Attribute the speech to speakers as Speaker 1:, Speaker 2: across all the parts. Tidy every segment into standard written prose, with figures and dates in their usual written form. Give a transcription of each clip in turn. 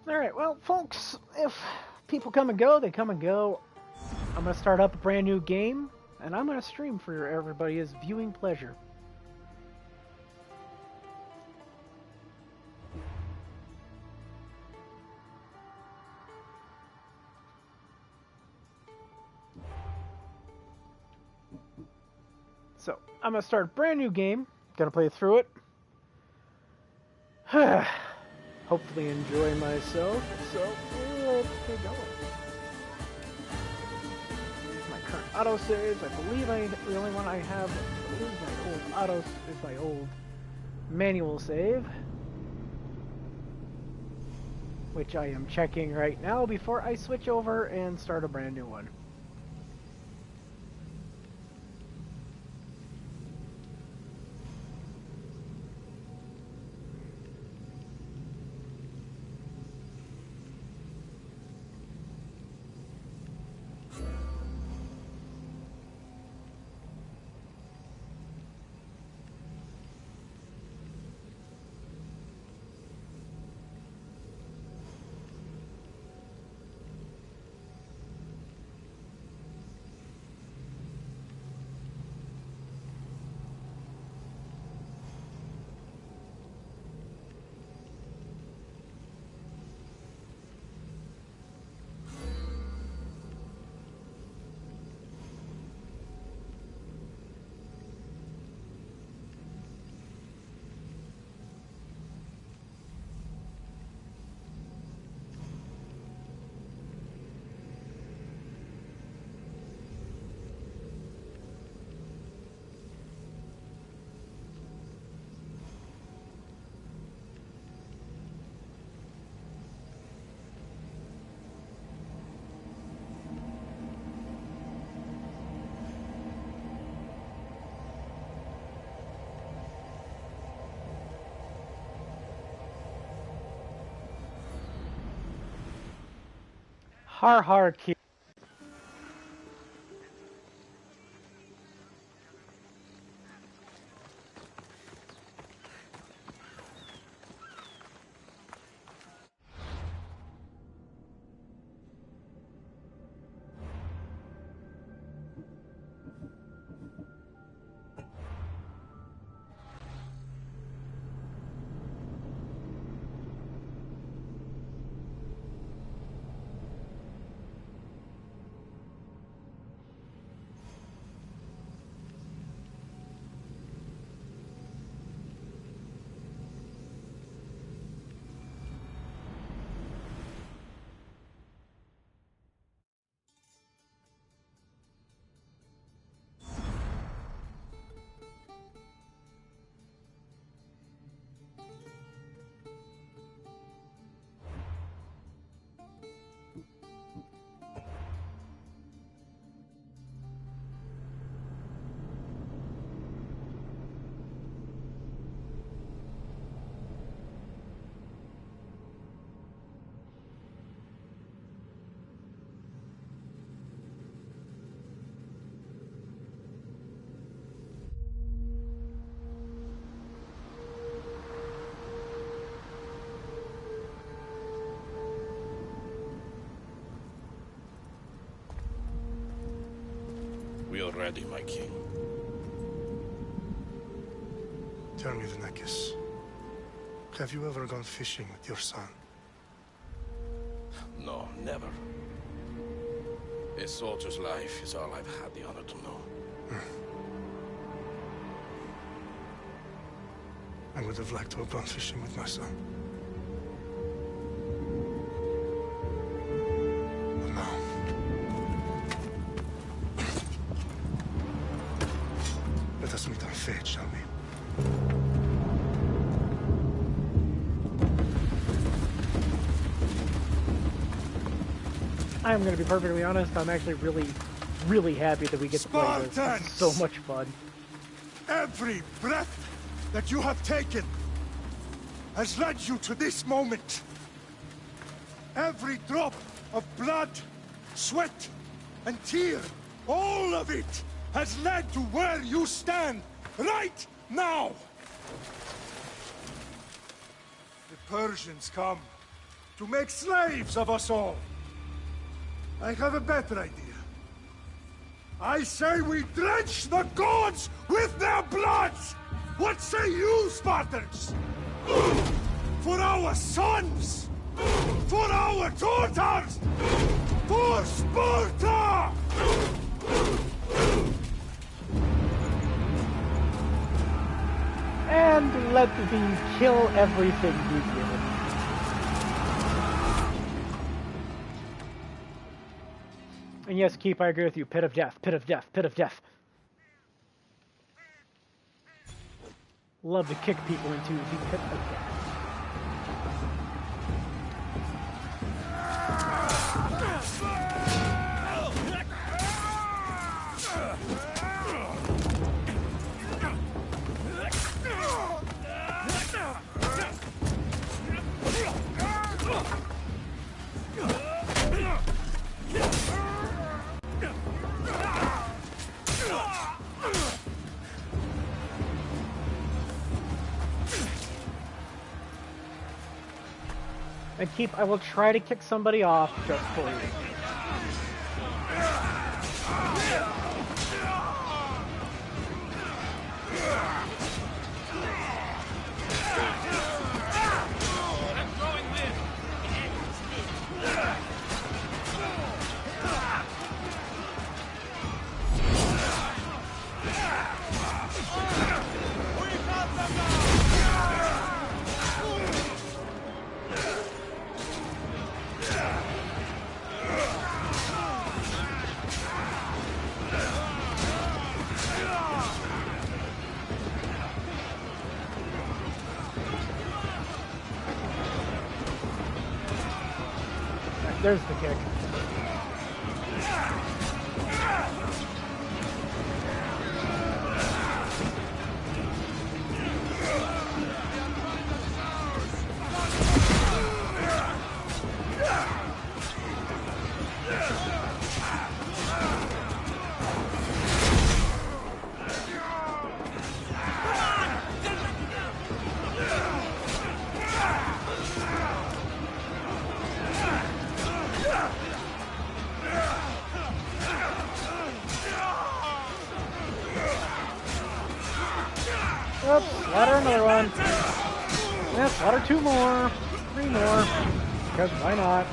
Speaker 1: Alright, well, folks, if people come and go, they come and go. I'm going to start up a brand new game, and I'm going to stream for everybody's viewing pleasure. So, I'm going to start a brand new game. Gonna play through it. Hopefully enjoy myself. So, let's get going. My current autosave. I believe the only one I have is my old my old manual save, which I am checking right now before I switch over and start a brand new one. Har har kid.
Speaker 2: We are ready, my king.
Speaker 3: Tell me, Vinakis, have you ever gone fishing with your son?
Speaker 2: No, never. A soldier's life is all I've had the honor to know.
Speaker 3: I would have liked to have gone fishing with my son. But now... let us meet our fate, shall we?
Speaker 1: I'm going to be perfectly honest, I'm actually really happy that we get to play this. This is so much fun.
Speaker 4: Every breath that you have taken has led you to this moment. Every drop of blood, sweat, and tear, all of it has led to where you stand right now. The Persians come to make slaves of us all. I have a better idea. I say we drench the gods with their bloods! What say you, Spartans? For our sons! For our daughters! For Sparta!
Speaker 1: And let thee kill everything begin. And yes, Keep, I agree with you. Pit of death, pit of death, pit of death. Love to kick people into the pit of death. And Keep, I will try to kick somebody off just for you. There's the kick. Oops, slaughter another one. Yeah, slaughter 2 more. 3 more. Because why not?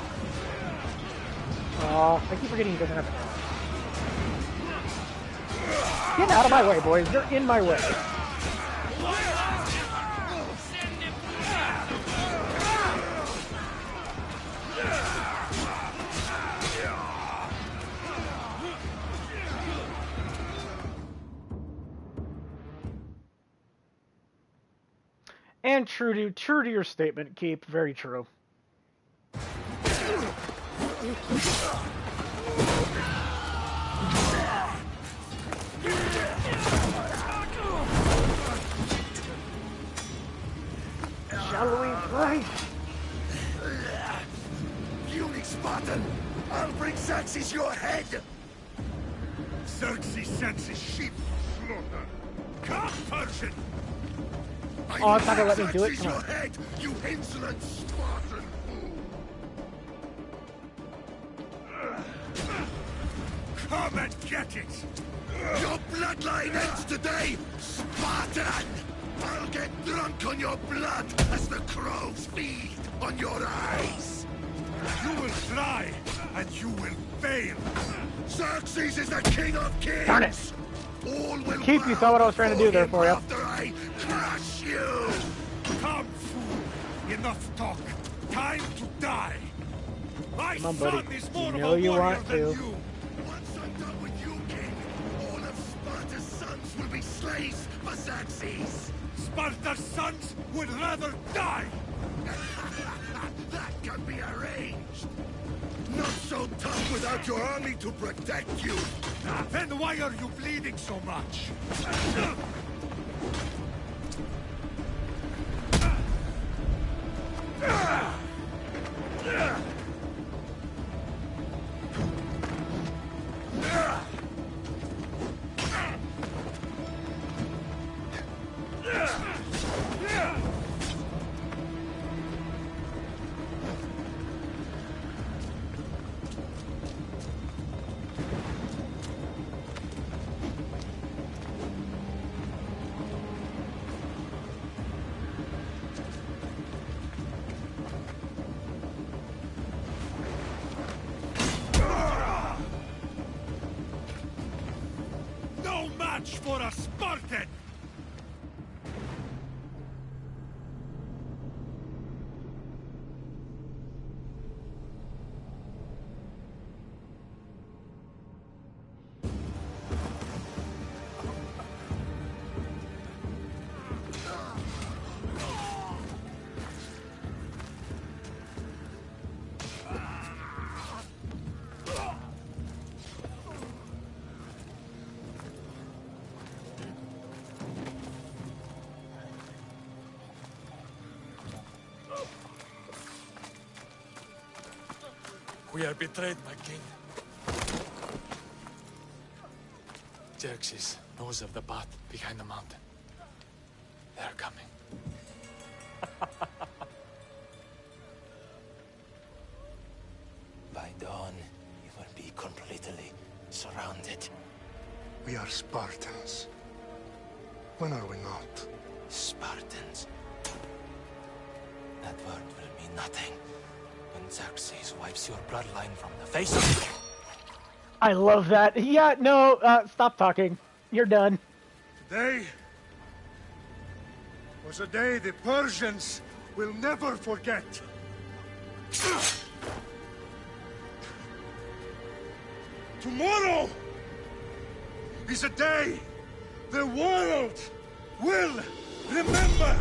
Speaker 1: Oh, I keep forgetting he doesn't have an arm. Get out of my way, boys. You're in my way. And true to your statement, Keep. Very true. Shall we fight?
Speaker 4: Puny Spartan! I'll bring Xerxes your head! Xerxes sends his sheep to slaughter. Come, Persian!
Speaker 1: Oh, it's not gonna let me do it? Come on.
Speaker 4: Your head, you insolent Spartan fool! Come and get it! Your bloodline ends today, Spartan! I'll get drunk on your blood as the crows feed on your eyes! You will try, and you will fail! Xerxes is the king of kings!
Speaker 1: Darn it!
Speaker 4: All will
Speaker 1: Keep, you saw what I was trying to do there for you.
Speaker 4: After I crush you! Come, fool! Enough talk! Time to die! My
Speaker 1: Come on, buddy.
Speaker 4: son is more
Speaker 1: You
Speaker 4: of
Speaker 1: know
Speaker 4: a
Speaker 1: you
Speaker 4: warrior
Speaker 1: want
Speaker 4: than
Speaker 1: to.
Speaker 4: you! Once I'm done with you, king, all of Sparta's sons will be slaves for Xerxes! Sparta's sons would rather die! That can be arranged! Not so tough without your army to protect you! Then why are you bleeding so much?
Speaker 5: We are betrayed, my king. Xerxes knows of the path behind the mountain. They are coming.
Speaker 6: By dawn, you will be completely surrounded.
Speaker 3: We are Spartans. When are we not?
Speaker 6: Spartans. That word will mean nothing when Xerxes wipes your bloodline from the face of...
Speaker 1: I love that. Yeah, no, stop talking. You're done.
Speaker 4: Today was a day the Persians will never forget. Tomorrow is a day the world will remember.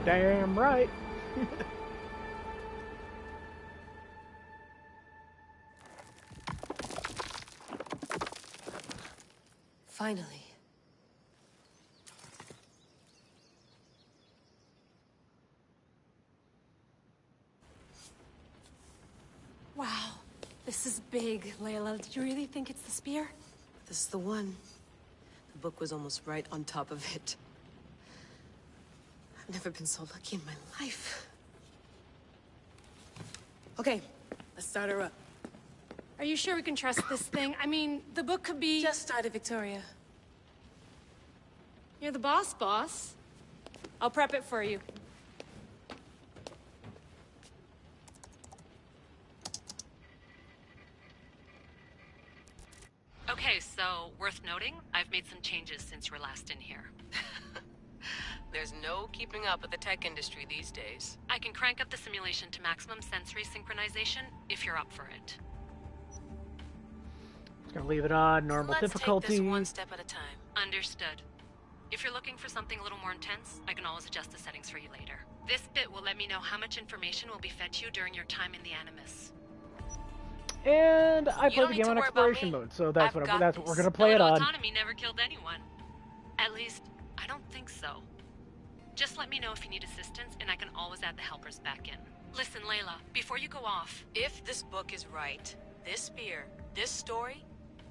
Speaker 1: Damn right.
Speaker 7: Finally.
Speaker 8: Wow, this is big, Layla. Did you really think it's the spear?
Speaker 7: This is the one. The book was almost right on top of it. I've never been so lucky in my life. Okay, let's start her up.
Speaker 8: Are you sure we can trust this thing? I mean, the book could be...
Speaker 7: Just started, Victoria.
Speaker 8: You're the boss. I'll prep it for you.
Speaker 9: Okay, so worth noting, I've made some changes since you were last in here.
Speaker 7: There's no keeping up with the tech industry these days.
Speaker 9: I can crank up the simulation to maximum sensory synchronization if you're up for it.
Speaker 1: Just gonna leave it on normal difficulty.
Speaker 7: Let's take this one step at a time.
Speaker 9: Understood. If you're looking for something a little more intense, I can always adjust the settings for you later. This bit will let me know how much information will be fed to you during your time in the Animus.
Speaker 1: And I play the game on exploration mode, so that's what we're gonna play it on.
Speaker 9: Autonomy never killed anyone. At least, I don't think so. Just let me know if you need assistance, and I can always add the helpers back in. Listen, Layla, before you go off...
Speaker 7: If this book is right, this spear, this story,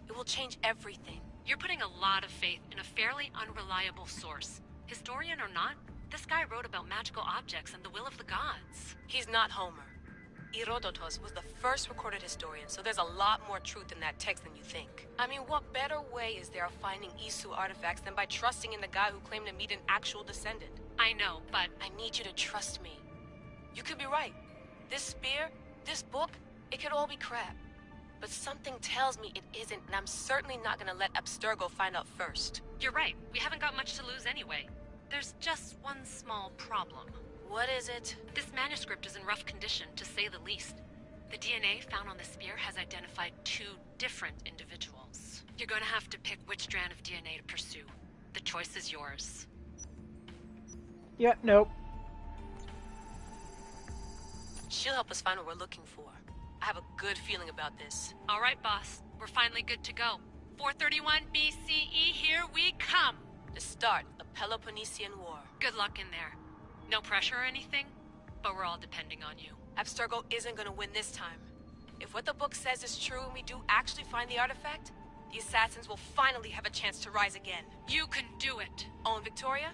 Speaker 7: it will change everything.
Speaker 9: You're putting a lot of faith in a fairly unreliable source. Historian or not, this guy wrote about magical objects and the will of the gods.
Speaker 7: He's not Homer. Herodotus was the first recorded historian, so there's a lot more truth in that text than you think. I mean, what better way is there of finding Isu artifacts than by trusting in the guy who claimed to meet an actual descendant?
Speaker 9: I know, but...
Speaker 7: I need you to trust me. You could be right. This spear, this book, it could all be crap. But something tells me it isn't, and I'm certainly not gonna let Abstergo find out first.
Speaker 9: You're right. We haven't got much to lose anyway. There's just one small problem.
Speaker 7: What is it?
Speaker 9: This manuscript is in rough condition, to say the least. The DNA found on the spear has identified 2 different individuals. You're gonna have to pick which strand of DNA to pursue. The choice is yours.
Speaker 1: Yeah, nope.
Speaker 7: She'll help us find what we're looking for. I have a good feeling about this.
Speaker 9: All right, boss. We're finally good to go. 431 BCE, here we come!
Speaker 7: The start of the Peloponnesian War.
Speaker 9: Good luck in there. No pressure or anything, but we're all depending on you.
Speaker 7: Abstergo isn't gonna win this time. If what the book says is true and we do actually find the artifact, the assassins will finally have a chance to rise again.
Speaker 9: You can do it!
Speaker 7: Oh, and Victoria?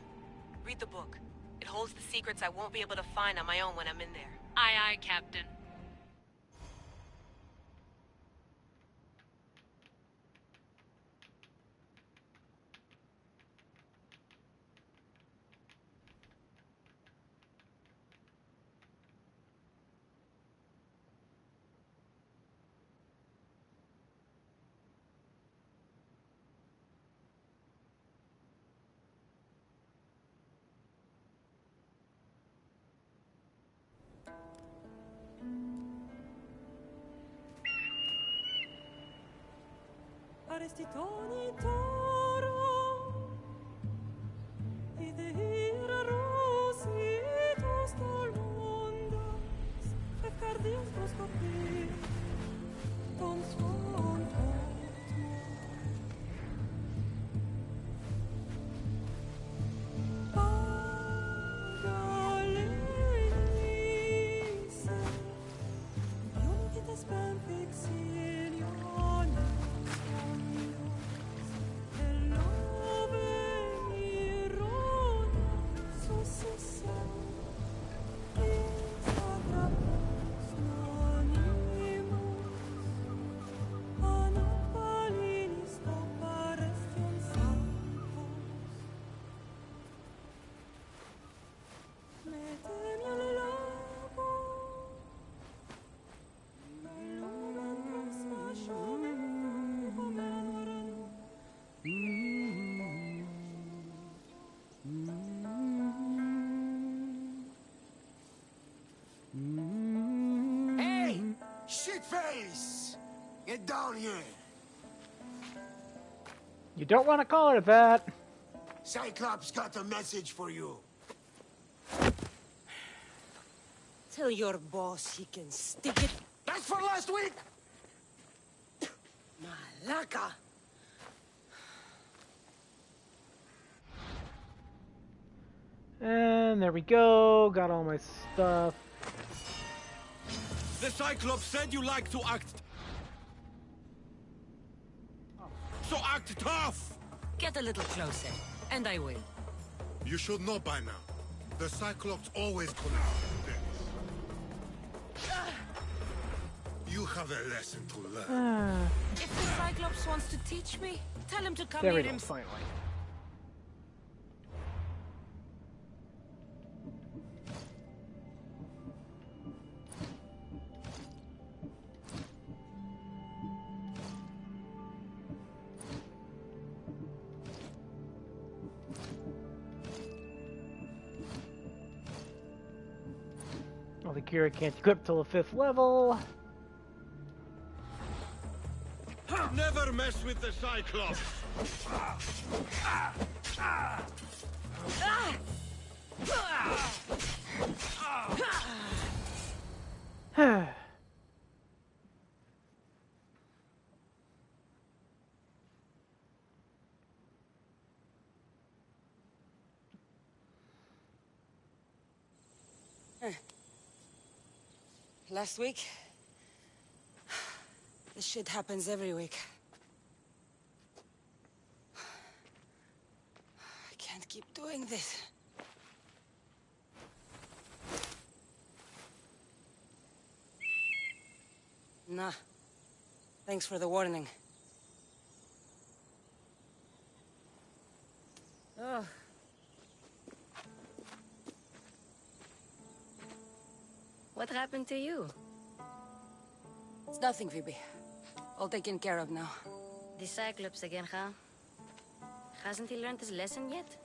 Speaker 7: Read the book. It holds the secrets I won't be able to find on my own when I'm in there.
Speaker 9: Aye, aye, Captain.
Speaker 10: Arestitoni toro, idehira rositos tolondas, fefcardius proscopir, ton suon Pagalenise,
Speaker 4: shitface! Get down here.
Speaker 1: You don't want to call her that.
Speaker 4: Cyclops got a message for you.
Speaker 11: Tell your boss he can stick it.
Speaker 4: That's for last week!
Speaker 11: Malaka!
Speaker 1: And there we go. Got all my stuff.
Speaker 2: The Cyclops said you like to act. So act tough!
Speaker 11: Get a little closer, and I will.
Speaker 3: You should know by now. The Cyclops always collect debts. You have a lesson to learn.
Speaker 11: If the Cyclops wants to teach me, tell him to come
Speaker 1: There
Speaker 11: here
Speaker 1: we go,
Speaker 11: himself.
Speaker 1: finally. All the gear I can't equip till the 5th level.
Speaker 2: Never mess with the Cyclops!
Speaker 11: Last week? This shit happens every week. I can't keep doing this. Nah. Thanks for the warning. Oh.
Speaker 12: What happened to you?
Speaker 11: It's nothing, Phoebe. All taken care of now.
Speaker 12: The Cyclops again, huh? Hasn't he learned his lesson yet?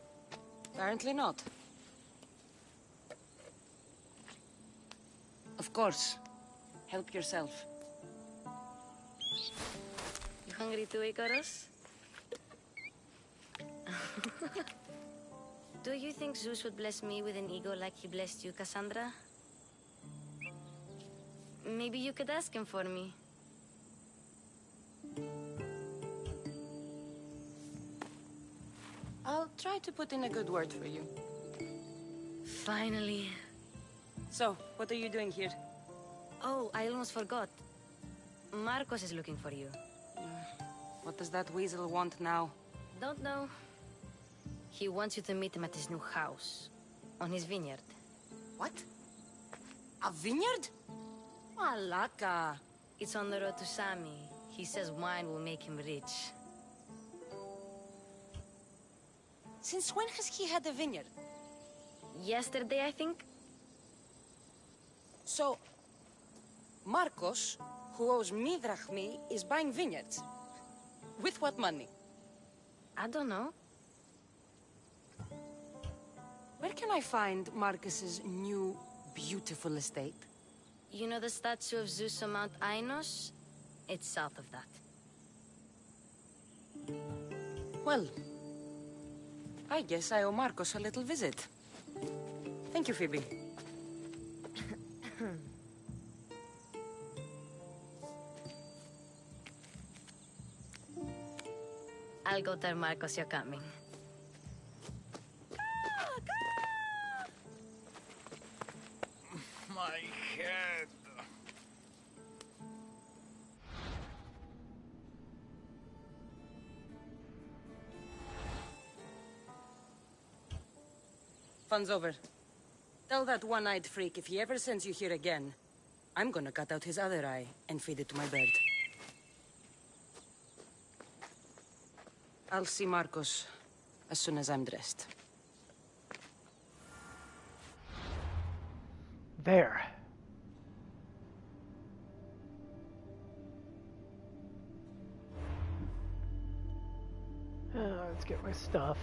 Speaker 11: Apparently not. Of course. Help yourself.
Speaker 12: You hungry too, Icarus? Do you think Zeus would bless me with an ego like he blessed you, Cassandra? Maybe you could ask him for me.
Speaker 11: I'll try to put in a good word for you.
Speaker 12: Finally.
Speaker 11: So, what are you doing here?
Speaker 12: Oh, I almost forgot. Marcos is looking for you.
Speaker 11: What does that weasel want now?
Speaker 12: Don't know. He wants you to meet him at his new house. On his vineyard.
Speaker 11: What? A vineyard? Malaka.
Speaker 12: It's on the road to Sami. He says wine will make him rich.
Speaker 11: Since when has he had a vineyard?
Speaker 12: Yesterday, I think.
Speaker 11: So, Marcos, who owes me drachmi, is buying vineyards. With what money?
Speaker 12: I don't know.
Speaker 11: Where can I find Marcus's new, beautiful estate?
Speaker 12: You know the statue of Zeus on Mount Ainos? It's south of that.
Speaker 11: Well, I guess I owe Marcos a little visit. Thank you, Phoebe.
Speaker 12: I'll go tell Marcos you're coming.
Speaker 2: My head.
Speaker 11: Fun's over. Tell that one-eyed freak if he ever sends you here again, I'm gonna cut out his other eye and feed it to my bird. I'll see Marcos as soon as I'm dressed.
Speaker 1: There. Let's get my stuff.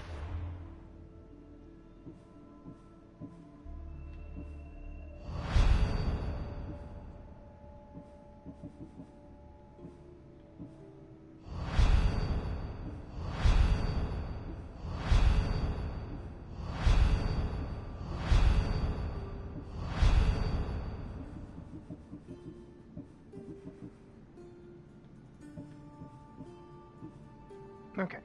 Speaker 1: Okay.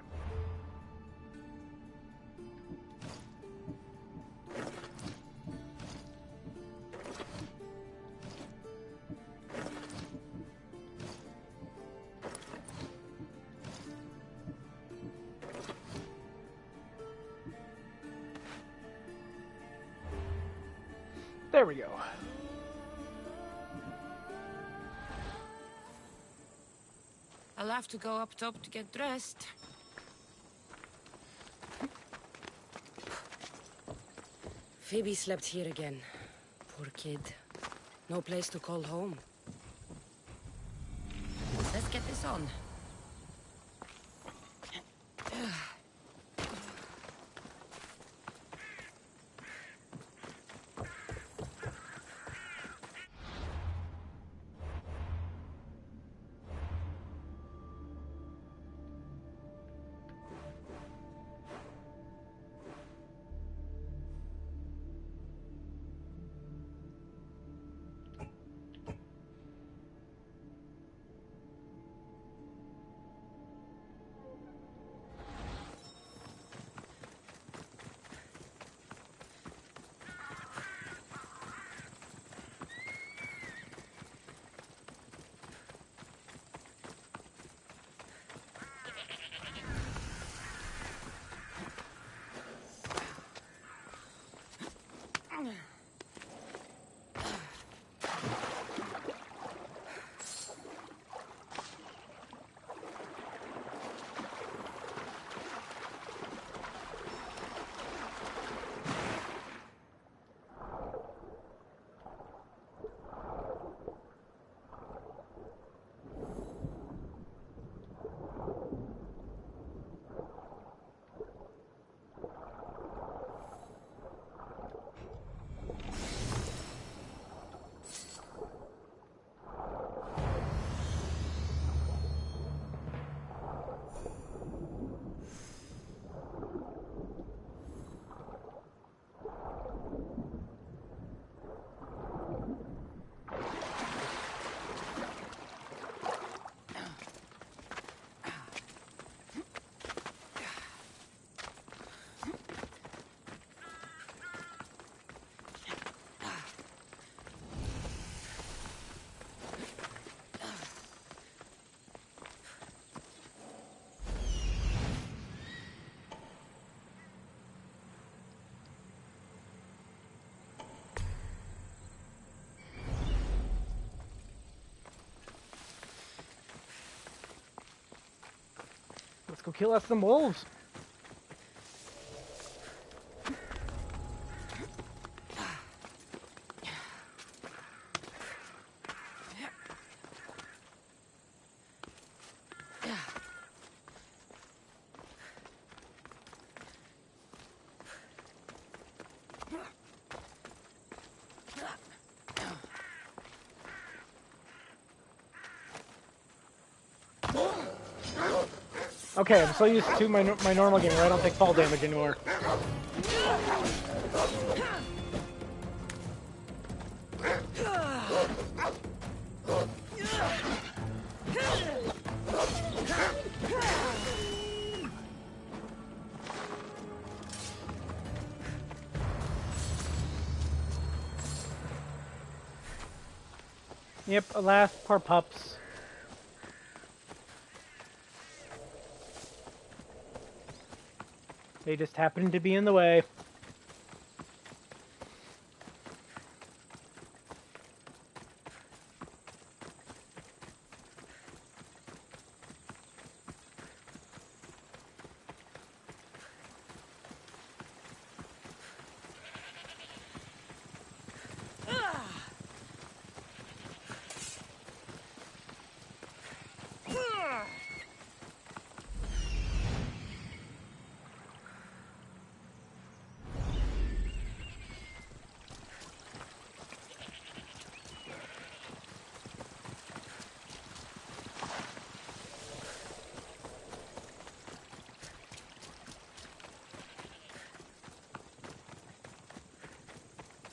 Speaker 1: There we go.
Speaker 11: I'll have to go up top to get dressed. Phoebe slept here again. Poor kid. No place to call home. Let's get this on.
Speaker 1: Let's go kill us some wolves. Okay, I'm so used to my normal game where I don't take fall damage anymore. Yep, alas, poor pups. They just happened to be in the way.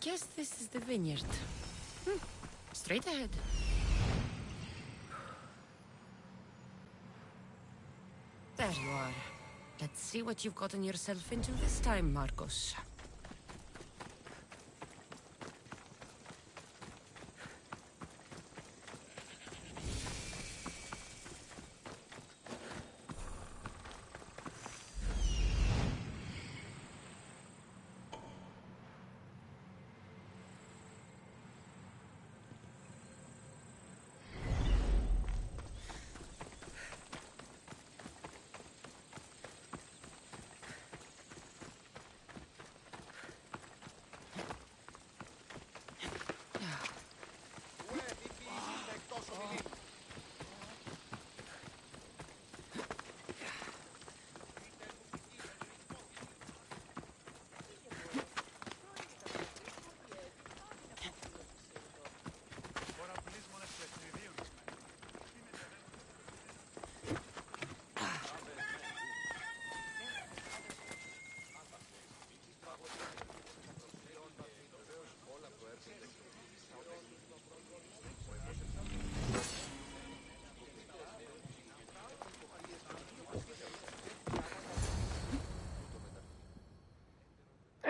Speaker 11: Guess this is the vineyard. Straight ahead. There you are. Let's see what you've gotten yourself into this time, Marcos.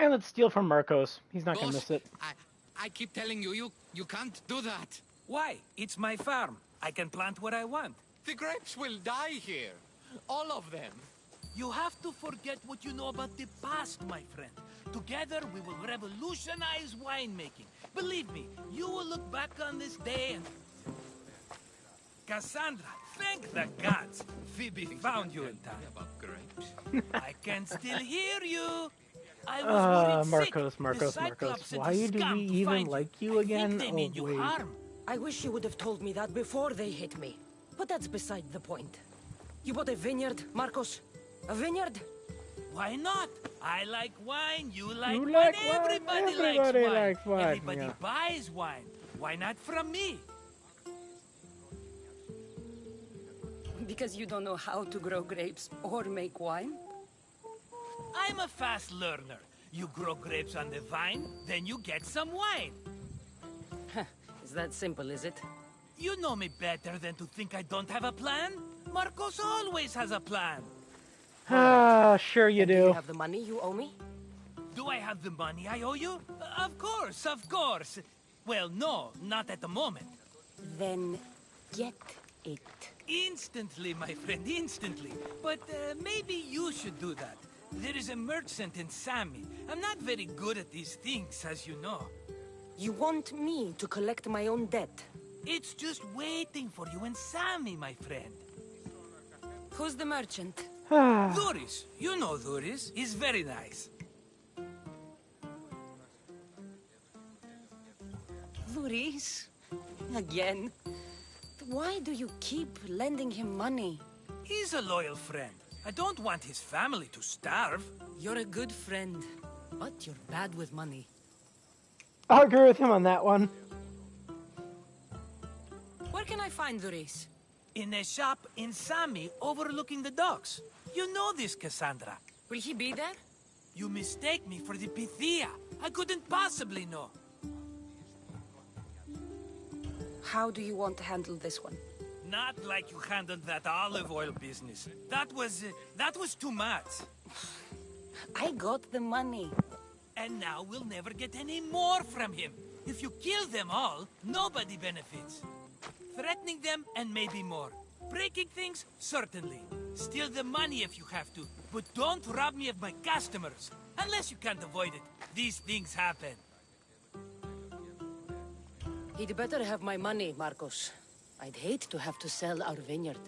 Speaker 1: And let's steal from Marcos. He's not gonna miss it.
Speaker 13: I keep telling you, you can't do that.
Speaker 14: Why? It's my farm. I can plant what I want.
Speaker 13: The grapes will die here. All of them.
Speaker 14: You have to forget what you know about the past, my friend. Together, we will revolutionize winemaking. Believe me, you will look back on this day and... Cassandra, thank the gods. Phoebe found you in time.
Speaker 13: About grapes?
Speaker 14: I can still hear you. I was
Speaker 1: Marcos. Why do we even like you again? Oh, wait.
Speaker 11: I wish you would have told me that before they hit me. But that's beside the point. You bought a vineyard, Marcos? A vineyard?
Speaker 14: Why not? I like wine, you like
Speaker 1: You
Speaker 14: wine,
Speaker 1: like wine,
Speaker 14: everybody
Speaker 1: everybody
Speaker 14: likes wine.
Speaker 1: likes wine,
Speaker 14: Everybody
Speaker 1: yeah.
Speaker 14: buys wine. Why not from me?
Speaker 11: Because you don't know how to grow grapes or make wine?
Speaker 14: I'm a fast learner. You grow grapes on the vine, then you get some wine.
Speaker 11: Is that simple, is it?
Speaker 14: You know me better than to think I don't have a plan. Marcos always has a plan.
Speaker 1: Sure you
Speaker 11: Do
Speaker 1: do.
Speaker 11: you have the money you owe me?
Speaker 14: Do I have the money I owe you? Of course, of course. Well, no, not at the moment.
Speaker 11: Then get it.
Speaker 14: Instantly, my friend, instantly. But maybe you should do that. There is a merchant in Sami. I'm not very good at these things, as you know.
Speaker 11: You want me to collect my own debt?
Speaker 14: It's just waiting for you in Sami, my friend.
Speaker 11: Who's the merchant?
Speaker 14: Duris. You know Duris. He's very nice.
Speaker 11: Duris? Again? Why do you keep lending him money?
Speaker 14: He's a loyal friend. I don't want his family to starve.
Speaker 11: You're a good friend, but you're bad with money.
Speaker 1: I'll agree with him on that one.
Speaker 11: Where can I find Duris?
Speaker 14: In a shop in Sami overlooking the docks. You know this, Cassandra.
Speaker 11: Will he be there?
Speaker 14: You mistake me for the Pythia. I couldn't possibly know.
Speaker 11: How do you want to handle this one?
Speaker 14: Not like you handled that olive oil business. That was too much.
Speaker 11: I got the money.
Speaker 14: And now we'll never get any more from him. If you kill them all, nobody benefits. Threatening them, and maybe more. Breaking things, certainly. Steal the money if you have to, but don't rob me of my customers. Unless you can't avoid it. These things happen.
Speaker 11: He'd better have my money, Marcos. I'd hate to have to sell our vineyard.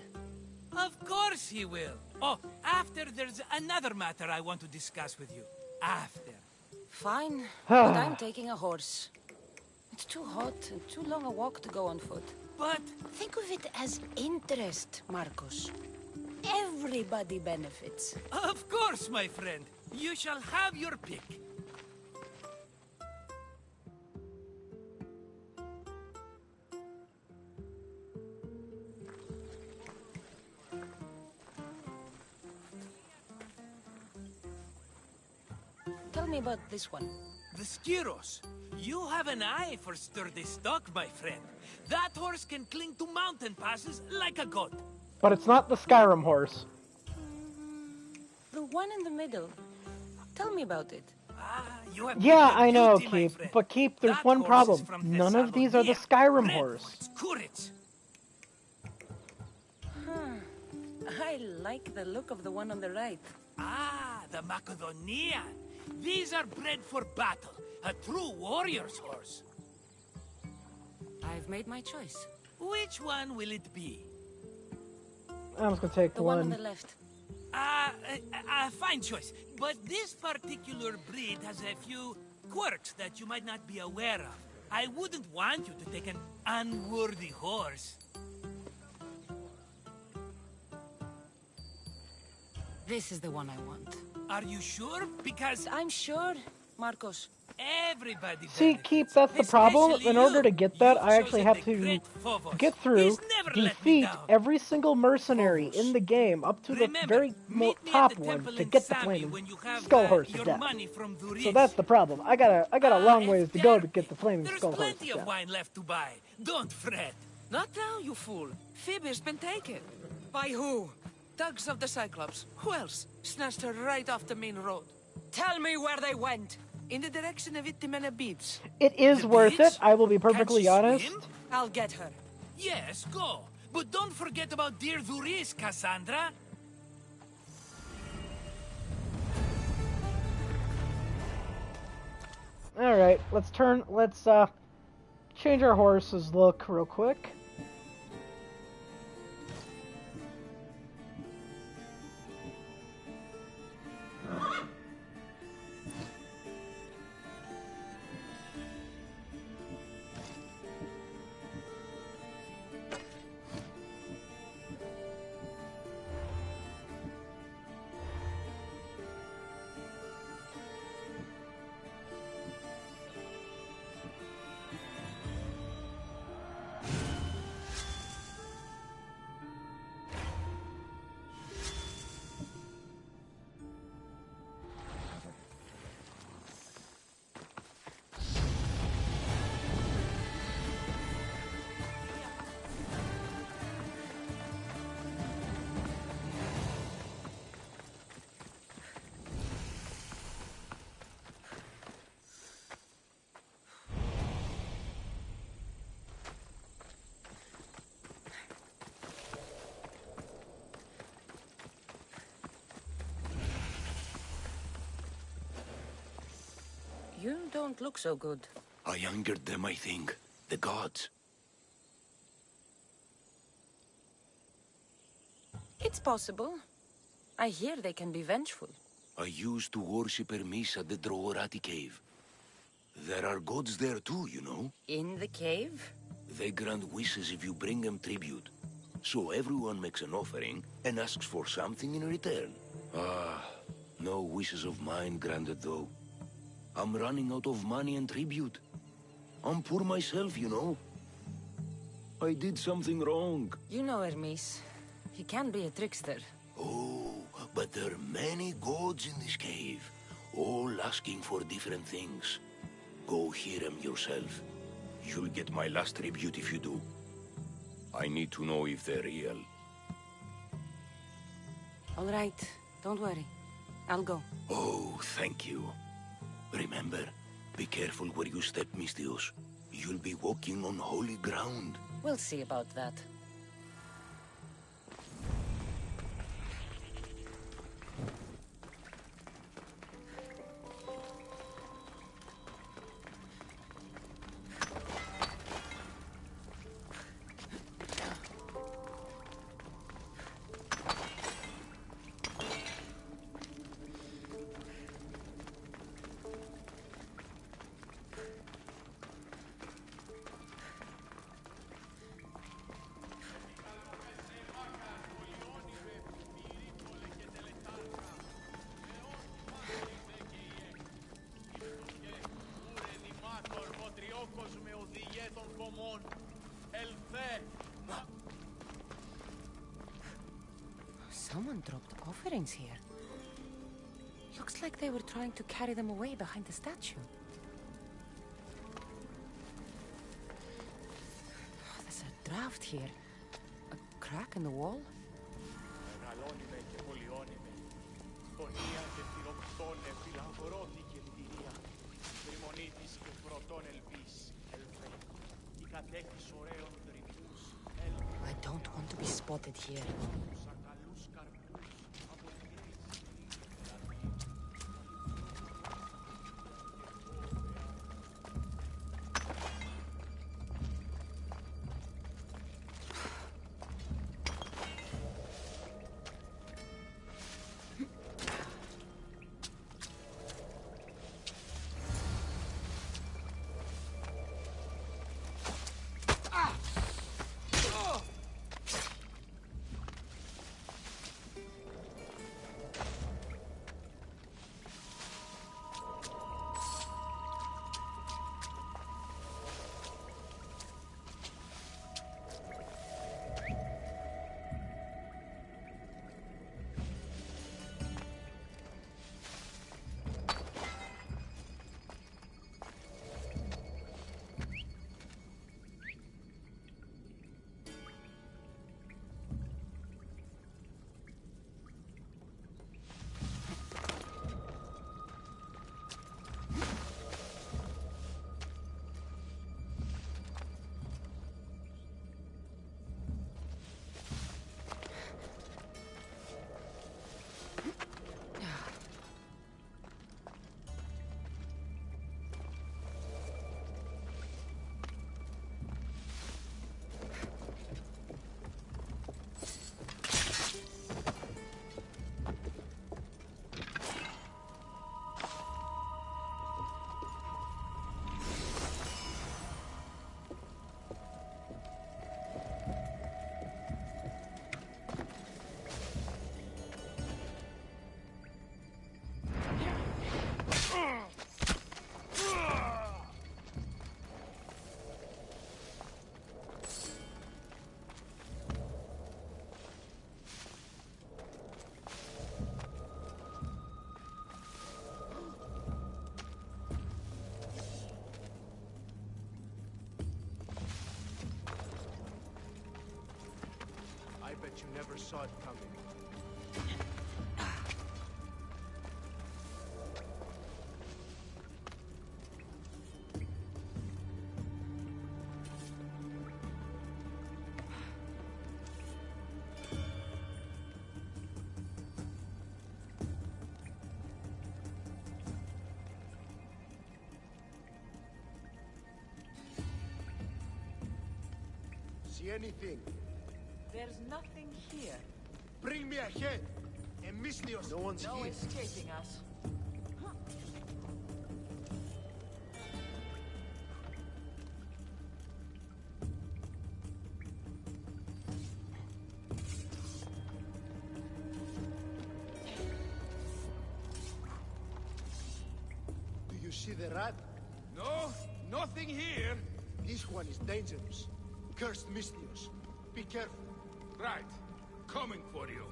Speaker 14: Of course he will. Oh, after there's another matter I want to discuss with you. After.
Speaker 11: Fine, but I'm taking a horse. It's too hot and too long a walk to go on foot.
Speaker 14: But...
Speaker 11: Think of it as interest, Marcos. Everybody benefits.
Speaker 14: Of course, my friend. You shall have your pick.
Speaker 11: Tell me about this one.
Speaker 14: The Skiros. You have an eye for sturdy stock, my friend. That horse can cling to mountain passes like a goat.
Speaker 1: But it's not the Skyrim horse.
Speaker 11: The one in the middle. Tell me about it.
Speaker 14: You have
Speaker 1: Yeah,
Speaker 14: picked a
Speaker 1: I know,
Speaker 14: beauty, my
Speaker 1: Keep.
Speaker 14: friend.
Speaker 1: But Keep, there's
Speaker 14: That
Speaker 1: one
Speaker 14: horse is
Speaker 1: problem.
Speaker 14: from
Speaker 1: None of these are the
Speaker 14: Thessalonica,
Speaker 1: Skyrim
Speaker 14: bred for
Speaker 1: horse.
Speaker 14: its courage.
Speaker 11: I like the look of the one on the right.
Speaker 14: Ah, the Macedonian. These are bred for battle. A true warrior's horse.
Speaker 11: I've made my choice.
Speaker 14: Which one will it be?
Speaker 1: I'm just gonna take
Speaker 11: The one on the left.
Speaker 14: Fine choice. But this particular breed has a few quirks that you might not be aware of. I wouldn't want you to take an unworthy horse.
Speaker 11: This is the one I want.
Speaker 14: Are you sure? Because
Speaker 11: I'm sure, Marcos.
Speaker 14: everybody
Speaker 1: See, Keep, that's the problem. In order to get that, I actually have to get through, defeat every single mercenary in the game up to the very top one to get the flaming skull horse to death. So that's the problem. I got a long ways to go to get the flaming skull horse to
Speaker 14: plenty of
Speaker 1: death.
Speaker 14: wine left to buy. Don't fret.
Speaker 15: Not now, you fool. Phoebe's been taken.
Speaker 11: By who?
Speaker 15: Thugs of the Cyclops. Who else? Snatched her right off the main road.
Speaker 11: Tell me where they went.
Speaker 15: In the direction of Itimena Beach.
Speaker 1: It is worth it, I will be perfectly honest.
Speaker 11: I'll get her.
Speaker 14: Yes, go. But don't forget about dear Duris, Cassandra.
Speaker 1: Alright, let's change our horse's look real quick.
Speaker 11: You don't look so good.
Speaker 6: I angered them, I think. The gods.
Speaker 11: It's possible. I hear they can be vengeful.
Speaker 6: I used to worship Hermes at the Droorati cave. There are gods there too, you know.
Speaker 11: In the cave?
Speaker 6: They grant wishes if you bring them tribute. So everyone makes an offering and asks for something in return. Ah, no wishes of mine granted though. I'm running out of money and tribute. I'm poor myself, you know. I did something wrong.
Speaker 11: You know Hermes. He can be a trickster.
Speaker 6: Oh, but there are many gods in this cave, all asking for different things. Go hear them yourself. You'll get my last tribute if you do. I need to know if they're real.
Speaker 11: All right, don't worry. I'll go.
Speaker 6: Oh, thank you. Remember, be careful where you step, Mistios. You'll be walking on holy ground.
Speaker 11: We'll see about that. Someone dropped offerings here. Looks like they were trying to carry them away behind the statue. Oh, there's a draft here. A crack in the wall?
Speaker 16: Γωνία και φιλοκτώνε φιλαγρότη και λυτηρία. Τριμονίτης και πρωτών ελπίς, έλφε. Η κατέχεις ωραίων δρυμμούς, έλφε.
Speaker 11: I don't want to be spotted here.
Speaker 16: Σακαλούς καρπούς, από γρέεις I bet you never saw it coming.
Speaker 4: See anything?
Speaker 15: There's nothing here.
Speaker 4: Bring me a head! Emistlios!
Speaker 16: No one's
Speaker 15: No
Speaker 16: here.
Speaker 15: escaping us.
Speaker 4: Do you see the rat?
Speaker 2: No, nothing here.
Speaker 4: This one is dangerous. Cursed Misthios. Be careful.
Speaker 2: Right, coming for you.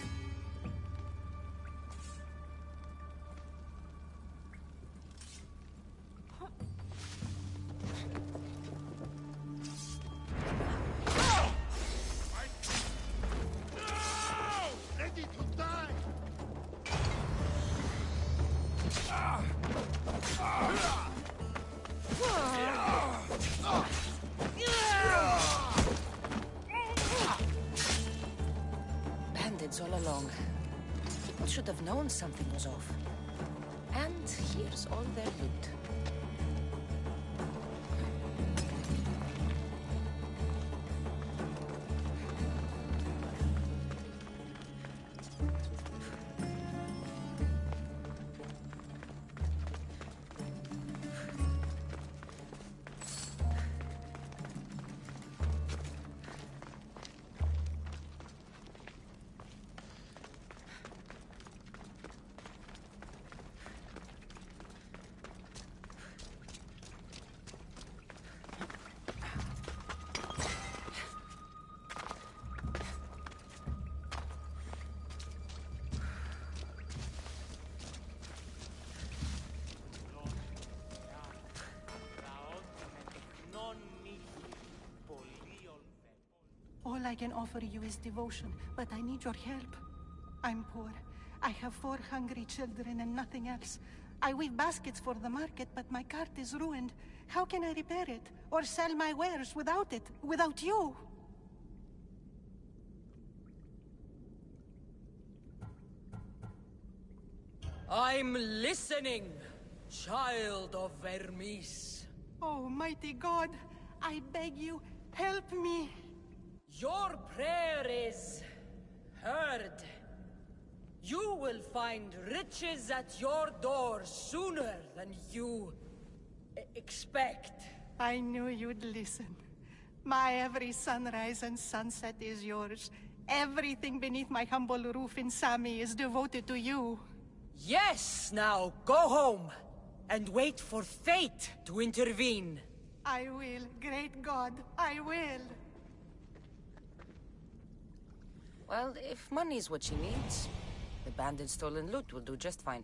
Speaker 4: Ready to die!
Speaker 11: Bandits all along. People should have known something was off. And here's all their loot.
Speaker 17: All I can offer you is devotion, but I need your help. I'm poor. I have 4 hungry children and nothing else. I weave baskets for the market, but my cart is ruined. How can I repair it? Or sell my wares without it? Without you?
Speaker 11: I'm listening, child of Vermis.
Speaker 17: Oh, mighty God, I beg you, help me.
Speaker 11: Your prayer is heard. You will find riches at your door sooner than you expect.
Speaker 17: I knew you'd listen. My every sunrise and sunset is yours. Everything beneath my humble roof in Sami is devoted to you.
Speaker 11: Yes, now go home and wait for fate to intervene.
Speaker 17: I will, great God, I will.
Speaker 11: Well, if money's what she needs, the bandit stolen loot will do just fine.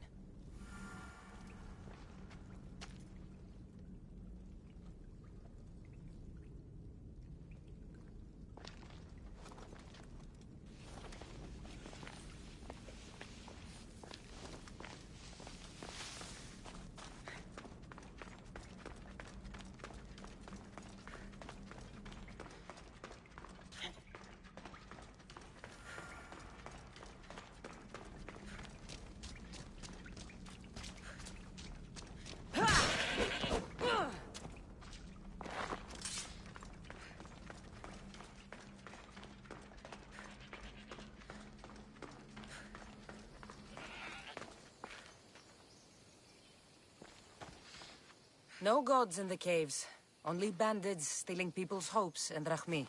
Speaker 11: No gods in the caves. Only bandits stealing people's hopes and Rahmi.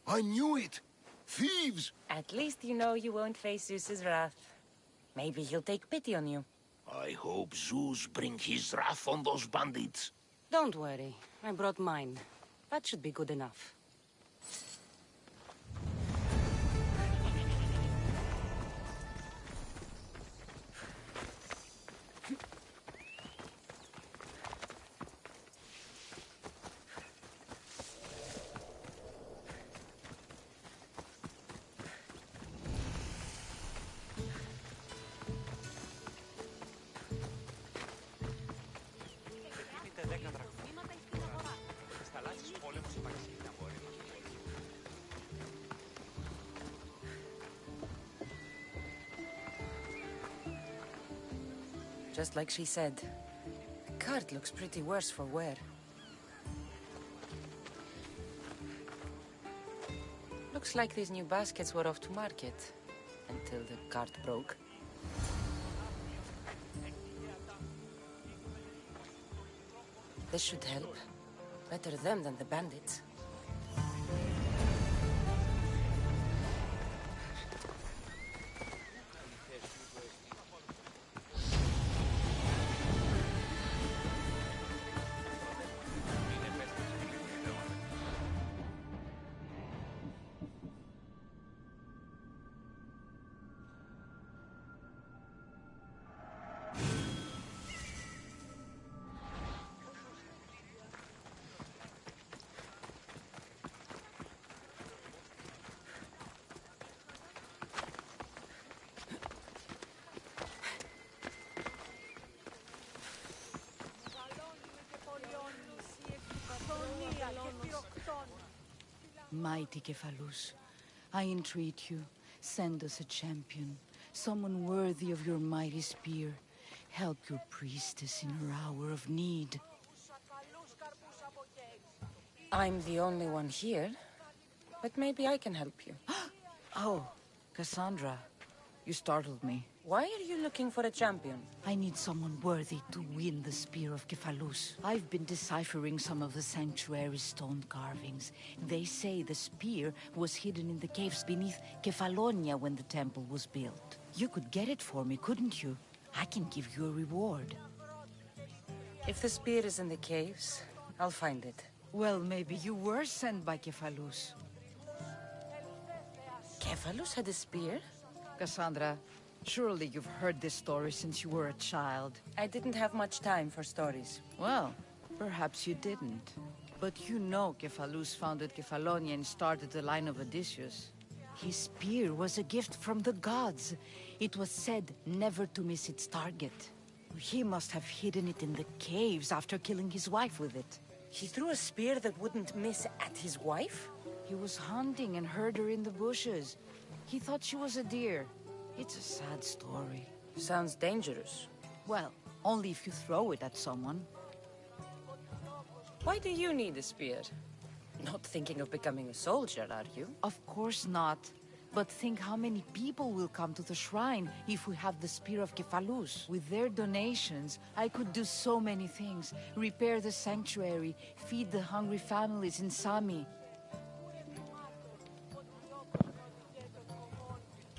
Speaker 6: I knew it! Thieves!
Speaker 11: At least you know you won't face Zeus's wrath. Maybe he'll take pity on you.
Speaker 6: I hope Zeus bring his wrath on those bandits.
Speaker 11: Don't worry. I brought mine. That should be good enough. Just like she said. The cart looks pretty worse for wear. Looks like these new baskets were off to market. Until the cart broke. This should help. Better them than the bandits.
Speaker 18: Mighty Cephalus, I entreat you, send us a champion, someone worthy of your mighty spear. Help your priestess in her hour of need.
Speaker 11: I'm the only one here, but maybe I can help you.
Speaker 18: Oh, Cassandra, you startled me.
Speaker 11: Why are you looking for a champion?
Speaker 18: I need someone worthy to win the spear of Cephalus. I've been deciphering some of the sanctuary's stone carvings. They say the spear was hidden in the caves beneath Kefalonia when the temple was built. You could get it for me, couldn't you? I can give you a reward.
Speaker 11: If the spear is in the caves, I'll find it.
Speaker 18: Well, maybe you were sent by Cephalus.
Speaker 11: Cephalus had a spear?
Speaker 18: Cassandra, surely you've heard this story since you were a child.
Speaker 11: I didn't have much time for stories.
Speaker 18: Well, perhaps you didn't. But you know Cephalus founded Kefalonia and started the line of Odysseus. His spear was a gift from the gods. It was said never to miss its target. He must have hidden it in the caves after killing his wife with it.
Speaker 11: He threw a spear that wouldn't miss at his wife?
Speaker 18: He was hunting and heard her in the bushes. He thought she was a deer. It's a sad story.
Speaker 11: Sounds dangerous.
Speaker 18: Well, only if you throw it at someone.
Speaker 11: Why do you need a spear? Not thinking of becoming a soldier, are you?
Speaker 18: Of course not. But think how many people will come to the shrine if we have the Spear of Kefalus. With their donations, I could do so many things. Repair the sanctuary, feed the hungry families in Sami.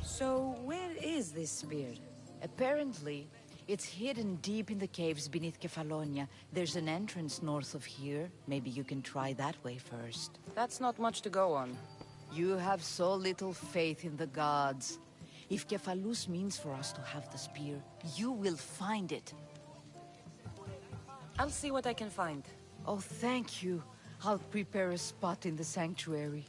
Speaker 11: So, where is this spear?
Speaker 18: Apparently, it's hidden deep in the caves beneath Kefalonia. There's an entrance north of here. Maybe you can try that way first.
Speaker 11: That's not much to go on.
Speaker 18: You have so little faith in the gods. If Kefalus means for us to have the spear, you will find it.
Speaker 11: I'll see what I can find.
Speaker 18: Oh, thank you. I'll prepare a spot in the sanctuary.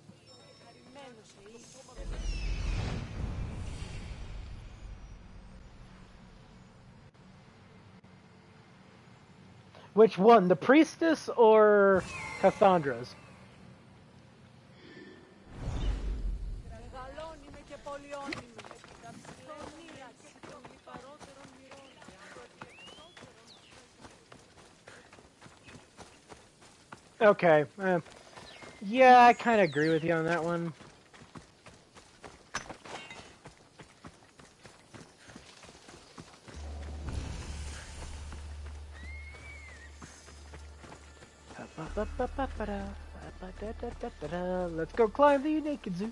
Speaker 1: Which one, the priestess or Cassandra's? Okay. Yeah, I kind of agree with you on that one. Let's go climb the naked Zeus.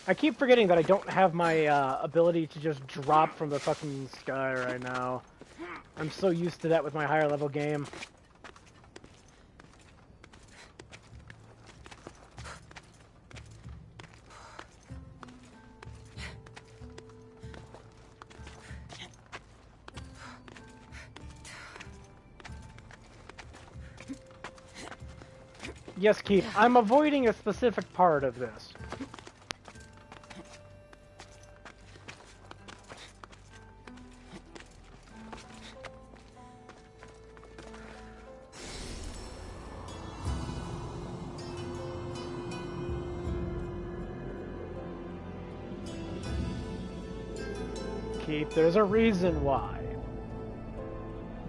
Speaker 1: I keep forgetting that I don't have my ability to just drop from the fucking sky right now. I'm so used to that with my higher level game. Yes, Keith, I'm avoiding a specific part of this. Keith, there's a reason why.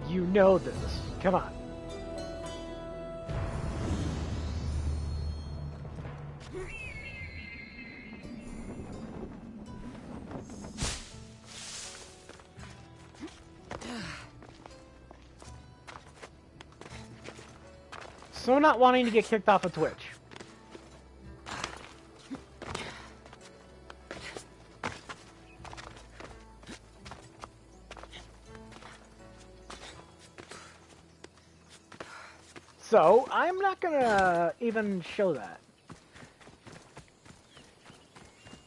Speaker 1: You know this. Come on. So not wanting to get kicked off of Twitch. So, I'm not gonna even show that.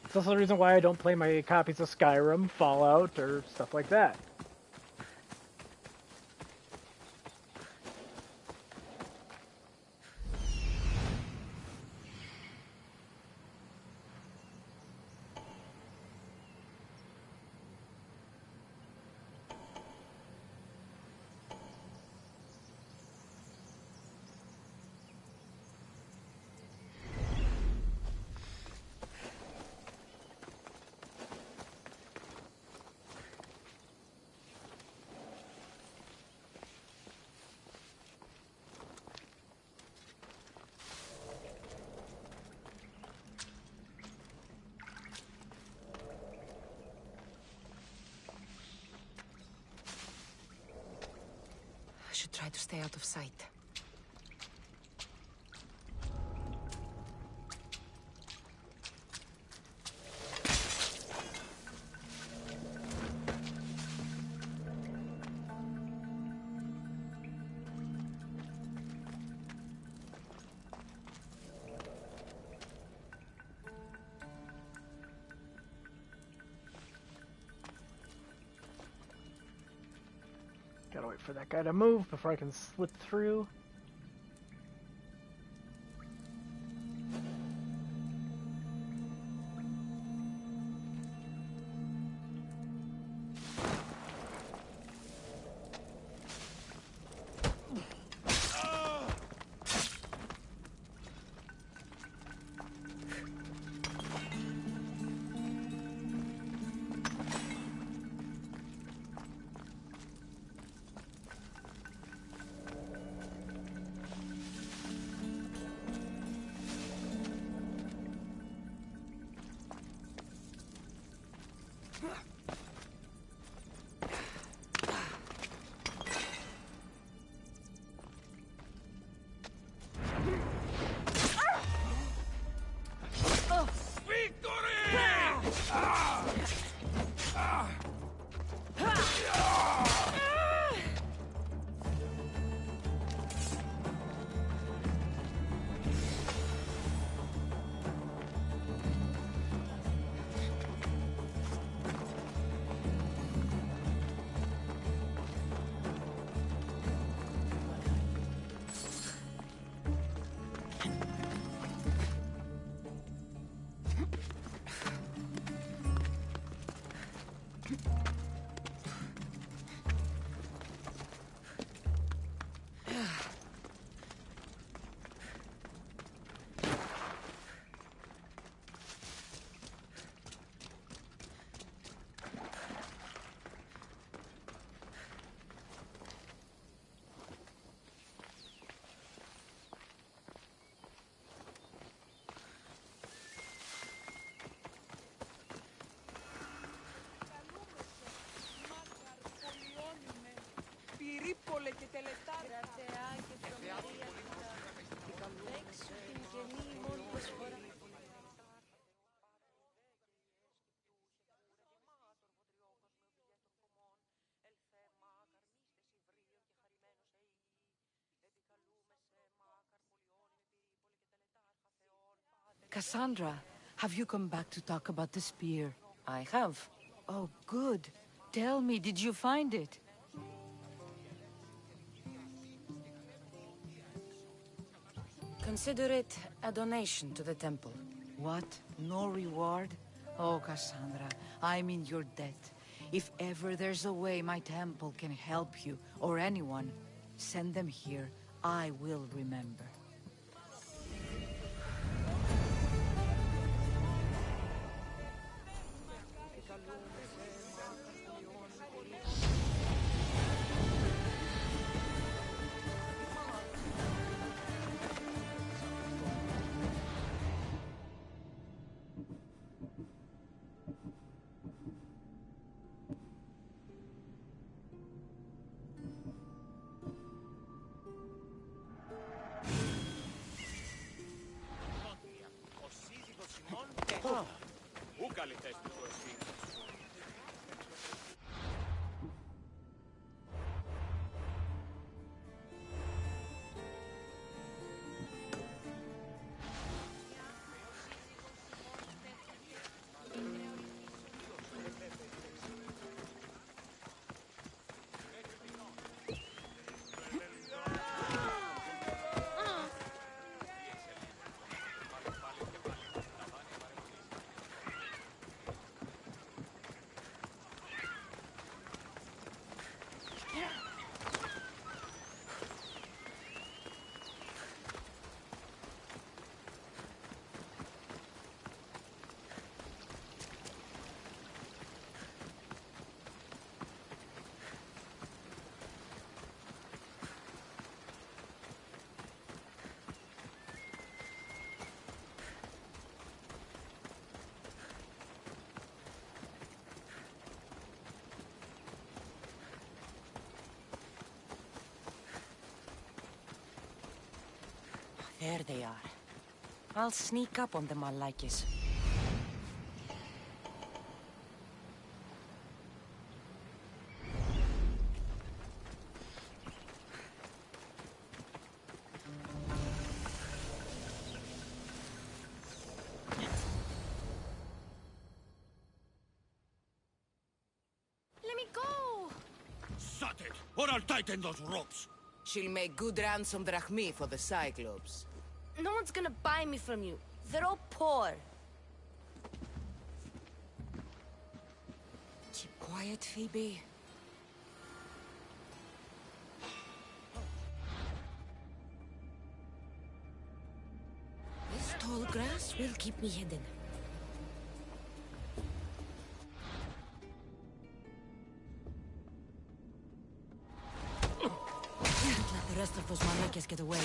Speaker 1: It's also the reason why I don't play my copies of Skyrim, Fallout, or stuff like that.
Speaker 11: I should try to stay out of sight.
Speaker 1: Wait for that guy to move before I can slip through.
Speaker 18: Cassandra, have you come back to talk about the spear? I have. Oh, good. Tell me, did you find it?
Speaker 11: Consider it a donation to the temple.
Speaker 18: What? No reward? Oh, Cassandra, I'm in your debt. If ever there's a way my temple can help you, or anyone, send them here. I will remember.
Speaker 16: Πού καλή θέση του εσύ.
Speaker 11: There they are. I'll sneak up on them, Malakis.
Speaker 12: Let me go!
Speaker 16: Shut it!
Speaker 19: or I'll tighten those ropes.
Speaker 11: She'll make good ransom drachmi for the Cyclops.
Speaker 12: No one's gonna buy me from you. They're all poor.
Speaker 11: Keep quiet, Phoebe. This tall grass will keep me hidden. Can't let the rest of those Malakas get away.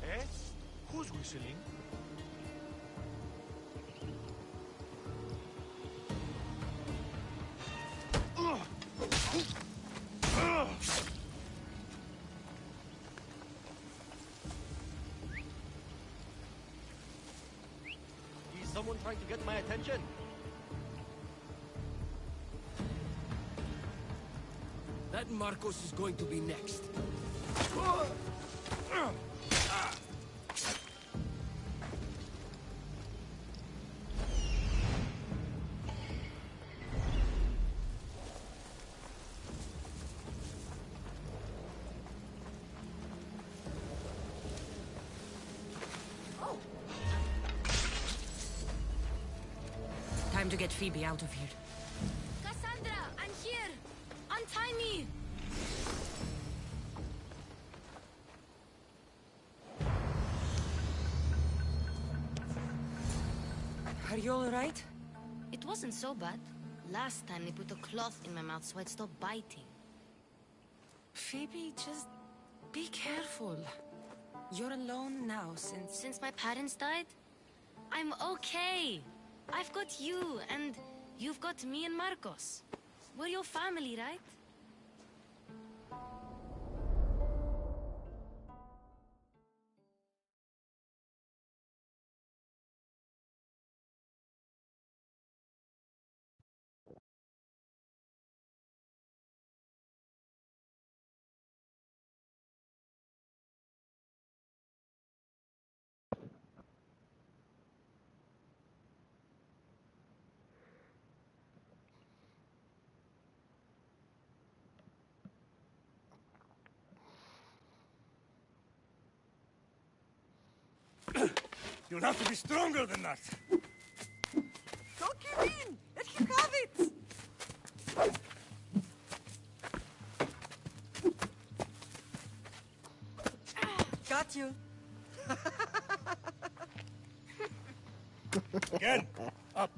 Speaker 16: Eh? Who's whistling?
Speaker 20: Is someone trying to get my attention?
Speaker 19: That Marcos is going to be next.
Speaker 11: Time to get Phoebe out of here.
Speaker 12: Cassandra, I'm here! Untie me!
Speaker 11: Are you alright?
Speaker 12: It wasn't so bad. Last time they put a cloth in my mouth so I'd stop biting.
Speaker 11: Phoebe, just be careful. You're alone now
Speaker 12: Since my parents died? I'm okay. I've got you, and you've got me and Marcos. We're your family, right?
Speaker 4: You'll have to be stronger than that.
Speaker 10: Don't give in! Let him have it! Got you.
Speaker 4: Again, up.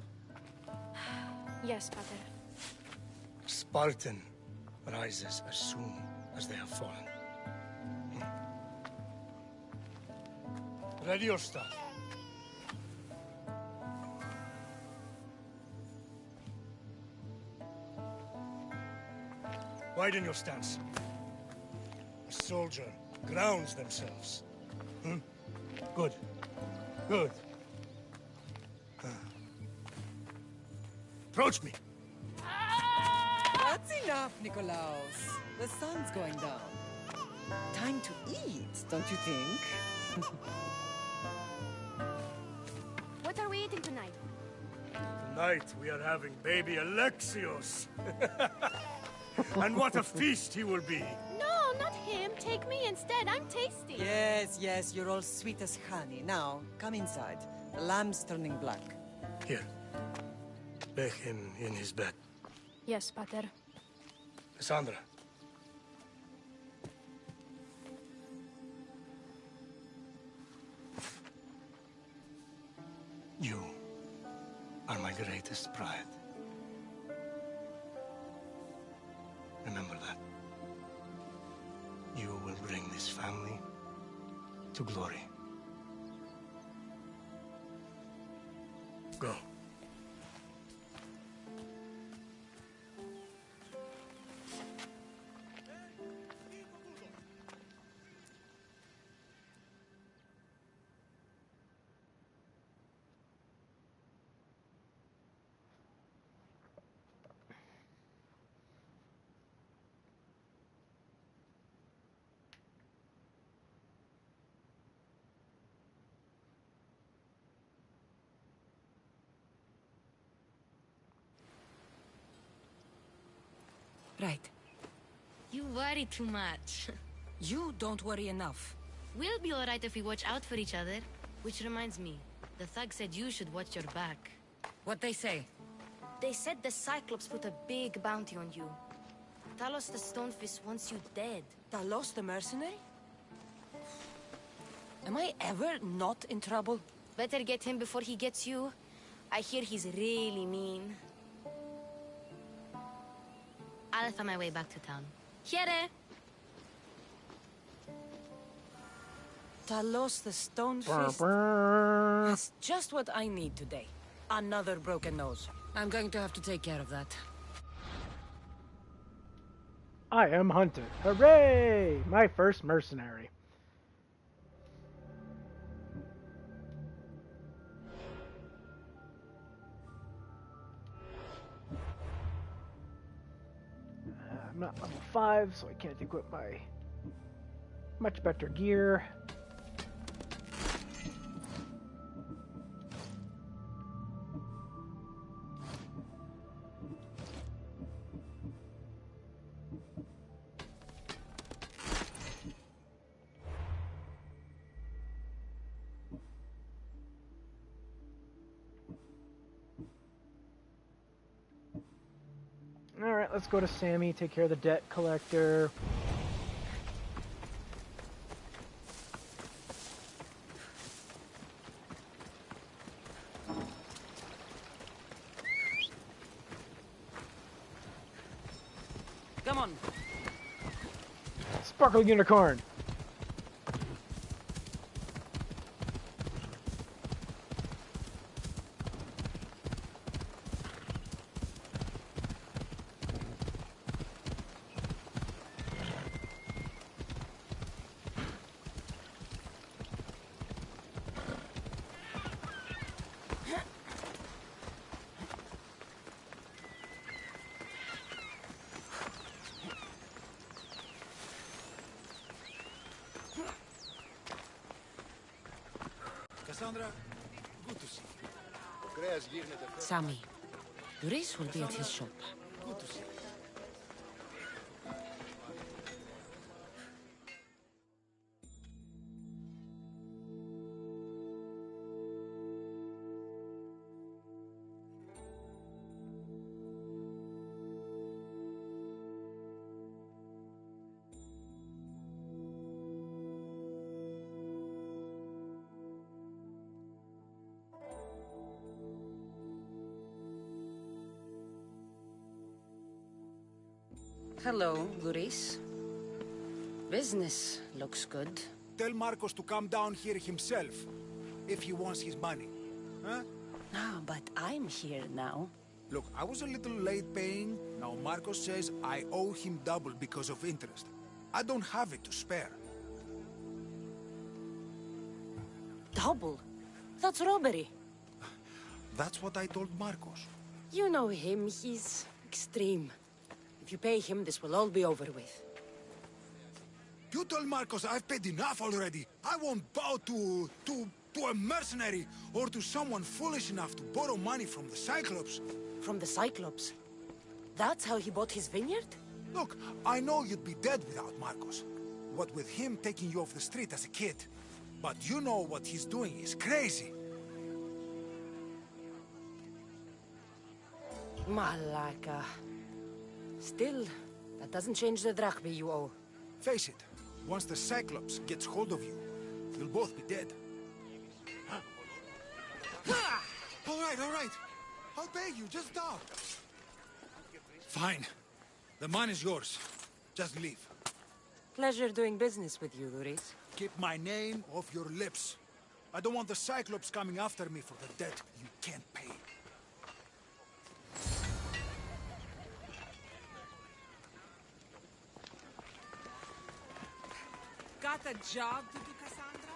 Speaker 8: Yes, Pater.
Speaker 4: Spartan rises as soon as they have fallen. Ready your staff. Widen your stance. A soldier grounds themselves. Good. Good. Approach me.
Speaker 10: That's enough, Nikolaos. The sun's going down. Time to eat, don't you think?
Speaker 8: What are we eating tonight?
Speaker 4: Tonight we are having baby Alexios. And what a feast he will be.
Speaker 8: No, not him. Take me instead. I'm tasty.
Speaker 10: Yes, yes, you're all sweet as honey. Now, come inside. The lamb's turning black.
Speaker 4: Here. Lay him in his bed.
Speaker 8: Yes, Pater.
Speaker 4: Cassandra. You are my greatest pride. Remember that. You will bring this family to glory. Go.
Speaker 11: Right.
Speaker 12: You worry too much.
Speaker 11: You don't worry enough.
Speaker 12: We'll be alright if we watch out for each other. Which reminds me, the thug said you should watch your back.
Speaker 11: What they say?
Speaker 12: They said the Cyclops put a big bounty on you. Talos the Stonefist wants you dead.
Speaker 11: Talos the mercenary? Am I ever not in trouble?
Speaker 12: Better get him before he gets you. I hear he's really mean. I'll find my way back to town. Here!
Speaker 11: Talos the Stonefist. That's just what I need today. Another broken nose. I'm going to have to take care of that.
Speaker 1: I am hunted. Hooray! My first mercenary. I'm not level 5, so I can't equip my much better gear. Alright, let's go to Sammy, take care of the debt collector.
Speaker 11: Come on.
Speaker 1: Sparkling unicorn!
Speaker 4: Cassandra, good to see you.
Speaker 11: Sammy. Luis will be at his shop.
Speaker 4: Good to see you.
Speaker 11: Hello, Luis. Business looks good.
Speaker 4: Tell Marcos to come down here himself, if he wants his money. Huh?
Speaker 11: Ah, but I'm here now.
Speaker 4: Look, I was a little late paying. Now Marcos says I owe him double because of interest. I don't have it to spare.
Speaker 11: Double? That's robbery.
Speaker 4: That's what I told Marcos.
Speaker 11: You know him, he's extreme. If you pay him, this will all be over with.
Speaker 4: You told Marcos I've paid enough already. I won't bow to a mercenary or to someone foolish enough to borrow money from the Cyclops.
Speaker 11: From the Cyclops? That's how he bought his vineyard?
Speaker 4: Look, I know you'd be dead without Marcos. What with him taking you off the street as a kid. But you know what he's doing is crazy.
Speaker 11: Malaka. Still, that doesn't change the drachma you owe.
Speaker 4: Face it, once the Cyclops gets hold of you, you'll both be dead. All right. I'll pay you, just stop. Fine. The money's yours. Just leave.
Speaker 11: Pleasure doing business with you, Luis.
Speaker 4: Keep my name off your lips. I don't want the Cyclops coming after me for the debt you can't pay.
Speaker 10: Got a job to do, Cassandra?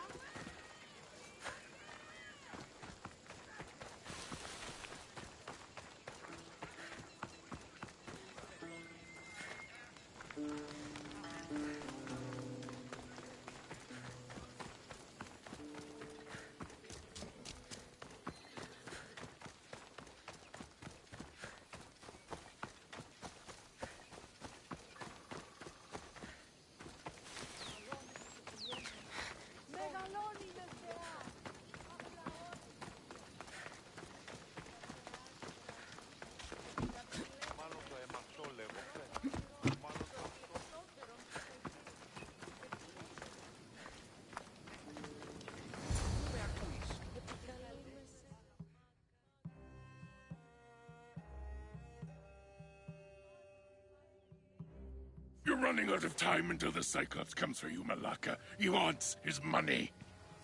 Speaker 2: running out of time until the Cyclops comes for you, Malaka. He wants his money.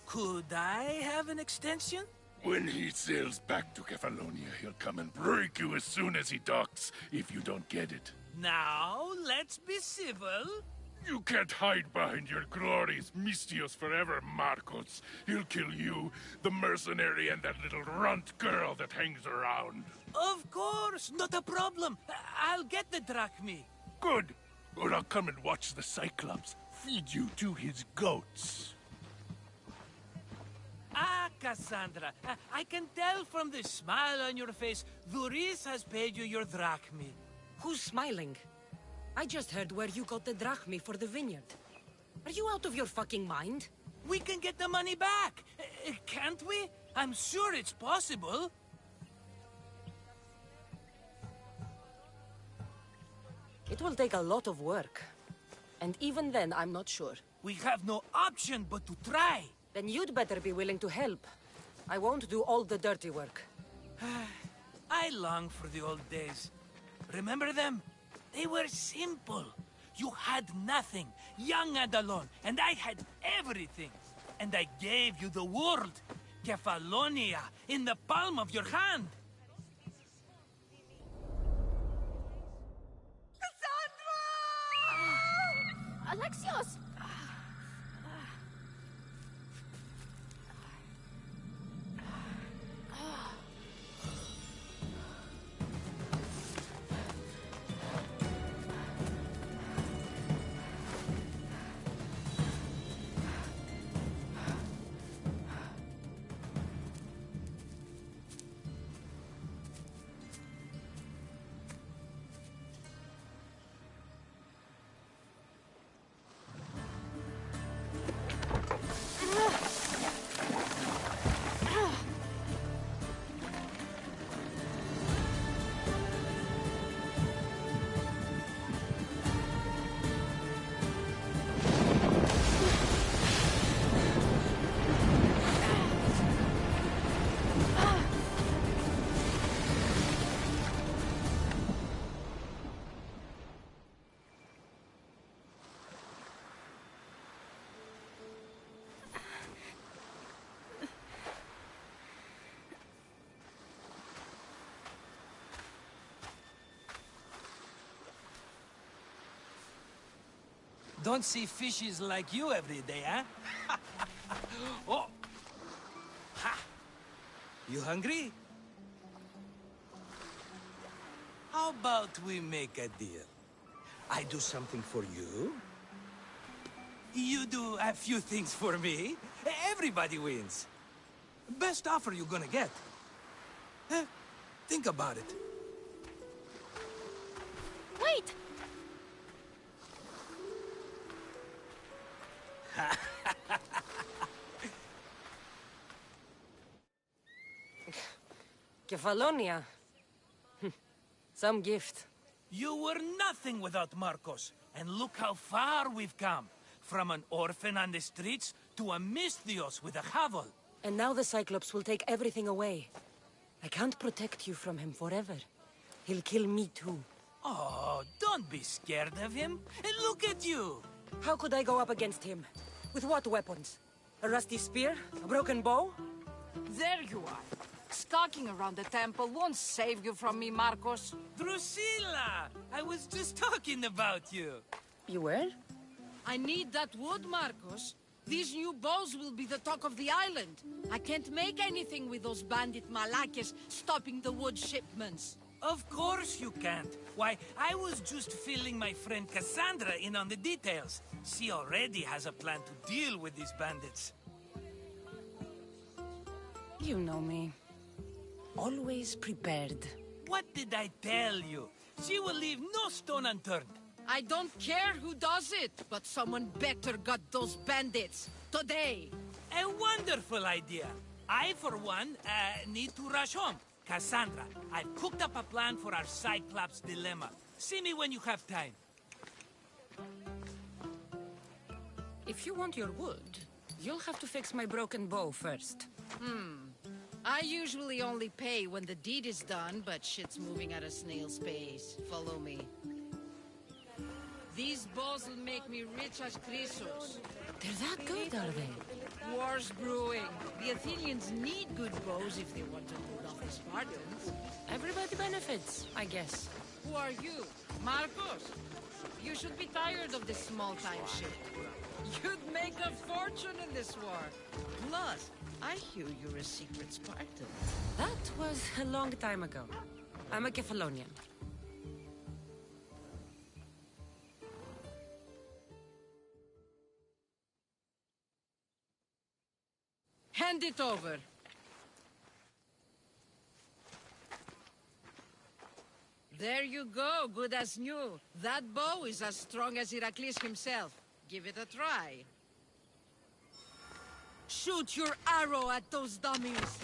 Speaker 14: Could I have an extension?
Speaker 2: When he sails back to Kefalonia, he'll come and break you as soon as he docks, if you don't get it.
Speaker 14: Now, let's be civil.
Speaker 2: You can't hide behind your glories, Mistios forever, Marcos. He'll kill you, the mercenary, and that little runt girl that hangs around.
Speaker 14: Of course, not a problem. I'll get the drachmi.
Speaker 2: Good. Or I'll come and watch the Cyclops feed you to his goats.
Speaker 14: Ah, Cassandra, I can tell from the smile on your face, Duris has paid you your drachmi.
Speaker 11: Who's smiling? I just heard where you got the drachmi for the vineyard. Are you out of your fucking mind?
Speaker 14: We can get the money back, can't we? I'm sure it's possible.
Speaker 11: It will take a lot of work. And even then, I'm not sure.
Speaker 14: We have no option but to try.
Speaker 11: Then you'd better be willing to help. I won't do all the dirty work.
Speaker 14: I long for the old days. Remember them? They were simple. You had nothing, young and alone, and I had everything. And I gave you the world, Kefalonia, in the palm of your hand.
Speaker 12: Alexios!
Speaker 14: Don't see fishes like you every day, huh? Oh! Ha! You hungry? How about we make a deal? I do something for you. You do a few things for me. Everybody wins. Best offer you're gonna get. Think about it.
Speaker 12: Wait!
Speaker 11: Kefalonia. Some gift.
Speaker 14: You were nothing without Marcos, and look how far we've come. From an orphan on the streets to a Mistios with a hovel.
Speaker 11: And now the Cyclops will take everything away. I can't protect you from him forever. He'll kill me too.
Speaker 14: Oh, don't be scared of him. And look at you.
Speaker 11: How could I go up against him? With what weapons? A rusty spear? A broken bow?
Speaker 18: There you are. Skulking around the temple won't save you from me, Marcos.
Speaker 14: Drusilla! I was just talking about you.
Speaker 11: You were?
Speaker 18: I need that wood, Marcos. These new bows will be the talk of the island. I can't make anything with those bandit malakes stopping the wood shipments.
Speaker 14: Of course you can't. Why, I was just filling my friend Cassandra in on the details. She already has a plan to deal with these bandits.
Speaker 11: You know me. Always prepared.
Speaker 14: What did I tell you? She will leave no stone unturned.
Speaker 18: I don't care who does it, but someone better got those bandits. Today.
Speaker 14: A wonderful idea. I, for one, need to rush home. Cassandra, I've cooked up a plan for our Cyclops dilemma. See me when you have time.
Speaker 11: If you want your wood, you'll have to fix my broken bow first.
Speaker 18: I usually only pay when the deed is done, but shit's moving at a snail's pace. Follow me. These bows will make me rich as Chrysos. They're that good, are they? War's brewing. The Athenians need good bows if they want to hold off the Spartans.
Speaker 11: Everybody benefits, I guess.
Speaker 18: Who are you? Marcos? You should be tired of this small-time shit. You'd make a fortune in this war. Plus, I hear you're a secret Spartan.
Speaker 11: That was a long time ago. I'm a Kephalonian.
Speaker 18: Hand it over. There you go, good as new. That bow is as strong as Heracles himself. Give it a try. Shoot your arrow at those dummies.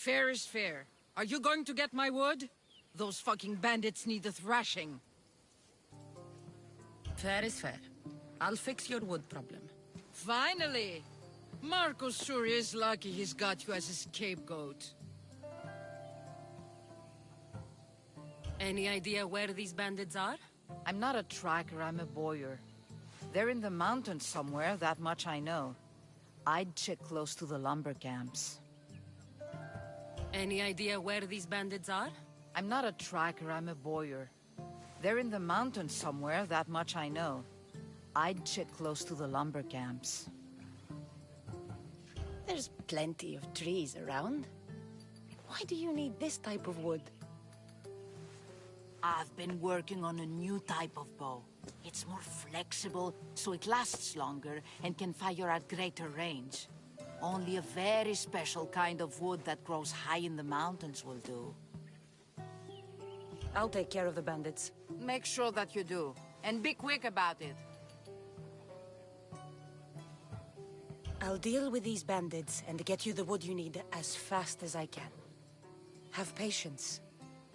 Speaker 18: Fair is fair. Are you going to get my wood? Those fucking bandits need a thrashing.
Speaker 11: Fair is fair. I'll fix your wood problem.
Speaker 18: Finally! Marcos sure is lucky he's got you as a scapegoat.
Speaker 11: Any idea where these bandits are?
Speaker 18: I'm not a tracker, I'm a boyer. They're in the mountains somewhere, that much I know. I'd check close to the lumber camps.
Speaker 11: Any idea where these bandits are?
Speaker 18: I'm not a tracker, I'm a boyer. They're in the mountains somewhere, that much I know. I'd check close to the lumber camps.
Speaker 11: There's plenty of trees around. Why do you need this type of wood?
Speaker 18: I've been working on a new type of bow. It's more flexible, so it lasts longer and can fire at greater range. Only a very special kind of wood that grows high in the mountains will do.
Speaker 11: I'll take care of the bandits.
Speaker 18: Make sure that you do. And be quick about it.
Speaker 11: I'll deal with these bandits and get you the wood you need as fast as I can. Have patience.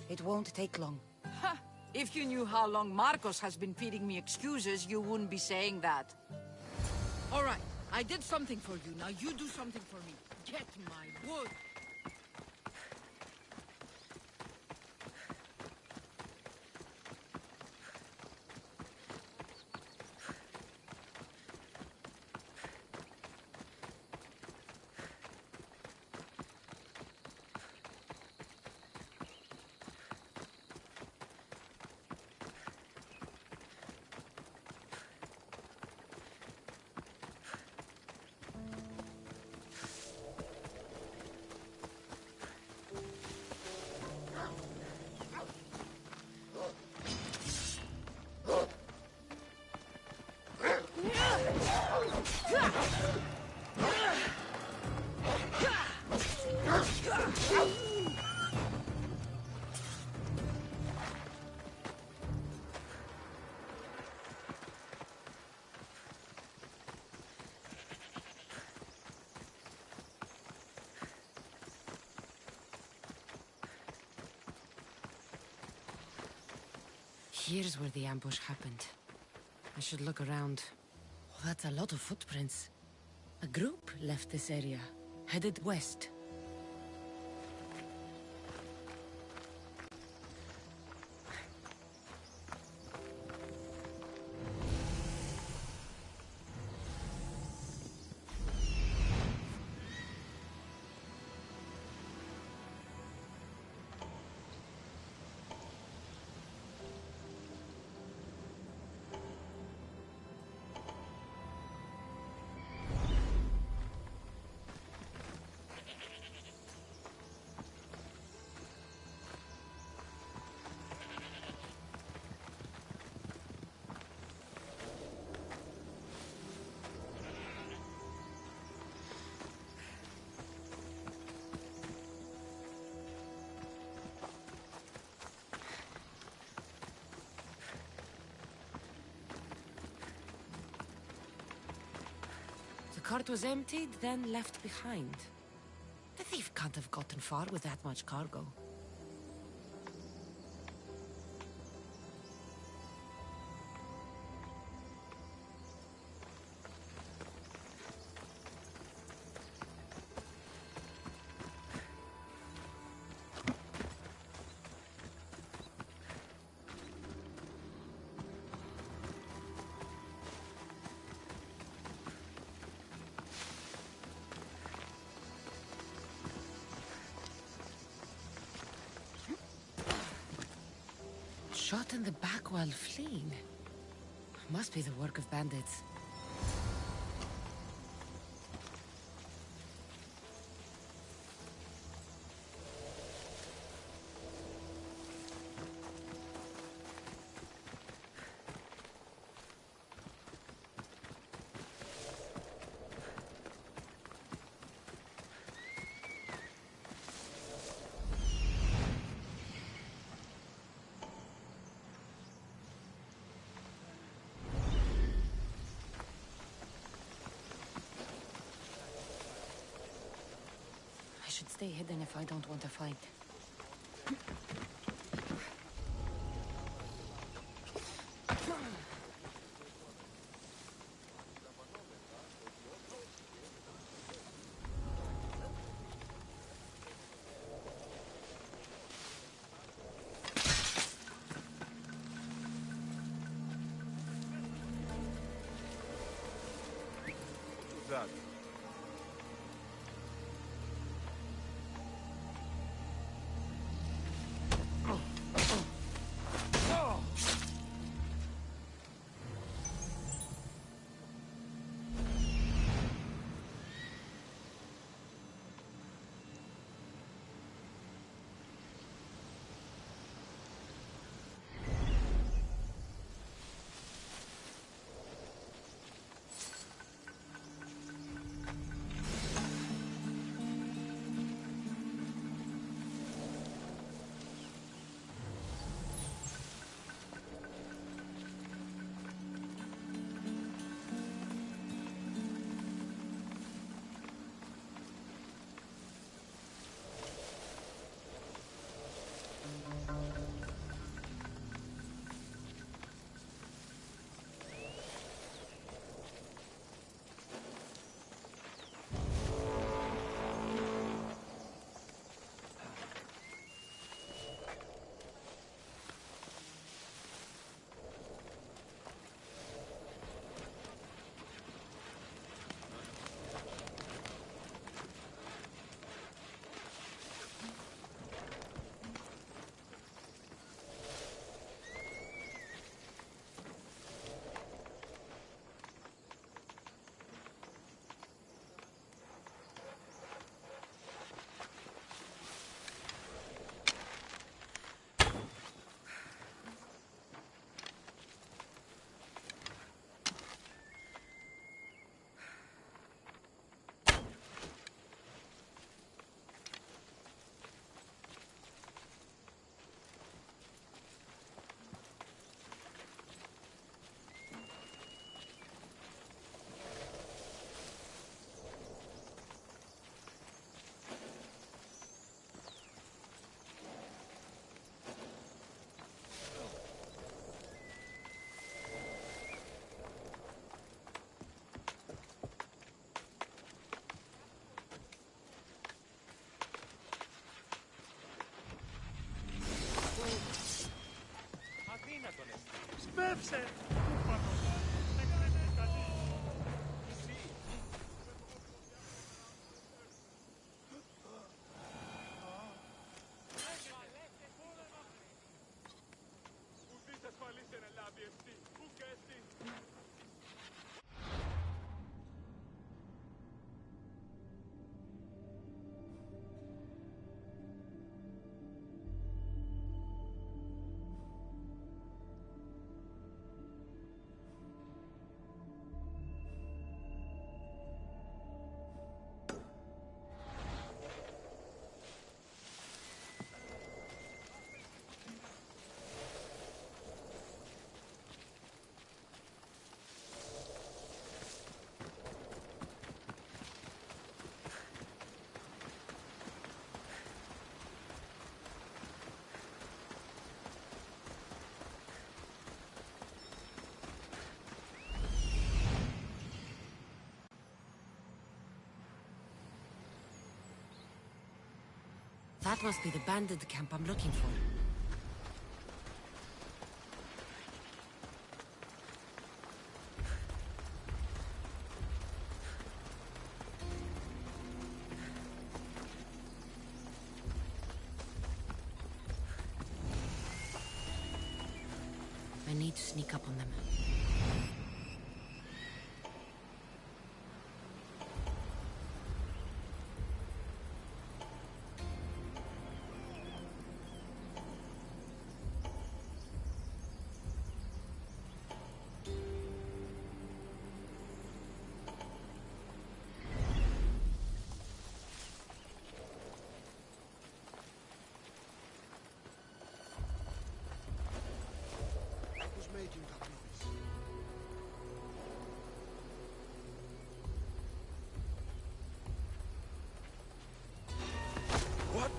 Speaker 11: It won't take long.
Speaker 18: Ha! If you knew how long Marcos has been feeding me excuses, you wouldn't be saying that. All right. I did something for you, now you do something for me. Get my wood!
Speaker 11: Here's where the ambush happened. I should look around. Oh, that's a lot of footprints. A group left this area, headed west. cart was emptied, then left behind. The thief can't have gotten far with that much cargo. Shot in the back while fleeing. Must be the work of bandits. I should stay hidden if I don't want to fight.
Speaker 3: That.
Speaker 16: Σπεύσε! Μέχρι καλή. Ουδής ασφαλής εν ελάβει ευτή, ουκ έστι.
Speaker 11: That must be the bandit camp I'm looking for. I need to sneak up on them.
Speaker 19: Who's making that noise? What?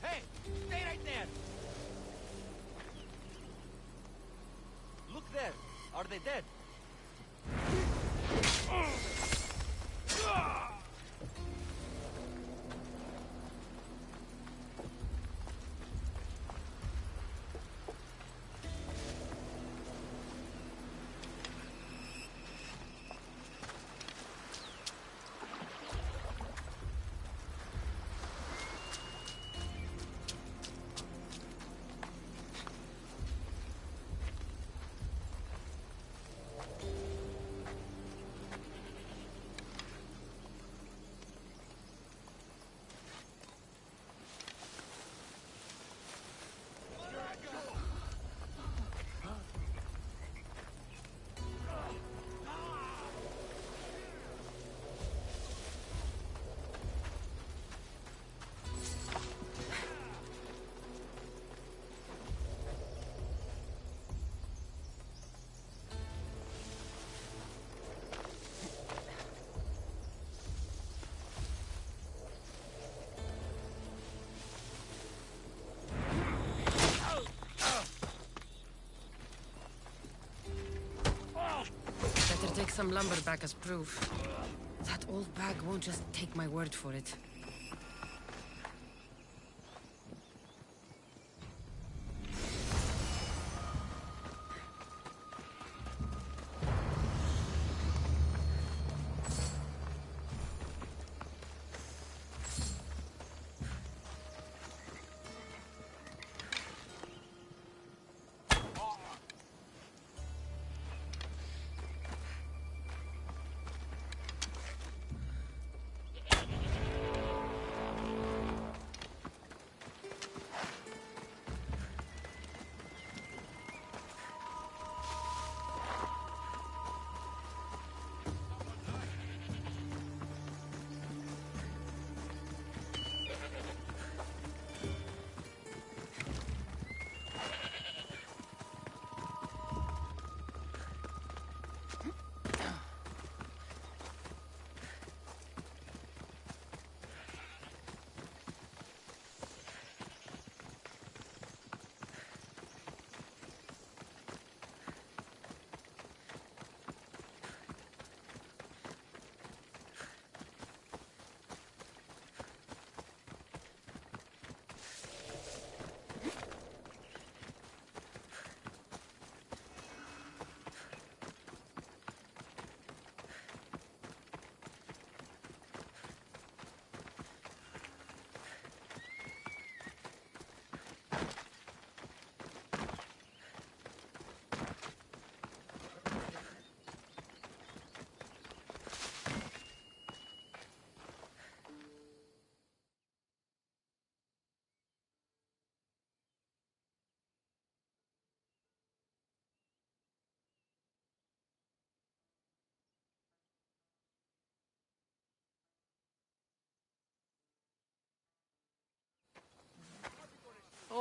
Speaker 20: Hey! Stay right there! Look there! Are they dead?
Speaker 11: Better take some lumber back as proof. That old bag won't just take my word for it.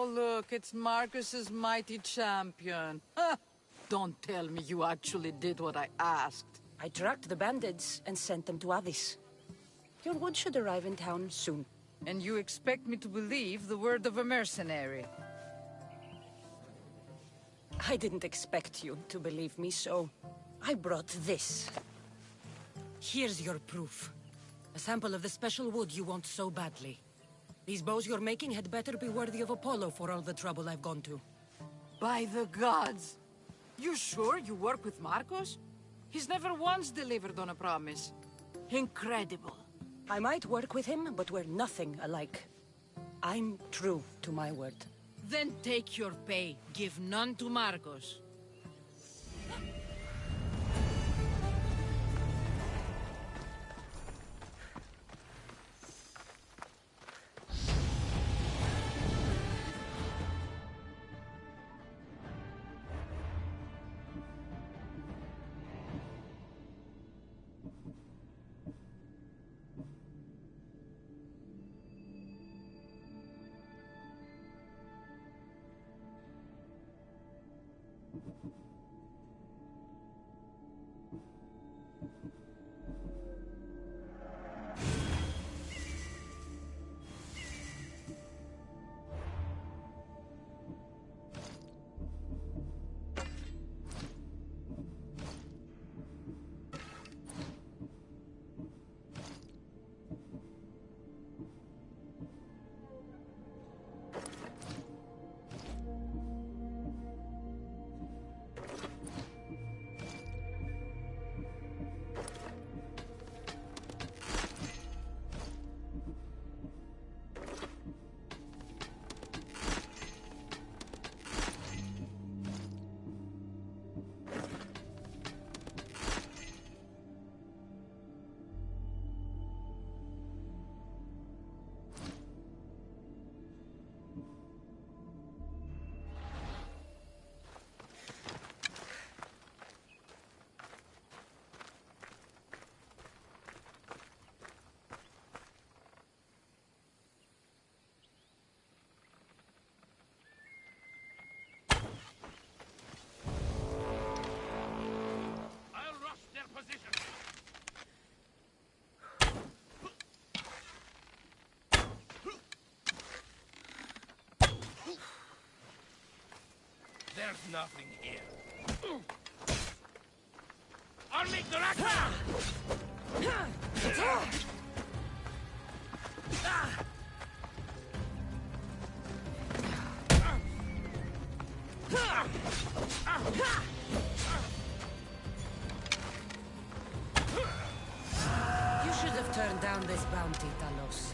Speaker 10: Oh, look, it's Marcus's mighty champion. Don't tell me you actually did what I asked.
Speaker 11: I tracked the bandits and sent them to Odyssey. Your wood should arrive in town soon.
Speaker 10: And you expect me to believe the word of a mercenary?
Speaker 11: I didn't expect you to believe me, so I brought this. Here's your proof. A sample of the special wood you want so badly. These bows you're making had better be worthy of Apollo for all the trouble I've gone to.
Speaker 10: By the gods! You sure you work with Marcos? He's never once delivered on a promise. Incredible.
Speaker 11: I might work with him, but we're nothing alike. I'm true to my word.
Speaker 10: Then take your pay. Give none to Marcos.
Speaker 14: There's nothing here. I'll make the rack now!
Speaker 11: You should have turned down this bounty, Talos.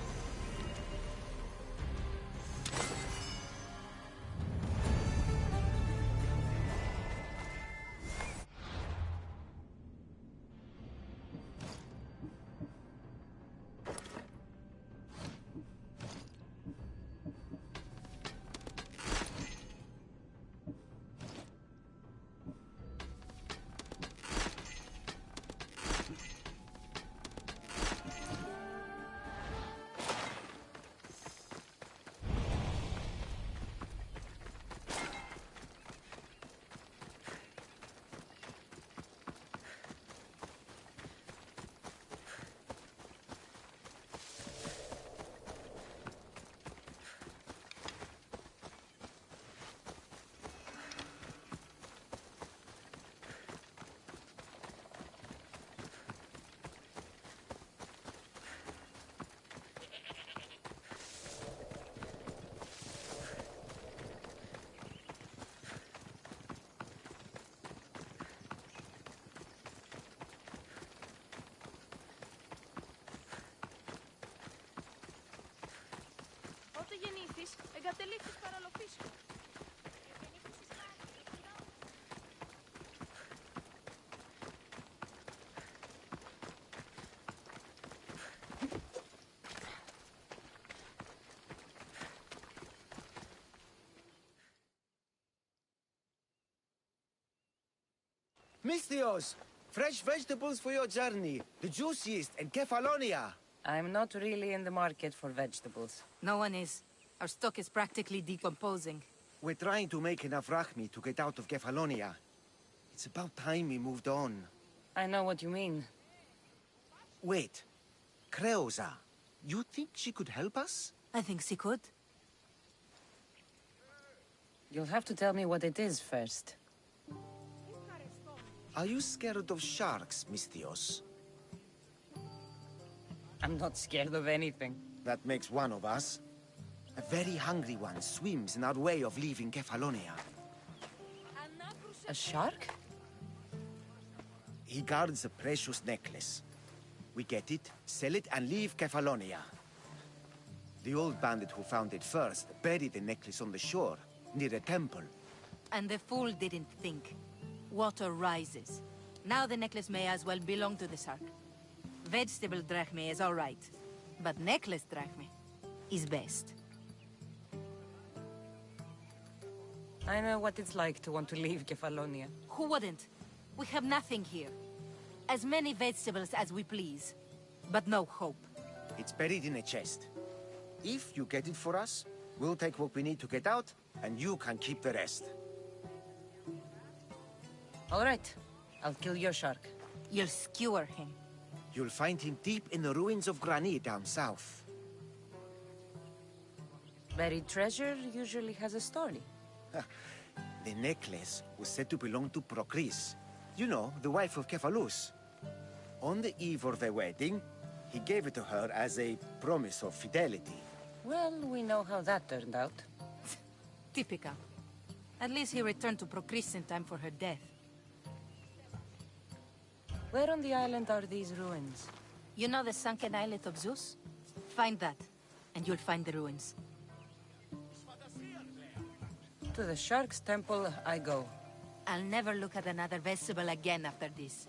Speaker 21: Ότε γεννήθης, εγκατελείφθης παραλοφίσου.
Speaker 22: Mistios! Fresh vegetables for your journey. The juiciest in Kefalonia.
Speaker 11: I'm not really in the market for vegetables.
Speaker 18: No one is.
Speaker 5: Our stock is practically decomposing.
Speaker 22: We're trying to make enough Rachmi to get out of Kefalonia. It's about time we moved on.
Speaker 11: I know what you mean.
Speaker 22: Wait. Creosa. You think she could help us?
Speaker 5: I think she could.
Speaker 11: You'll have to tell me what it is first.
Speaker 22: Are you scared of sharks, Mistios?
Speaker 11: I'm not scared of anything.
Speaker 22: That makes one of us. A very hungry one swims in our way of leaving Kefalonia.
Speaker 11: A shark?
Speaker 22: He guards a precious necklace. We get it, sell it, and leave Kefalonia. The old bandit who found it first buried the necklace on the shore, near a temple.
Speaker 5: And the fool didn't think. Water rises. Now the necklace may as well belong to the shark. Vegetable drachme is all right, but necklace drachme is best.
Speaker 11: I know what it's like to want to leave Kefalonia.
Speaker 5: Who wouldn't? We have nothing here. As many vegetables as we please, but no hope.
Speaker 22: It's buried in a chest. If you get it for us, we'll take what we need to get out, and you can keep the rest.
Speaker 11: All right. I'll kill your shark.
Speaker 5: You'll skewer him.
Speaker 22: You'll find him deep in the ruins of Granit down south.
Speaker 11: Buried treasure usually has a story.
Speaker 22: The necklace was said to belong to Procris. You know, the wife of Kefalus. On the eve of their wedding, he gave it to her as a promise of fidelity.
Speaker 11: Well, we know how that turned out.
Speaker 5: Typical. At least he returned to Procris in time for her death.
Speaker 11: Where on the island are these ruins?
Speaker 5: You know the sunken islet of Zeus? Find that, and you'll find the ruins.
Speaker 11: To the Shark's Temple I go.
Speaker 5: I'll never look at another vegetable again after this.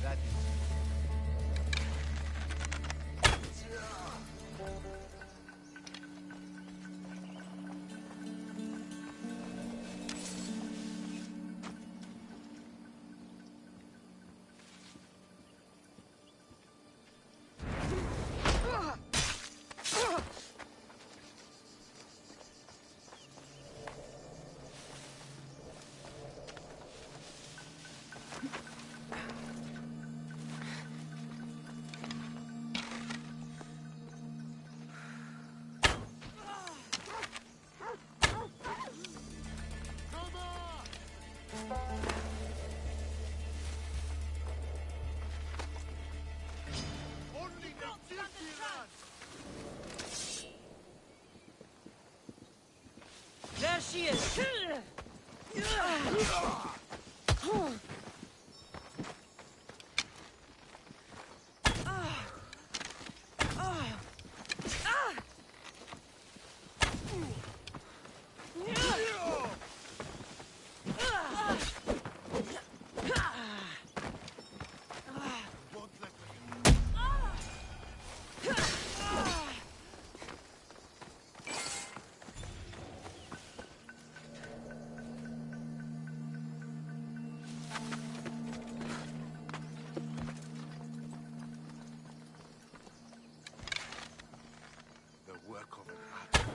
Speaker 19: that is.
Speaker 11: There she is!
Speaker 3: The work of an art.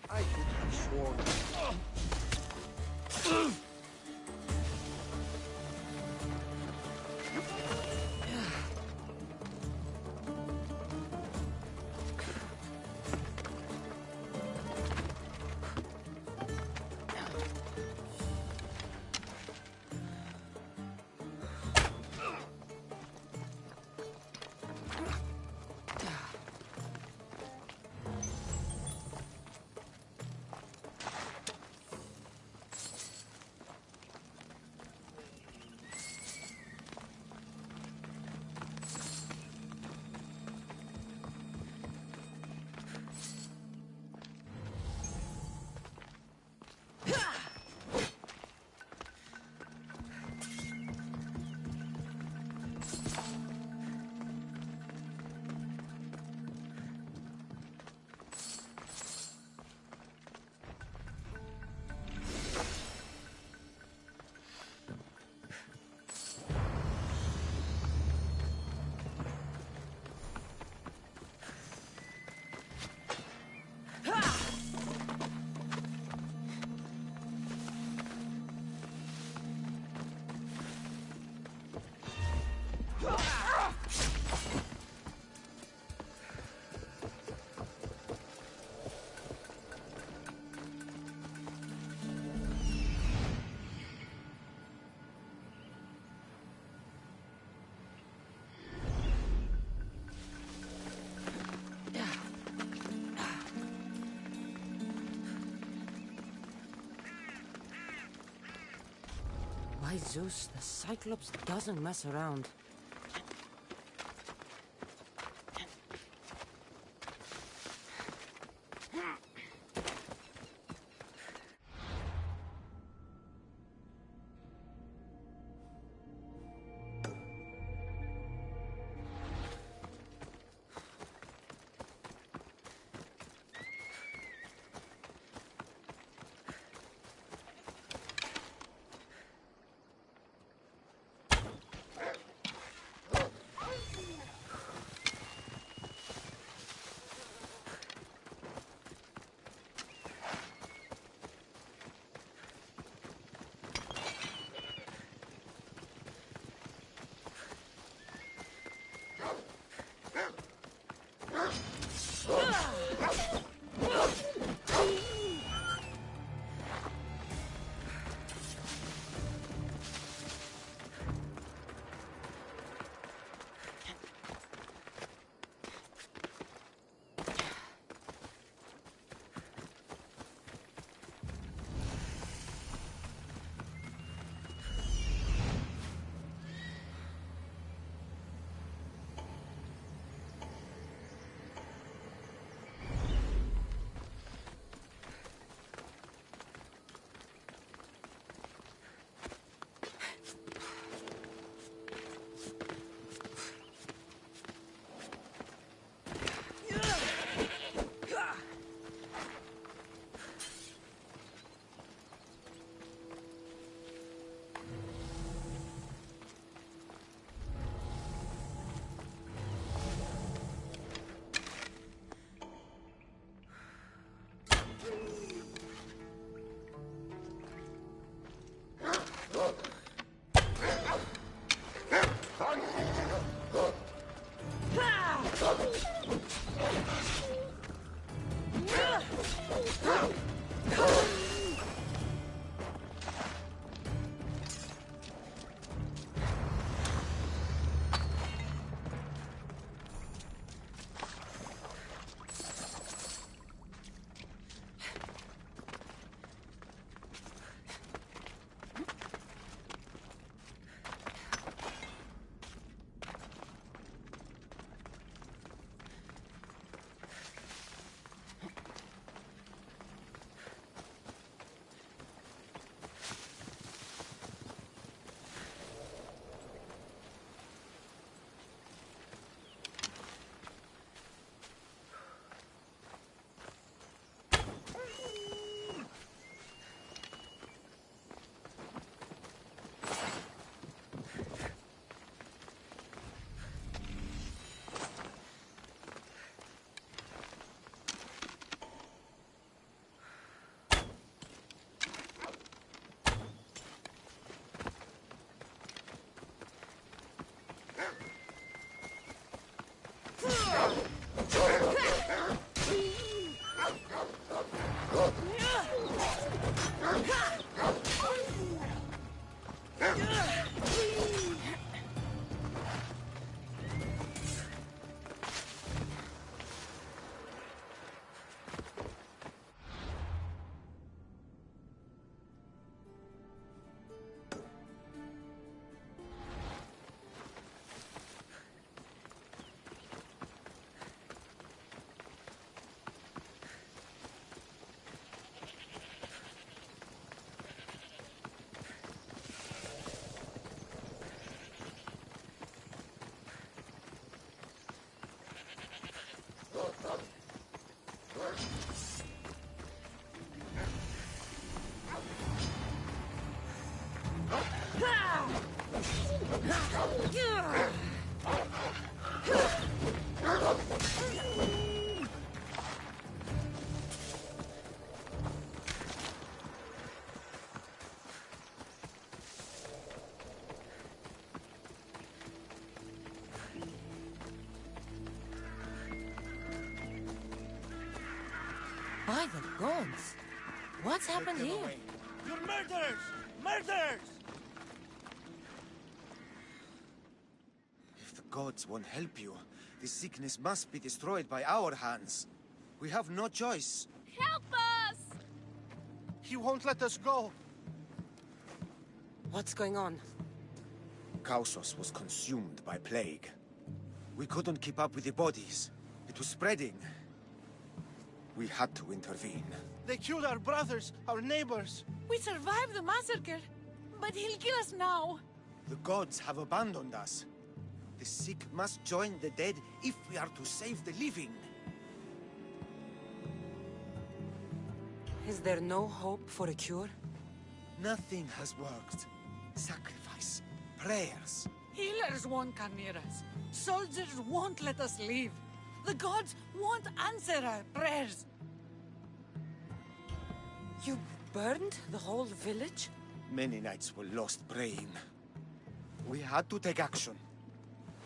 Speaker 3: I could have sworn.
Speaker 11: By Zeus, the Cyclops doesn't mess around. By the gods! What's happened here?
Speaker 4: You're murderers! Murderers!
Speaker 22: If the gods won't help you, this sickness must be destroyed by our hands. We have no choice.
Speaker 21: Help us!
Speaker 4: He won't let us go.
Speaker 11: What's going on?
Speaker 22: Kausos was consumed by plague. We couldn't keep up with the bodies. It was spreading. We had to intervene.
Speaker 4: They killed our brothers, our neighbors.
Speaker 10: We survived the massacre, but he'll kill us now.
Speaker 22: The gods have abandoned us. The sick must join the dead if we are to save the living.
Speaker 11: Is there no hope for a cure?
Speaker 22: Nothing has worked. Sacrifice, prayers.
Speaker 10: Healers won't come near us. Soldiers won't let us leave. The gods won't answer our prayers.
Speaker 11: You burned the whole village?
Speaker 22: Many nights were lost praying. We had to take action.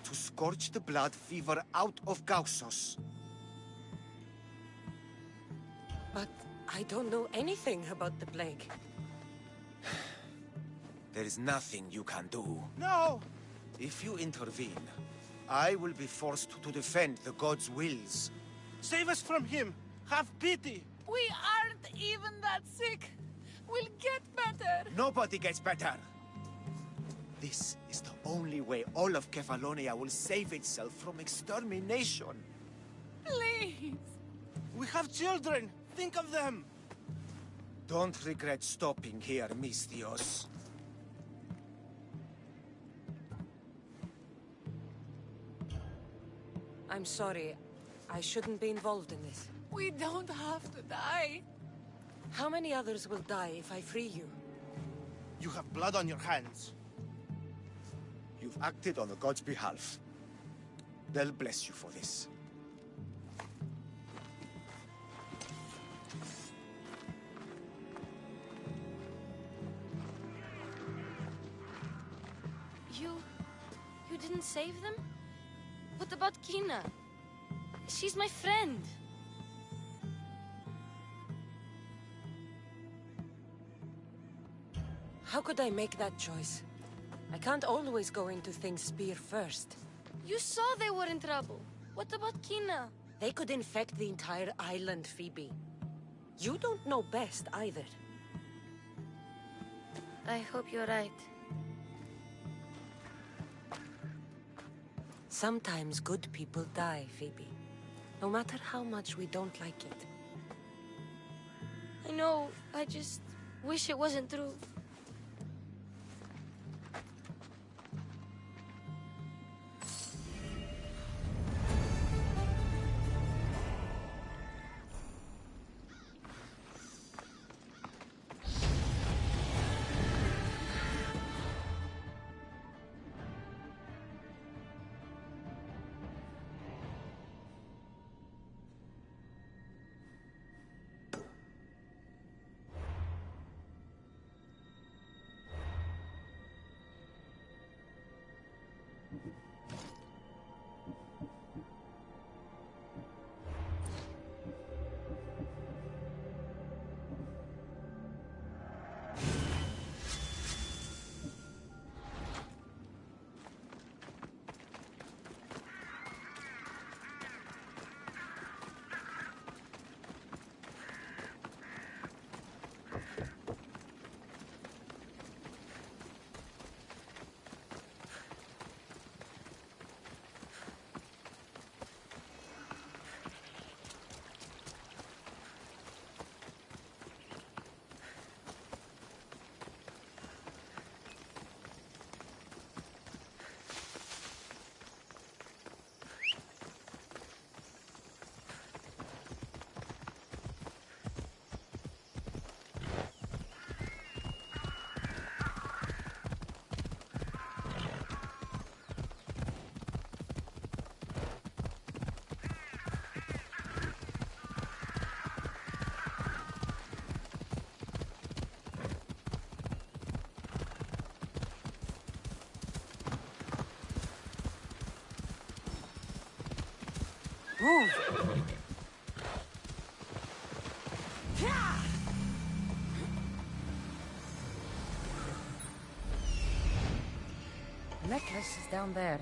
Speaker 22: To scorch the blood fever out of Kausos.
Speaker 11: But I don't know anything about the plague.
Speaker 22: There is nothing you can do.
Speaker 4: No!
Speaker 22: If you intervene, I will be forced to defend the gods' wills.
Speaker 4: Save us from him! Have pity!
Speaker 10: We aren't even that sick. We'll get better.
Speaker 22: Nobody gets better! This is the only way all of Kefalonia will save itself from extermination.
Speaker 10: Please!
Speaker 4: We have children! Think of them!
Speaker 22: Don't regret stopping here, Mistios.
Speaker 11: I'm sorry. I shouldn't be involved in this.
Speaker 10: We don't have to die.
Speaker 11: How many others will die if I free you?
Speaker 4: You have blood on your hands.
Speaker 22: You've acted on the gods' behalf. They'll bless you for this.
Speaker 12: You didn't save them? What about Kina? She's my friend.
Speaker 11: How could I make that choice? I can't always go into things spear first.
Speaker 12: You saw they were in trouble. What about Kina?
Speaker 11: They could infect the entire island, Phoebe. You don't know best either.
Speaker 12: I hope you're right.
Speaker 11: Sometimes good people die, Phoebe. No matter how much we don't like it.
Speaker 12: I know. I just wish it wasn't true.
Speaker 11: Move! Necklace is down there.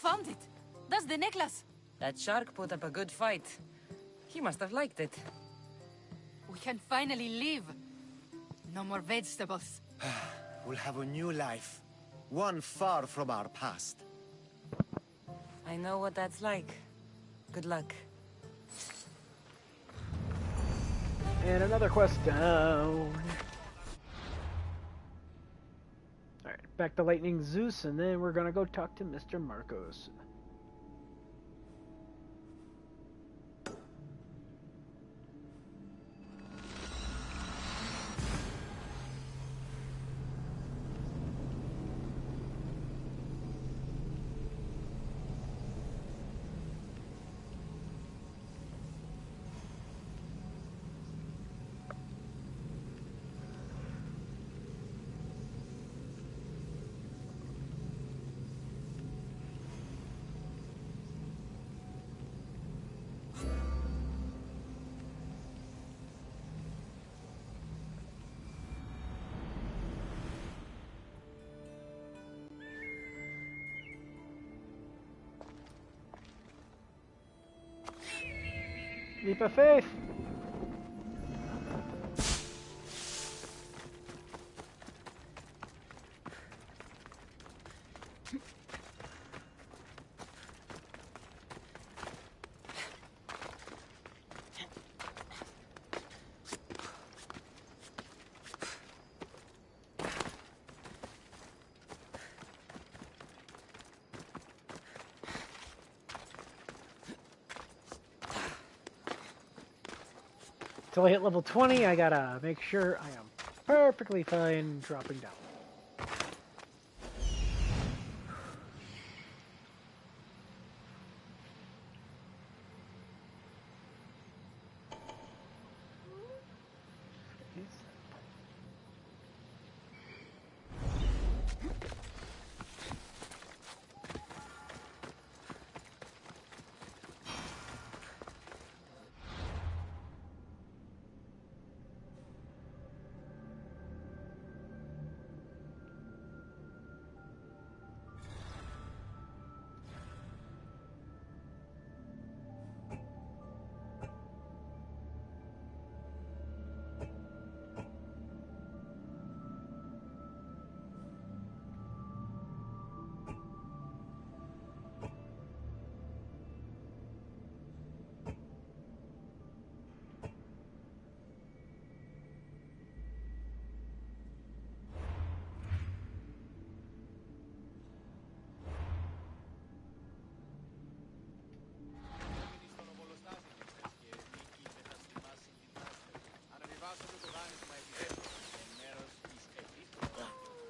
Speaker 5: found it. That's the necklace.
Speaker 11: That shark put up a good fight. He must have liked it.
Speaker 5: We can finally live. No more vegetables.
Speaker 22: We'll have a new life. One far from our past.
Speaker 11: I know what that's like. Good luck.
Speaker 1: And another quest down. Alright, back to Lightning Zeus, and then we're gonna go talk to Mr. Marcos. Leap of faith! Till I hit level 20, I gotta make sure I am perfectly fine dropping down.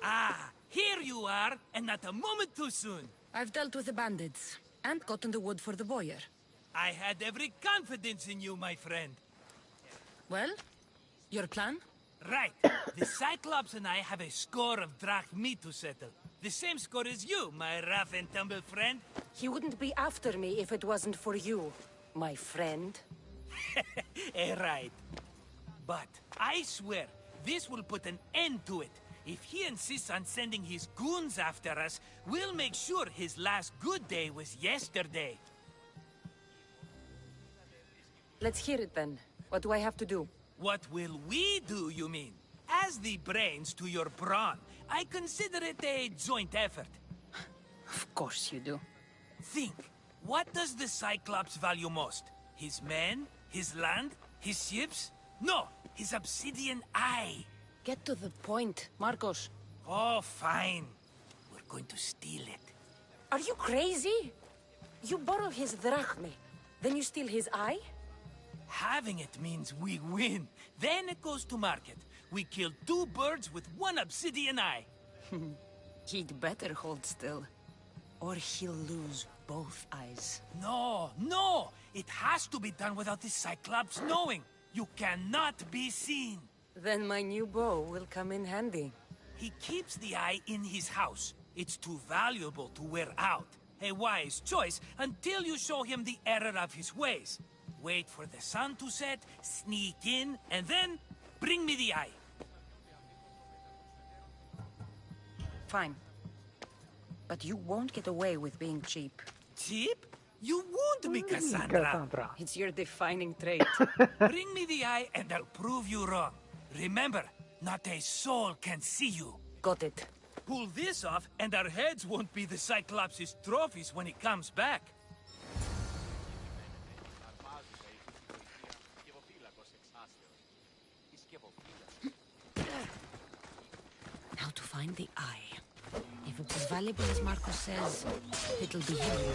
Speaker 14: Ah, here you are, and not a moment too soon.
Speaker 11: I've dealt with the bandits, and gotten the wood for the boiler.
Speaker 14: I had every confidence in you, my friend.
Speaker 11: Well, your plan?
Speaker 14: Right. The Cyclops and I have a score of drachmi to settle. The same score as you, my rough and tumble friend.
Speaker 11: He wouldn't be after me if it wasn't for you, my friend.
Speaker 14: Right. But I swear, this will put an end to it. If he insists on sending his goons after us, we'll make sure his last good day was yesterday.
Speaker 11: Let's hear it then. What do I have to do?
Speaker 14: What will we do, you mean? As the brains to your brawn, I consider it a joint effort.
Speaker 11: Of course you do.
Speaker 14: Think, what does the Cyclops value most? His men? His land? His ships? No, his obsidian eye.
Speaker 11: Get to the point, Marcos.
Speaker 14: Oh, fine. We're going to steal it.
Speaker 11: Are you crazy? You borrow his drachme, then you steal his eye?
Speaker 14: Having it means we win. Then it goes to market. We kill two birds with one obsidian eye.
Speaker 11: He'd better hold still, or he'll lose both eyes.
Speaker 14: No, no! It has to be done without the Cyclops knowing. You cannot be seen.
Speaker 11: Then my new bow will come in handy.
Speaker 14: He keeps the eye in his house. It's too valuable to wear out. A wise choice until you show him the error of his ways. Wait for the sun to set, sneak in, and then bring me the eye.
Speaker 11: Fine. But you won't get away with being cheap.
Speaker 14: Cheap? You wound me, Cassandra.
Speaker 11: It's your defining trait.
Speaker 14: Bring me the eye and I'll prove you wrong. Remember, not a soul can see you.
Speaker 11: Got it.
Speaker 14: Pull this off and our heads won't be the Cyclops' trophies when he comes back.
Speaker 11: Now to find the eye. If it's as valuable as Marcos says, it'll be him.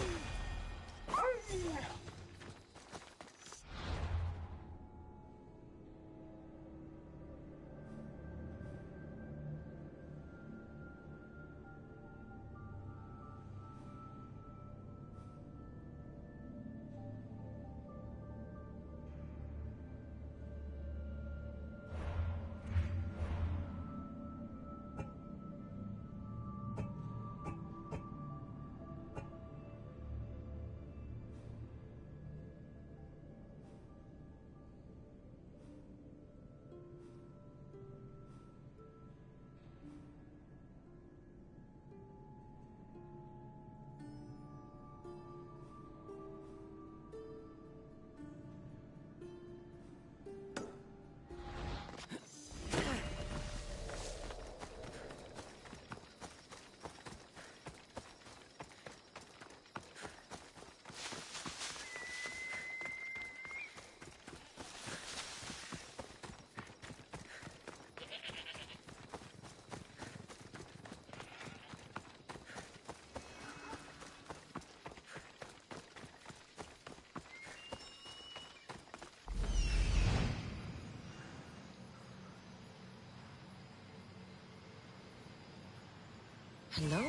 Speaker 11: Hello,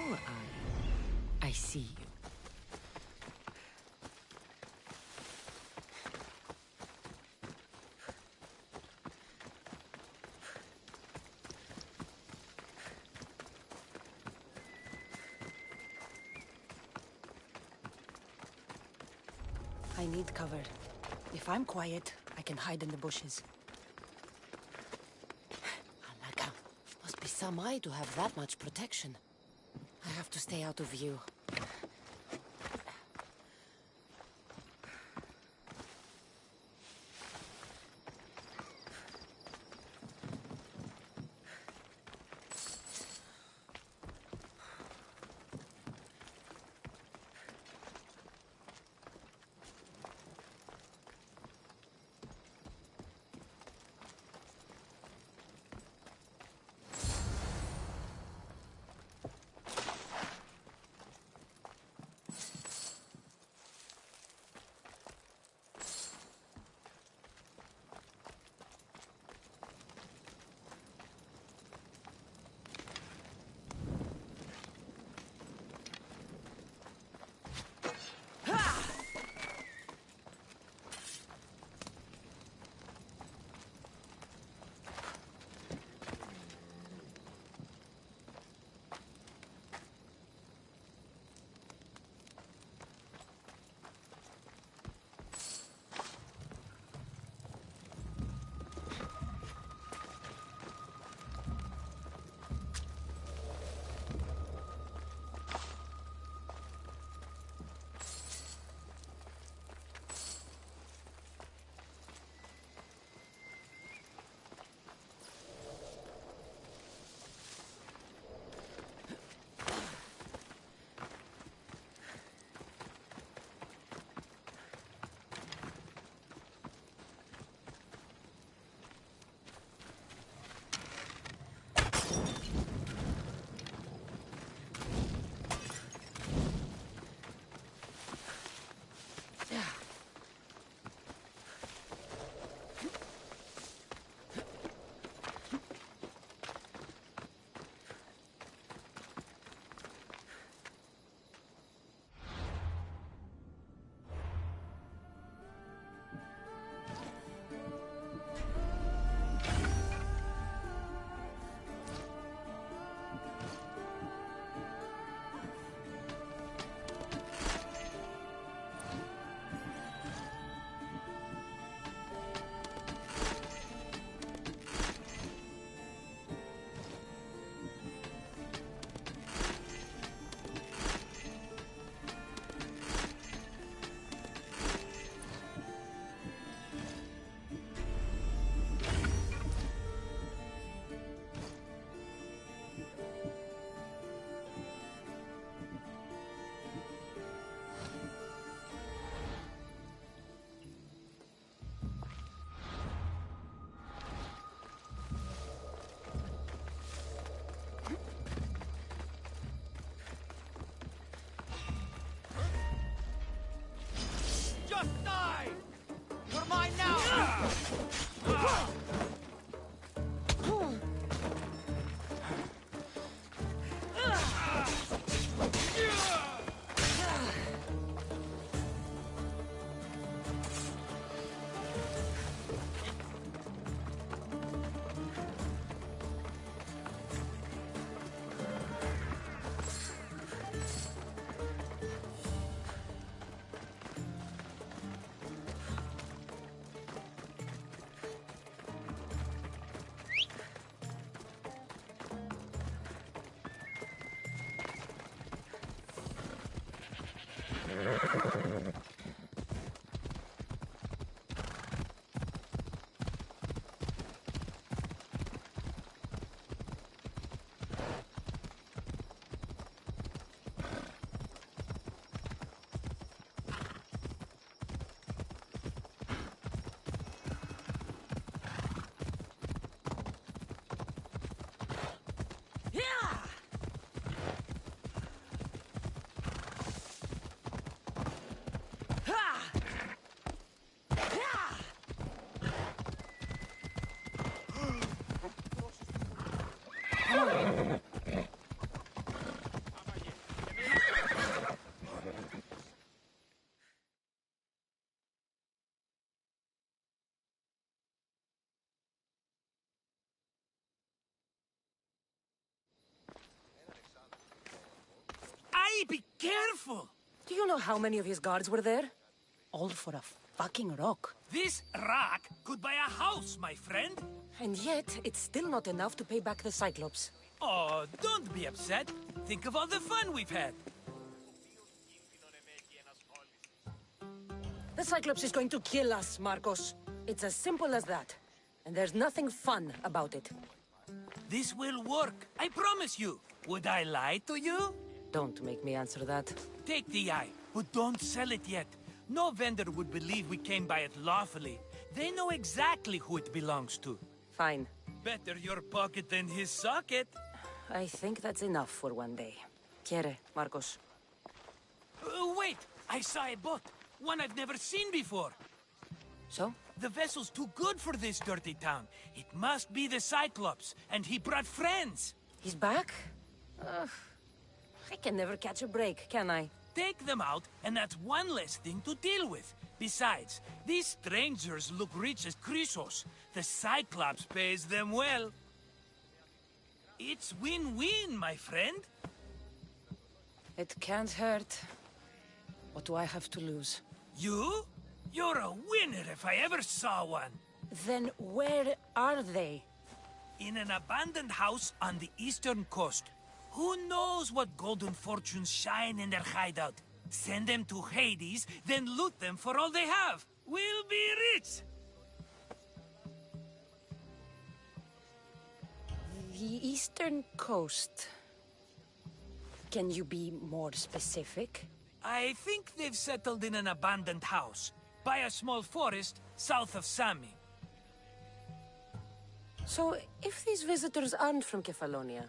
Speaker 11: I see you. I need cover. If I'm quiet, I can hide in the bushes. Alaka, must be some eye to have that much protection. I have to stay out of view.
Speaker 14: Hey, be careful!
Speaker 11: Do you know how many of his guards were there? All for a fucking rock.
Speaker 14: This rock could buy a house, my friend.
Speaker 11: And yet, it's still not enough to pay back the Cyclops.
Speaker 14: Oh, don't be upset. Think of all the fun we've had.
Speaker 11: The Cyclops is going to kill us, Marcos. It's as simple as that. And there's nothing fun about it.
Speaker 14: This will work, I promise you. Would I lie to you?
Speaker 11: Don't make me answer that.
Speaker 14: Take the eye, but don't sell it yet. No vendor would believe we came by it lawfully. They know exactly who it belongs to.
Speaker 11: Fine.
Speaker 14: Better your pocket than his socket.
Speaker 11: I think that's enough for one day. Quiere, Marcos.
Speaker 14: Wait! I saw a boat. One I've never seen before.
Speaker 11: So?
Speaker 14: The vessel's too good for this dirty town. It must be the Cyclops, and he brought friends.
Speaker 11: He's back? I can never catch a break, can I?
Speaker 14: Take them out, and that's one less thing to deal with. Besides, these strangers look rich as Chrysos. The Cyclops pays them well. It's win-win, my friend.
Speaker 11: It can't hurt. What do I have to lose?
Speaker 14: You? You're a winner if I ever saw one.
Speaker 11: Then where are they?
Speaker 14: In an abandoned house on the eastern coast. Who knows what golden fortunes shine in their hideout? Send them to Hades, then loot them for all they have. We'll be rich!
Speaker 11: The eastern coast. Can you be more specific?
Speaker 14: I think they've settled in an abandoned house, by a small forest south of Sami.
Speaker 11: So, if these visitors aren't from Kefalonia,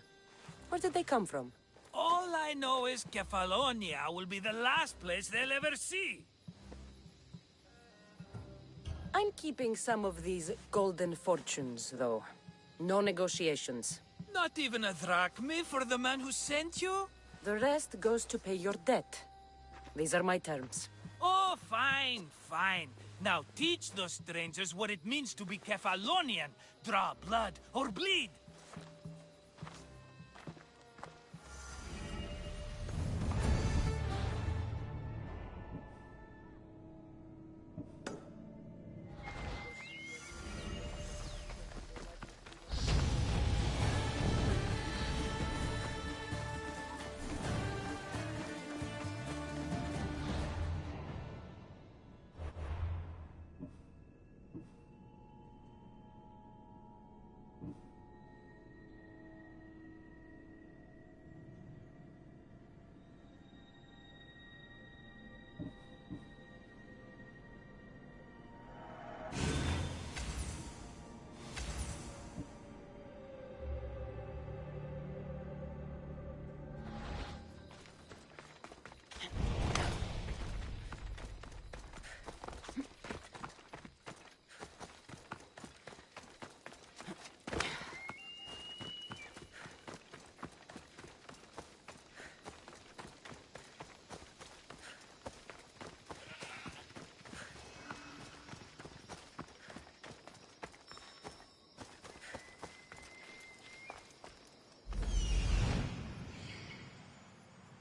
Speaker 11: where did they come from?
Speaker 14: All I know is Kefalonia will be the last place they'll ever see.
Speaker 11: I'm keeping some of these golden fortunes, though. No negotiations.
Speaker 14: Not even a drachme for the man who sent you?
Speaker 11: The rest goes to pay your debt. These are my terms.
Speaker 14: Oh, fine, fine. Now teach those strangers what it means to be Kefalonian. Draw blood or bleed.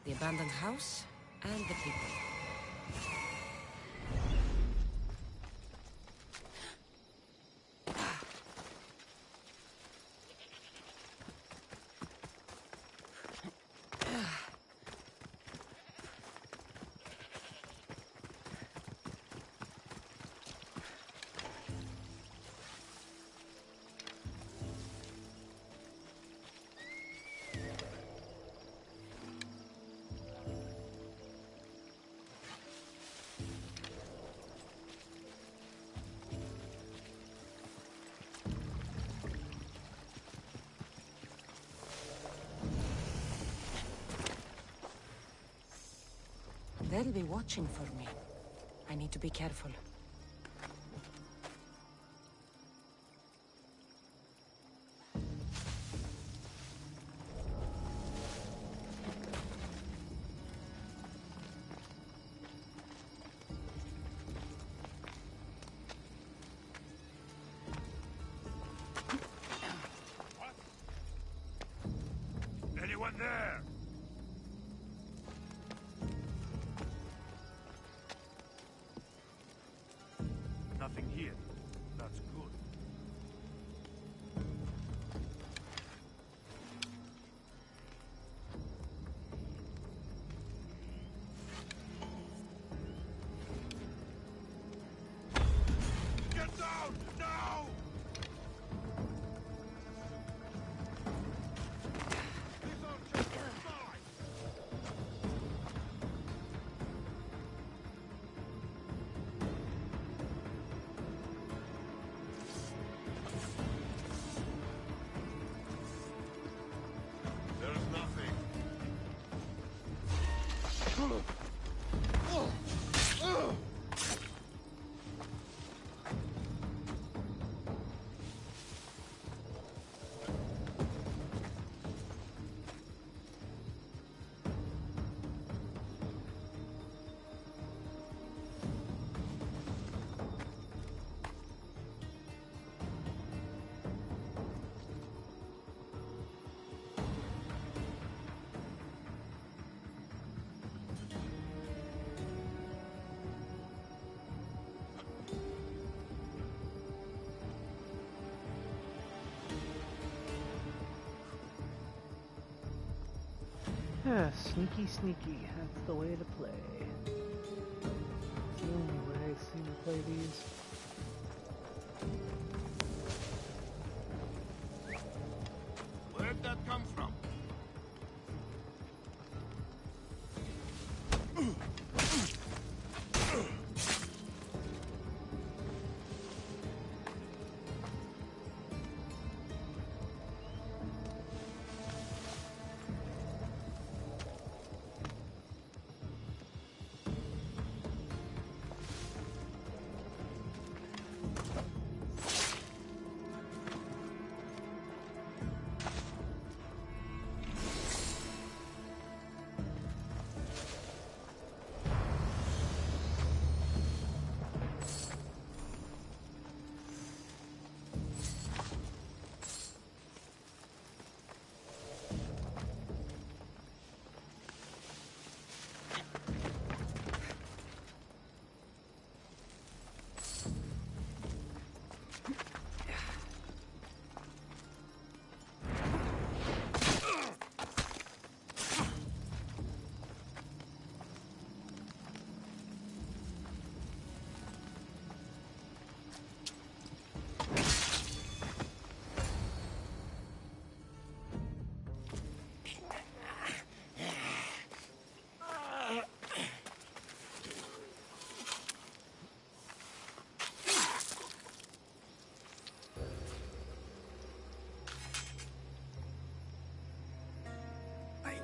Speaker 11: The abandoned house and the people. They'll be watching for me. I need to be careful.
Speaker 2: Anyone there?
Speaker 1: Yeah, sneaky, sneaky. That's the way to play. It's the only way I've seen to play these.
Speaker 2: Where'd that come from?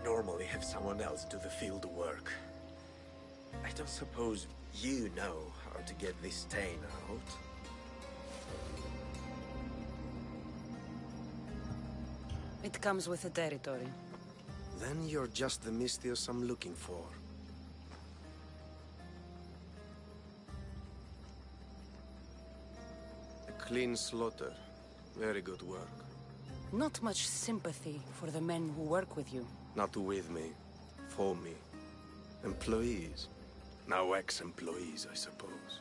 Speaker 7: Normally have someone else do the field work. I don't suppose you know how to get this stain out.
Speaker 11: It comes with the territory.
Speaker 7: Then you're just the Mystios I'm looking for. A clean slaughter. Very good work.
Speaker 11: Not much sympathy for the men who work with you.
Speaker 7: Not with me. For me. Employees. Now ex-employees, I suppose.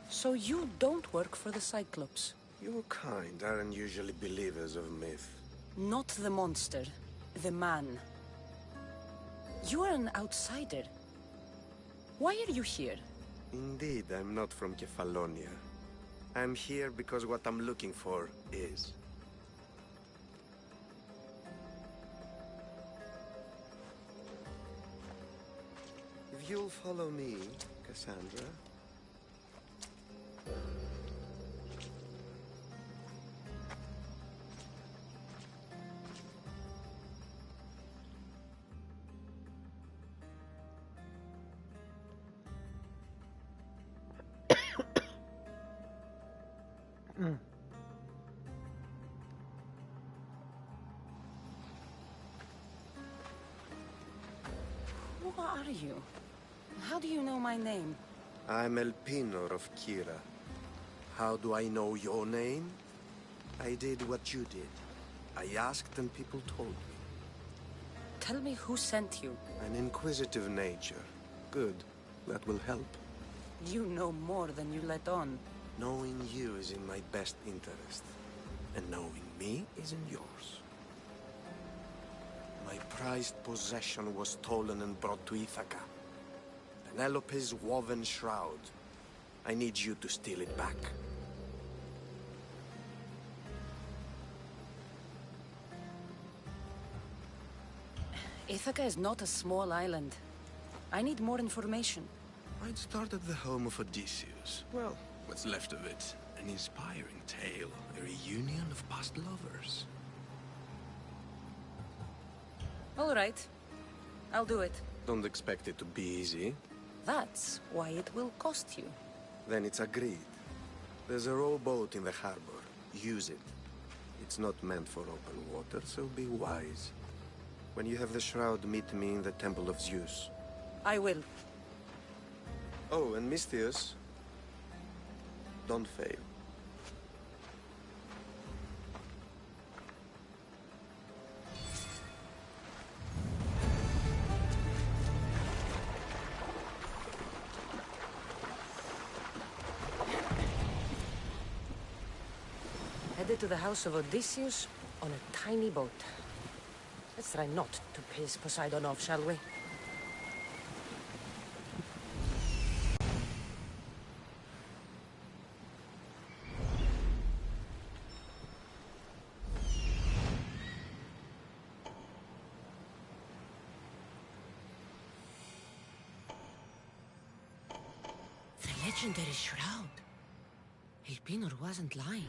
Speaker 11: So you don't work for the Cyclops?
Speaker 7: Your kind aren't usually believers of myth.
Speaker 11: Not the monster. The man. You are an outsider. Why are you here?
Speaker 7: Indeed, I'm not from Kefalonia. I'm here because what I'm looking for is. If you'll follow me, Cassandra.
Speaker 11: Who are you? How do you know my name?
Speaker 7: I'm Elpinor of Kira. How do I know your name? I did what you did. I asked and people told me.
Speaker 11: Tell me who sent you.
Speaker 7: An inquisitive nature. Good. That will help.
Speaker 11: You know more than you let on.
Speaker 7: Knowing you is in my best interest. And knowing me is in yours. My prized possession was stolen and brought to Ithaca. Penelope's woven shroud. I need you to steal it back.
Speaker 11: Ithaca is not a small island. I need more information.
Speaker 7: I'd start at the home of Odysseus. Well, what's left of it. An inspiring tale. A reunion of past lovers.
Speaker 11: All right. I'll do it.
Speaker 7: Don't expect it to be easy.
Speaker 11: That's why it will cost you.
Speaker 7: Then it's agreed. There's a rowboat in the harbor. Use it. It's not meant for open water, so be wise. When you have the shroud, meet me in the Temple of Zeus.
Speaker 11: I will.
Speaker 7: Oh, and Misthios, don't fail.
Speaker 11: Headed to the house of Odysseus on a tiny boat. Let's try not to piss Poseidon off, shall we? The legendary shroud. Elpinor wasn't lying.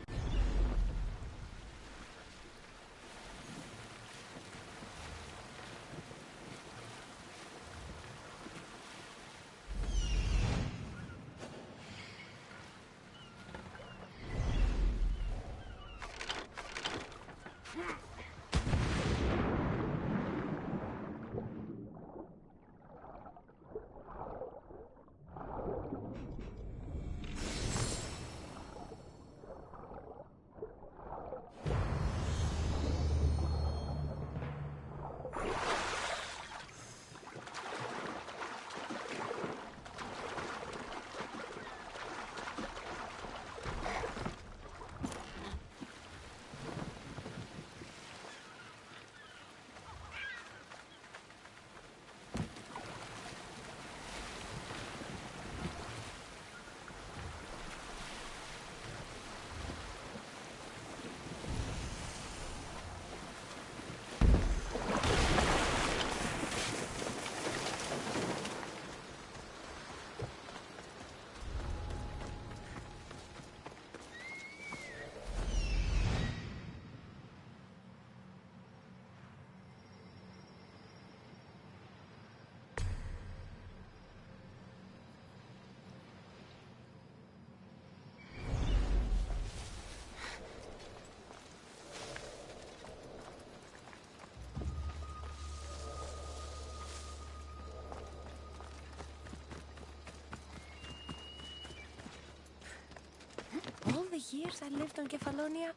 Speaker 9: All the years I lived on Kefalonia,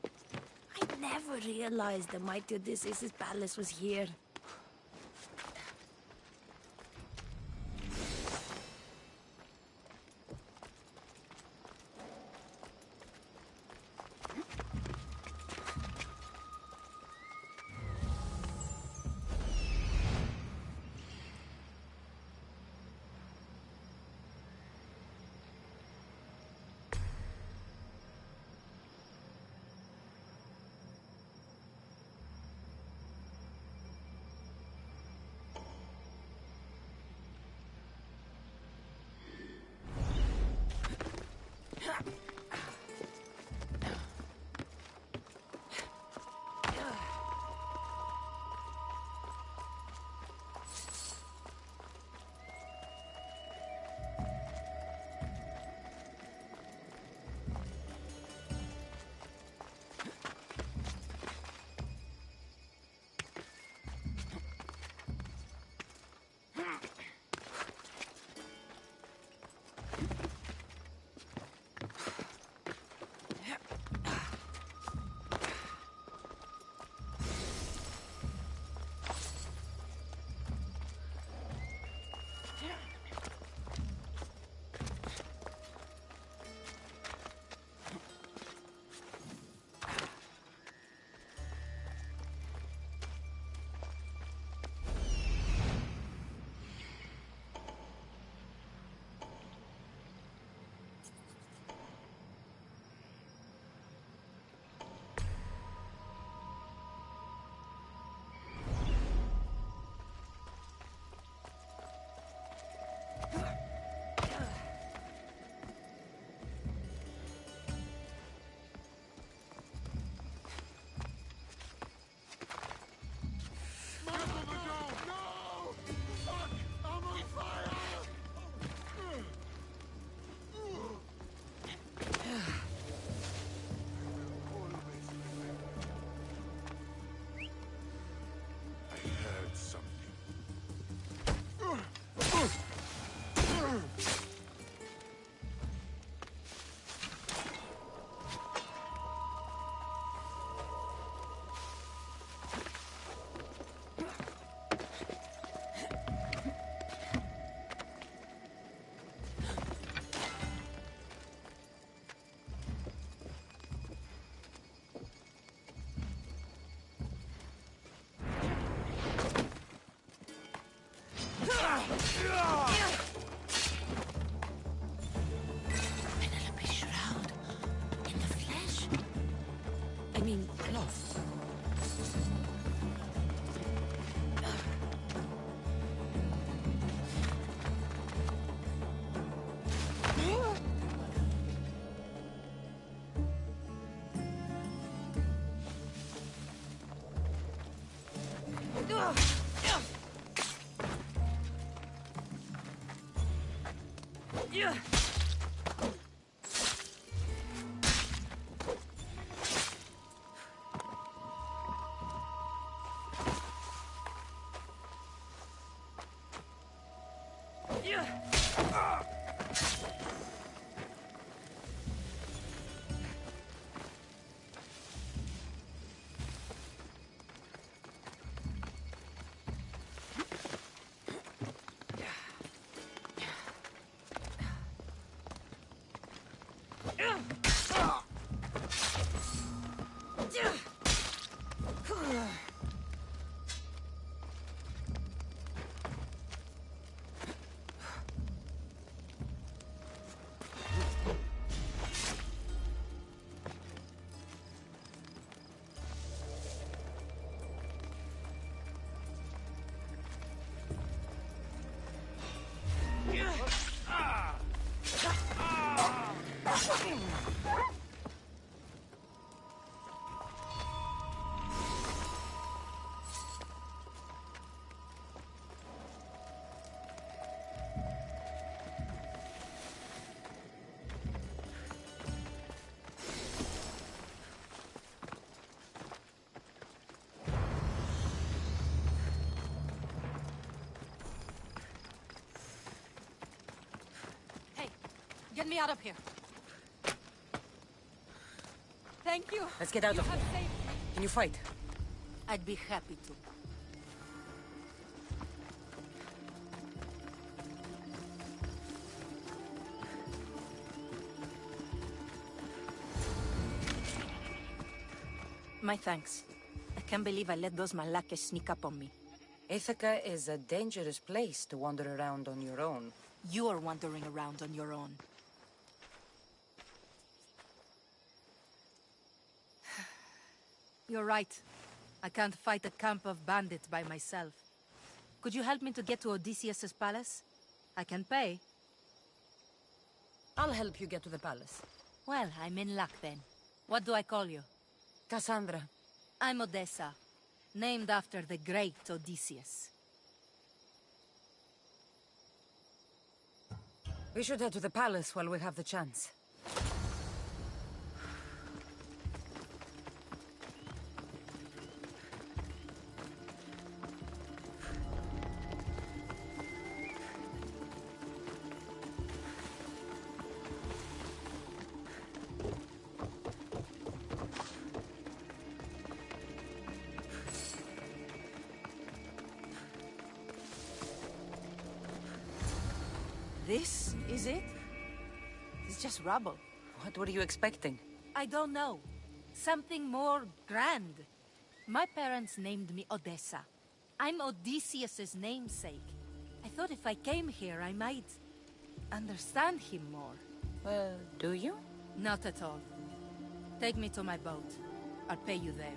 Speaker 9: I never realized the mighty Odysseus' palace was here.
Speaker 5: Get me out of here. Thank you.
Speaker 11: Let's get out of here. Can you fight?
Speaker 5: I'd be happy to. My thanks. I can't believe I let those Malakas sneak up on me.
Speaker 11: Ithaca is a dangerous place to wander around on your own.
Speaker 5: You're wandering around on your own. You're right. I can't fight a camp of bandits by myself. Could you help me to get to Odysseus's palace? I can pay.
Speaker 11: I'll help you get to the palace.
Speaker 5: Well, I'm in luck then. What do I call you?
Speaker 11: Cassandra.
Speaker 5: I'm Odessa, named after the great Odysseus.
Speaker 11: We should head to the palace while we have the chance.
Speaker 5: This is it? It's just rubble.
Speaker 11: What were you expecting?
Speaker 5: I don't know. Something more grand. My parents named me Odessa. I'm Odysseus's namesake. I thought if I came here, I might understand him more.
Speaker 11: Well, do you?
Speaker 5: Not at all. Take me to my boat. I'll pay you there.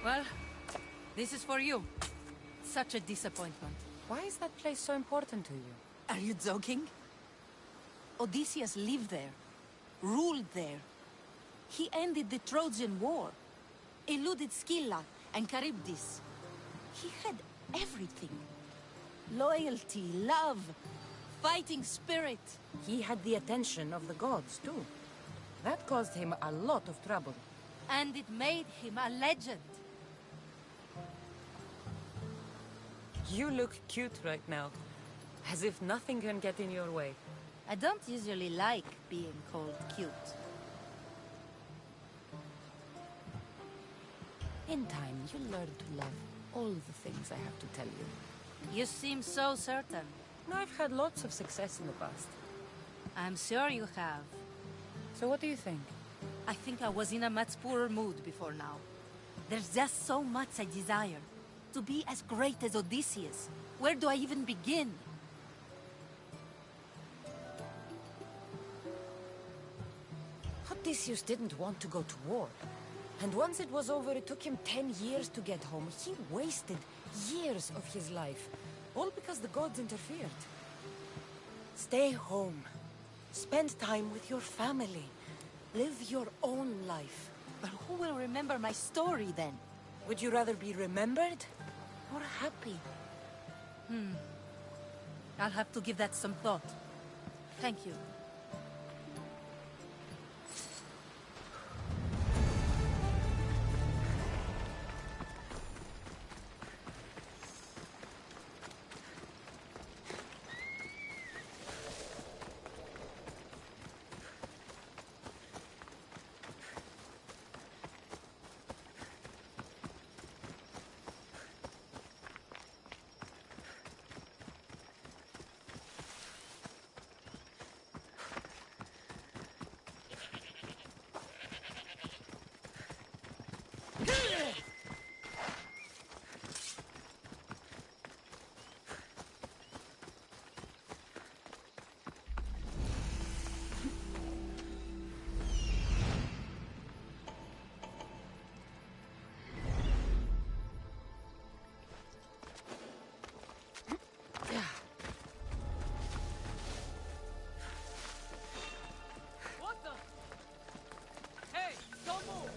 Speaker 5: Well, this is for you. Such a disappointment.
Speaker 11: Why is that place so important to you?
Speaker 5: Are you joking? Odysseus lived there, ruled there. He ended the Trojan War, eluded Scylla and Charybdis. He had everything. Loyalty, love, fighting spirit.
Speaker 11: He had the attention of the gods, too. That caused him a lot of trouble.
Speaker 5: And it made him a legend.
Speaker 11: You look cute right now. As if nothing can get in your way.
Speaker 5: I don't usually like being called cute.
Speaker 11: In time, you'll learn to love all the things I have to tell you.
Speaker 5: You seem so certain.
Speaker 11: I've had lots of success in the past.
Speaker 5: I'm sure you have.
Speaker 11: So what do you think?
Speaker 5: I think I was in a much poorer mood before now. There's just so much I desire. To be as great as Odysseus. Where do I even begin?
Speaker 11: Odysseus didn't want to go to war. And once it was over, it took him 10 years to get home. He wasted years of his life, all because the gods interfered. Stay home. Spend time with your family. Live your own life.
Speaker 5: But who will remember my story then?
Speaker 11: Would you rather be remembered or happy?
Speaker 5: I'll have to give that some thought. Thank you.
Speaker 14: What the? Hey, don't move!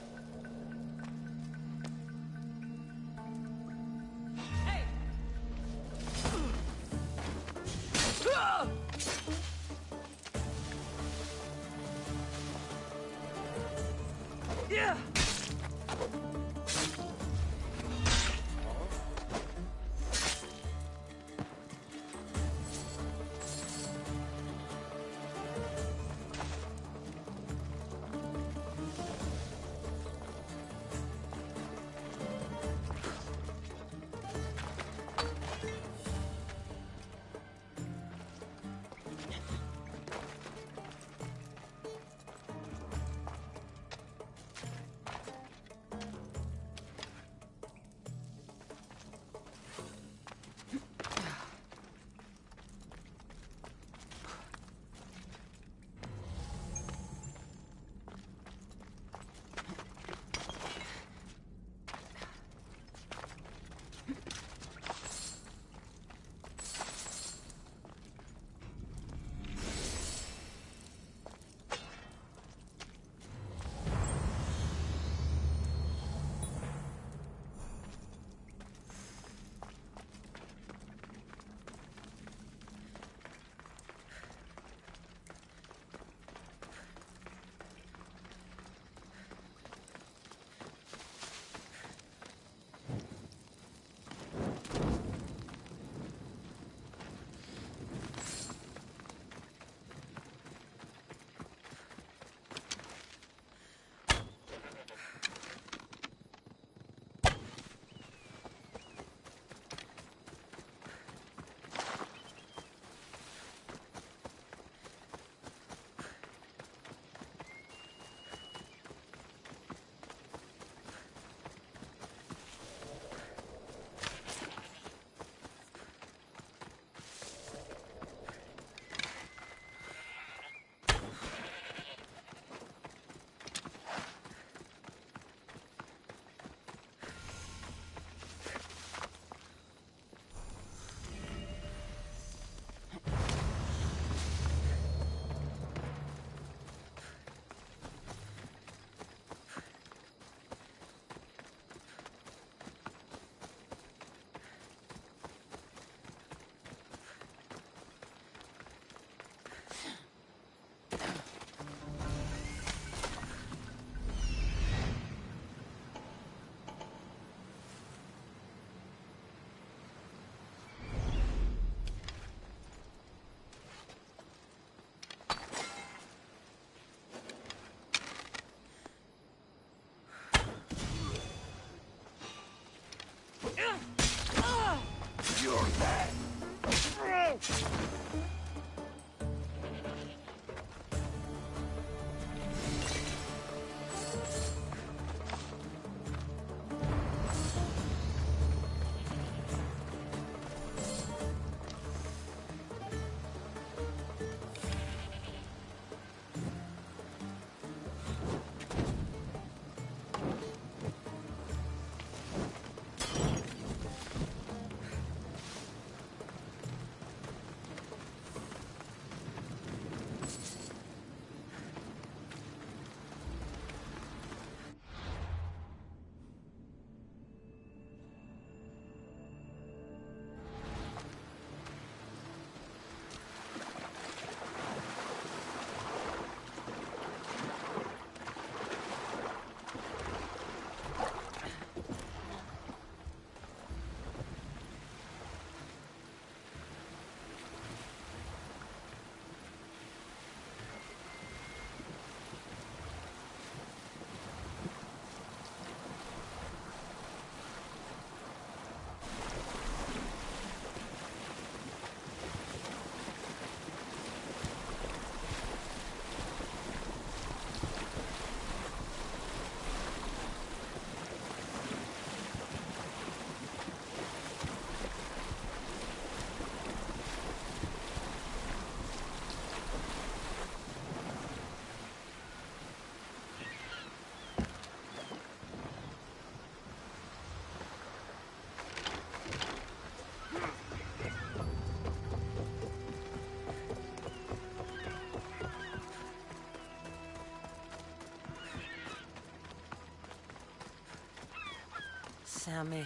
Speaker 11: Sammy.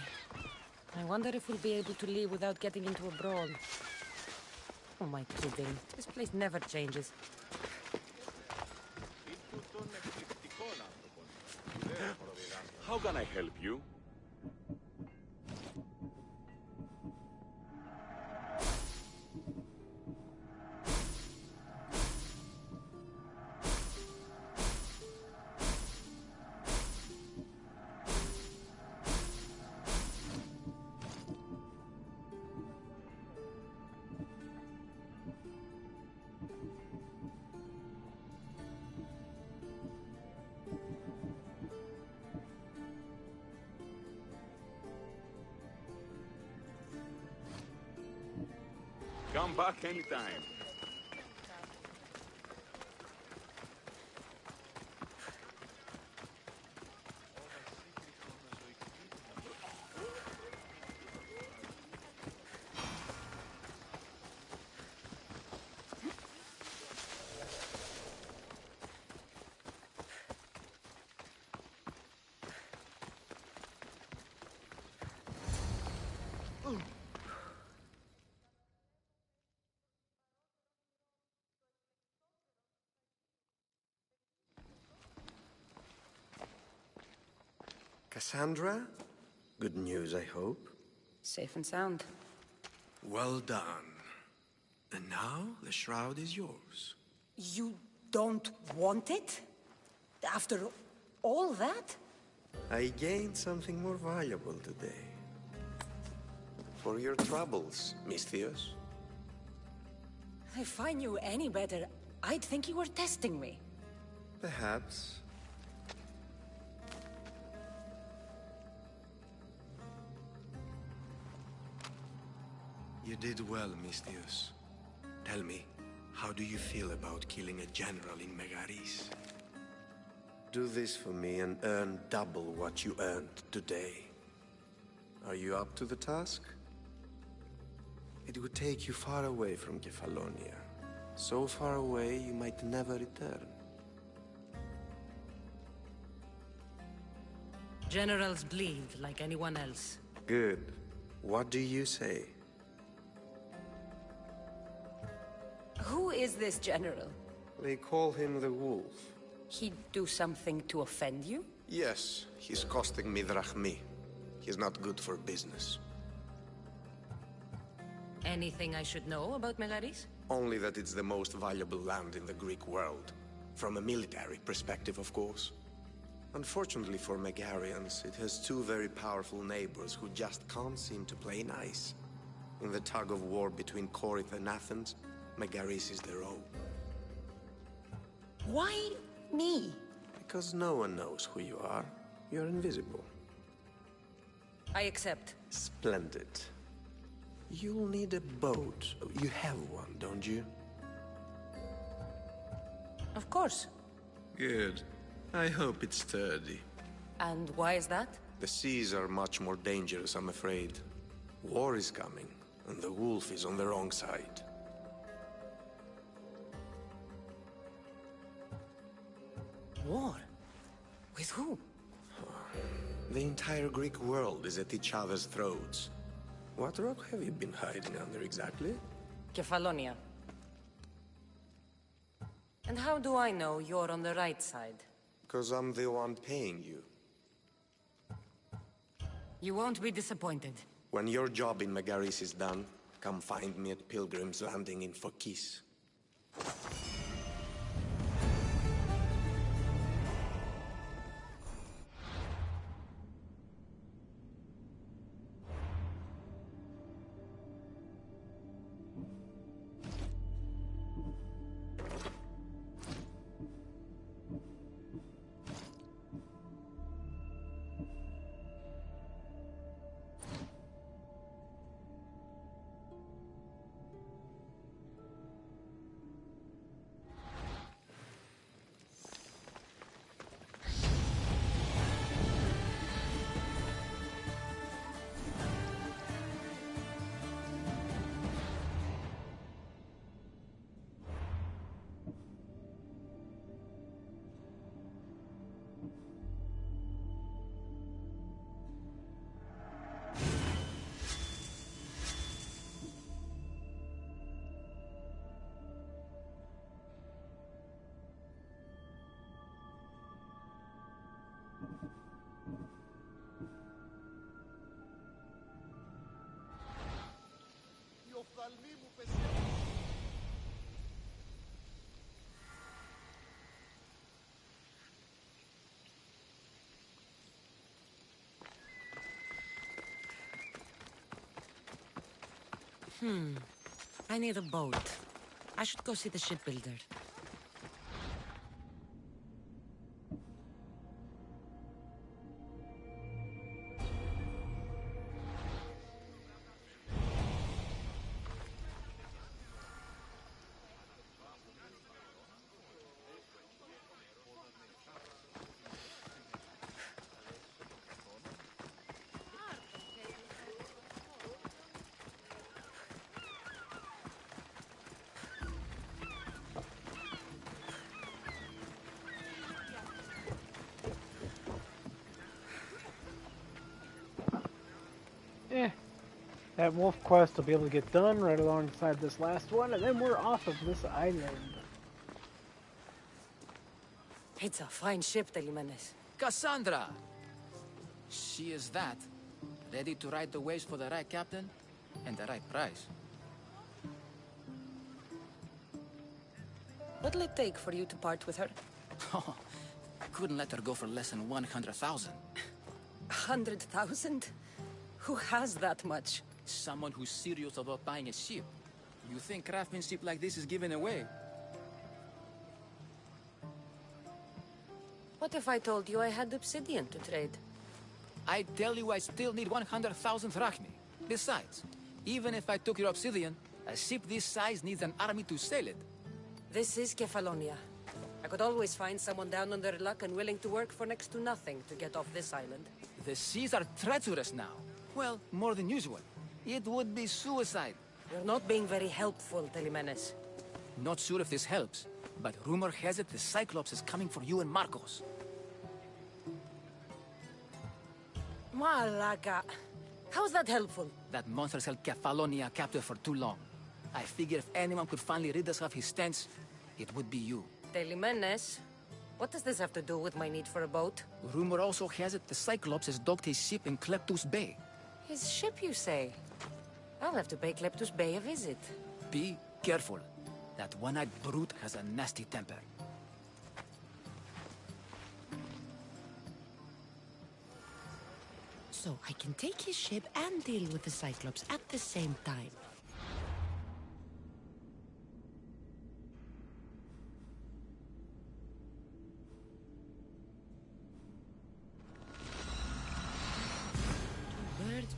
Speaker 11: I wonder if we'll be able to leave without getting into a brawl. Oh, my kidding. This place never changes.
Speaker 13: How can I help you? Come back anytime.
Speaker 7: Cassandra? Good news, I hope.
Speaker 11: Safe and sound.
Speaker 7: Well done. And now the shroud is yours.
Speaker 11: You don't want it? After all that?
Speaker 7: I gained something more valuable today. For your troubles, Misthios.
Speaker 11: If I knew any better, I'd think you were testing me.
Speaker 7: Perhaps. You did well, Misthios. Tell me, how do you feel about killing a general in Megaris? Do this for me and earn double what you earned today. Are you up to the task? It would take you far away from Kefalonia. So far away you might never return.
Speaker 11: Generals bleed like anyone else.
Speaker 7: Good. What do you say?
Speaker 11: Who is this general?
Speaker 7: They call him the Wolf.
Speaker 11: He'd do something to offend you?
Speaker 7: Yes, he's costing me drachmi. He's not good for business.
Speaker 11: Anything I should know about Megaris?
Speaker 7: Only that it's the most valuable land in the Greek world. From a military perspective, of course. Unfortunately for Megarians, it has two very powerful neighbors who just can't seem to play nice. In the tug of war between Corinth and Athens, Megaris is their own.
Speaker 11: Why me?
Speaker 7: Because no one knows who you are. You're invisible.
Speaker 11: I accept.
Speaker 7: Splendid. You'll need a boat. You have one, don't you?
Speaker 11: Of course.
Speaker 7: Good. I hope it's sturdy.
Speaker 11: And why is that?
Speaker 7: The seas are much more dangerous, I'm afraid. War is coming, and the wolf is on the wrong side.
Speaker 11: War? With who?
Speaker 7: The entire Greek world is at each other's throats. What rock have you been hiding under exactly?
Speaker 11: Kefalonia. And how do I know you're on the right side?
Speaker 7: Because I'm the one paying you.
Speaker 11: You won't be disappointed.
Speaker 7: When your job in Megaris is done, come find me at Pilgrim's Landing in Phokis.
Speaker 11: I need a boat. I should go see the shipbuilder.
Speaker 1: That wolf quest will be able to get done right alongside this last one, and then we're off of this island.
Speaker 11: It's a fine ship, Telimanes.
Speaker 15: Cassandra! She is that. Ready to ride the waves for the right captain and the right price.
Speaker 11: What'll it take for you to part with her?
Speaker 15: Couldn't let her go for less than 100,000.
Speaker 11: 100,000? Who has that much?
Speaker 15: Someone who's serious about buying a ship. You think craftsmanship like this is given away?
Speaker 11: What if I told you I had obsidian to trade?
Speaker 15: I tell you I still need 100,000 drachmi. Besides, even if I took your obsidian, a ship this size needs an army to sail it.
Speaker 11: This is Kefalonia. I could always find someone down on their luck and willing to work for next to nothing to get off this island.
Speaker 15: The seas are treacherous now. Well, more than usual. It would be suicide.
Speaker 11: You're not being very helpful, Telimanes.
Speaker 15: Not sure if this helps, but rumor has it the Cyclops is coming for you and Marcos.
Speaker 11: Malaga. How's that helpful?
Speaker 15: That monster's held Kefalonia captive for too long. I figure if anyone could finally rid us of his stench, it would be you.
Speaker 11: Telimanes, what does this have to do with my need for a boat?
Speaker 15: Rumor also has it the Cyclops has docked his ship in Kleptus Bay.
Speaker 11: His ship, you say? I'll have to pay Kleptus Bay a visit.
Speaker 15: Be careful. That one-eyed brute has a nasty temper.
Speaker 11: So I can take his ship and deal with the Cyclops at the same time. Birds.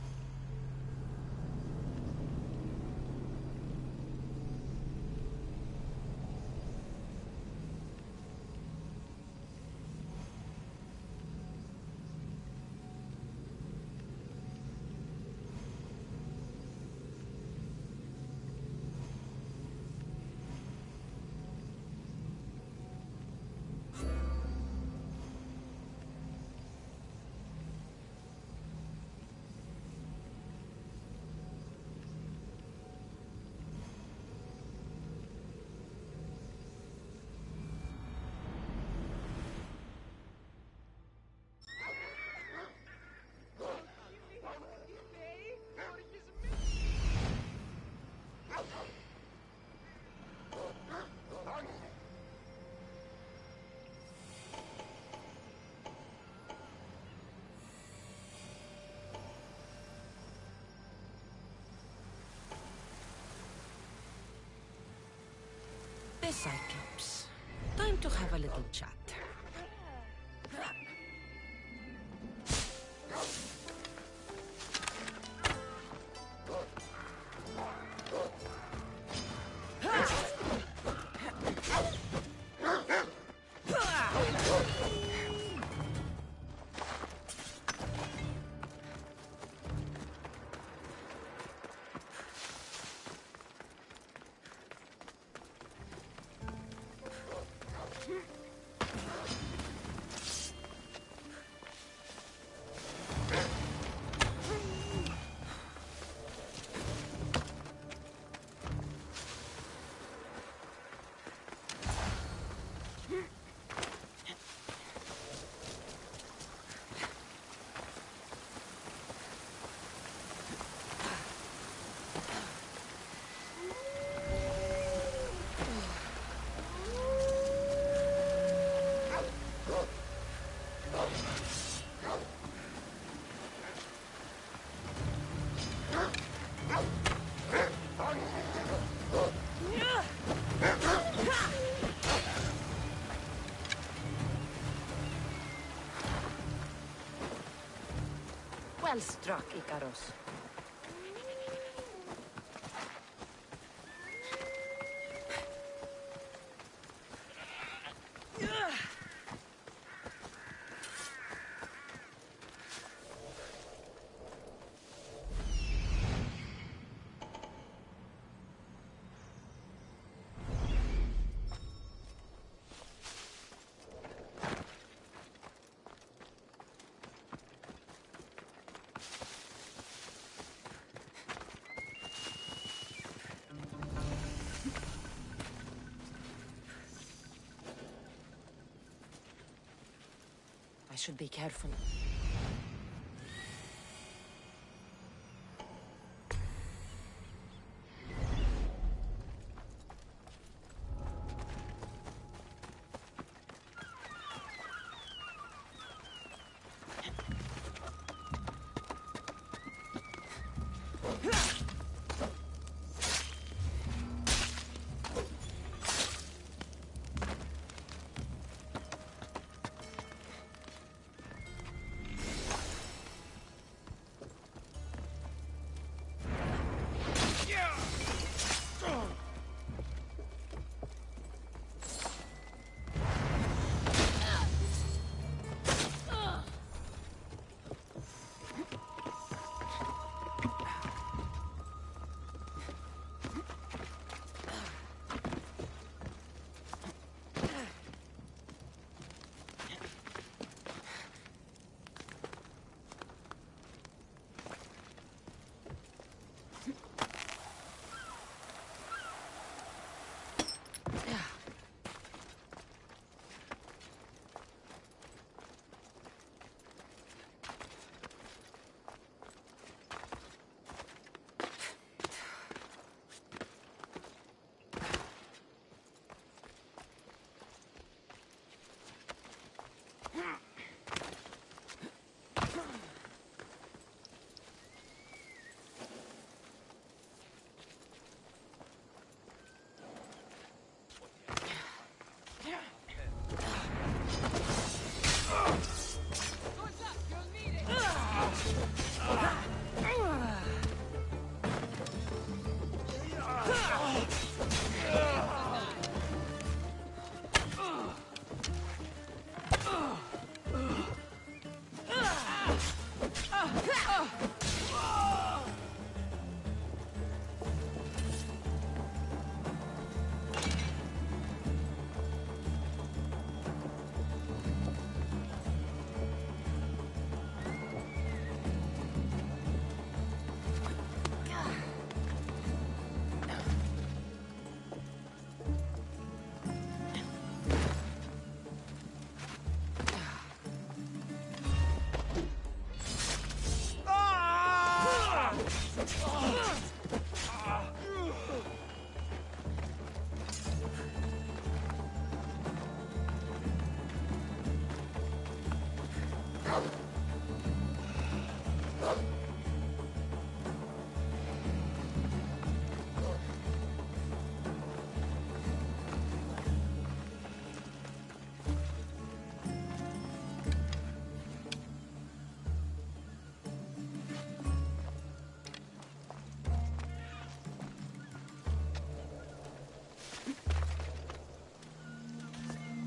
Speaker 11: The Cyclops. Time to have a little chat. Well struck, Icaros. I should be careful.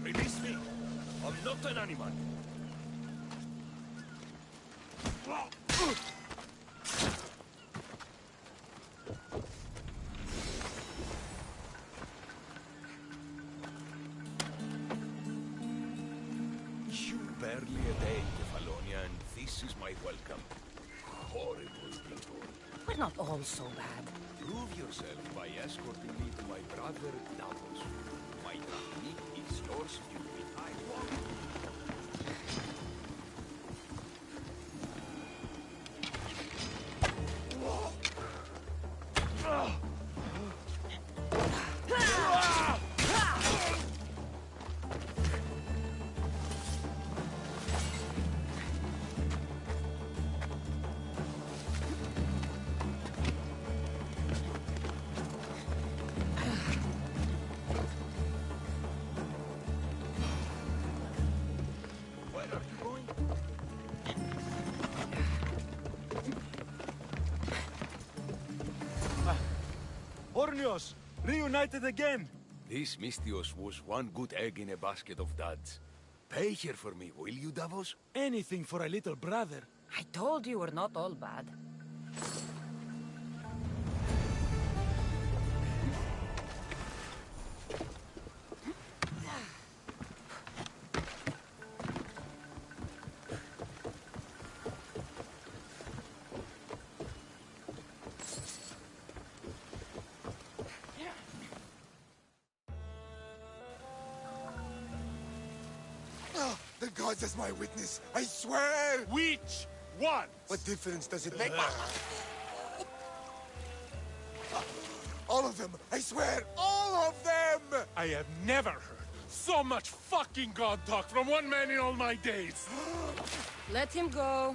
Speaker 2: Release me! I'm not an animal! You barely a day, Kefalonia, and this is my welcome. Horrible people.
Speaker 11: We're not all so bad.
Speaker 2: Prove yourself by escorting me to my brother Davos. My technique is yours, you will. I want.
Speaker 22: Saturnios! Reunited again!
Speaker 6: This Mystios was one good egg in a basket of duds. Pay here for me, will you, Davos?
Speaker 15: Anything for a little brother.
Speaker 11: I told you we're not all bad.
Speaker 4: The gods as my witness, I swear!
Speaker 2: Which one?
Speaker 4: What difference does it make? All of them, I swear, all of them!
Speaker 2: I have never heard so much fucking god talk from one man in all my days.
Speaker 11: Let him go.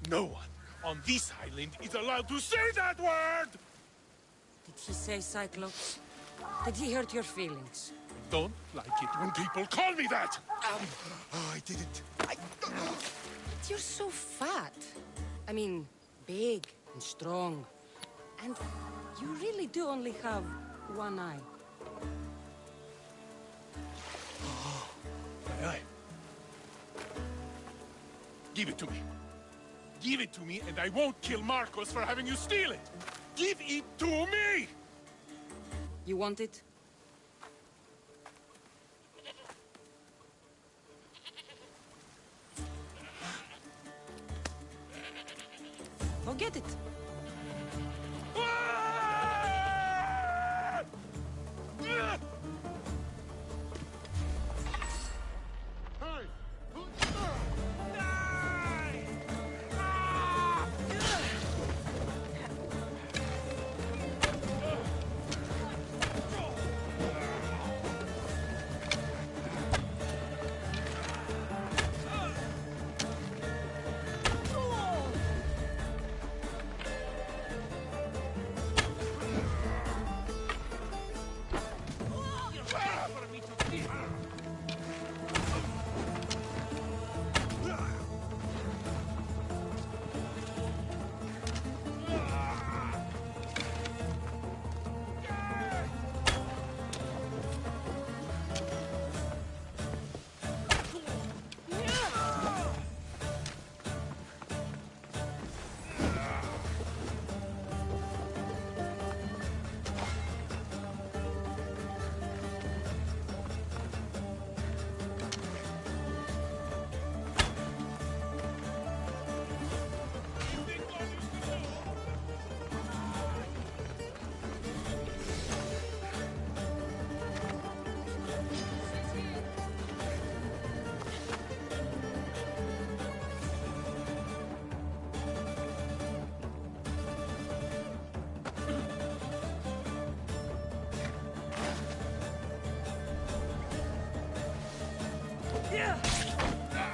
Speaker 2: No one on this island is allowed to say that word!
Speaker 11: Did he say Cyclops? Did he hurt your feelings?
Speaker 2: Don't like it when people call me that!
Speaker 4: Oh, I didn't.
Speaker 11: But you're so fat. I mean, big and strong. And you really do only have one eye.
Speaker 2: My eye. Give it to me. Give it to me, and I won't kill Marcos for having you steal it! Give it to me!
Speaker 11: You want it? Go get it.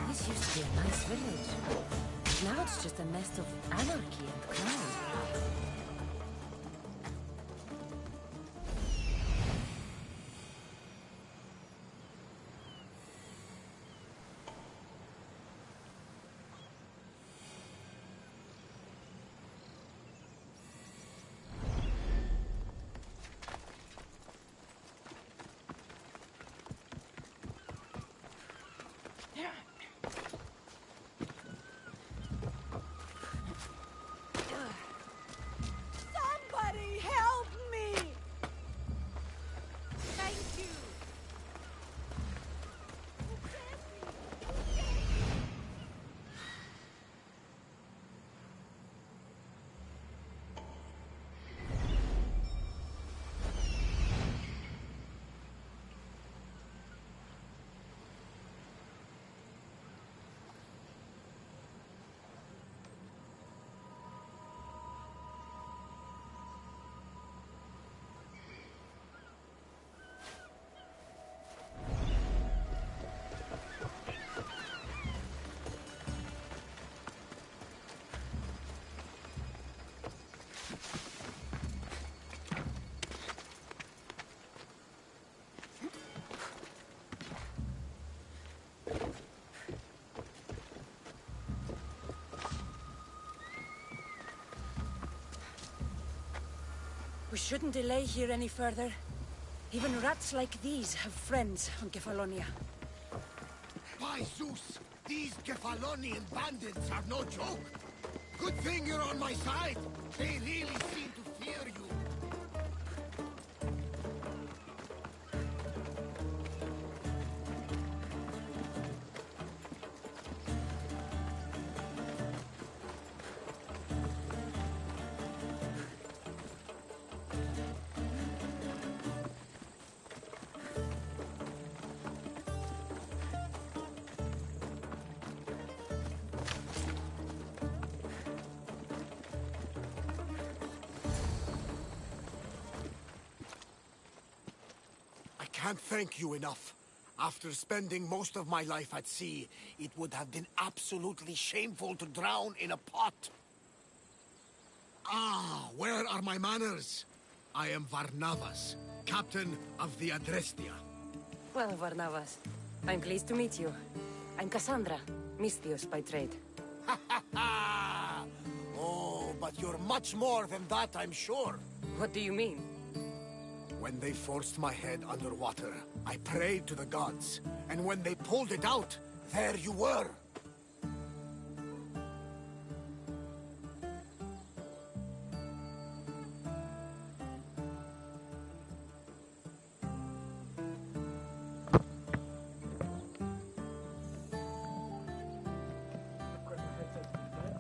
Speaker 11: This used to be a nice village. Now it's just a nest of anarchy and crime.
Speaker 21: Somebody help me! Thank you.
Speaker 11: We shouldn't delay here any further. Even rats like these have friends on Kefalonia.
Speaker 3: By Zeus, these Kefalonian bandits are no joke. Good thing you're on my side. They really seem to fear you. I can't thank you enough. After spending most of my life at sea, it would have been absolutely shameful to drown in a pot. Ah, where are my manners? I am Varnavas, captain of the Adrestia.
Speaker 11: Well, Varnavas, I'm pleased to meet you. I'm Cassandra, Misthios by trade.
Speaker 3: Oh, but you're much more than that, I'm sure.
Speaker 11: What do you mean?
Speaker 3: When they forced my head underwater, I prayed to the gods. And when they pulled it out, there you were.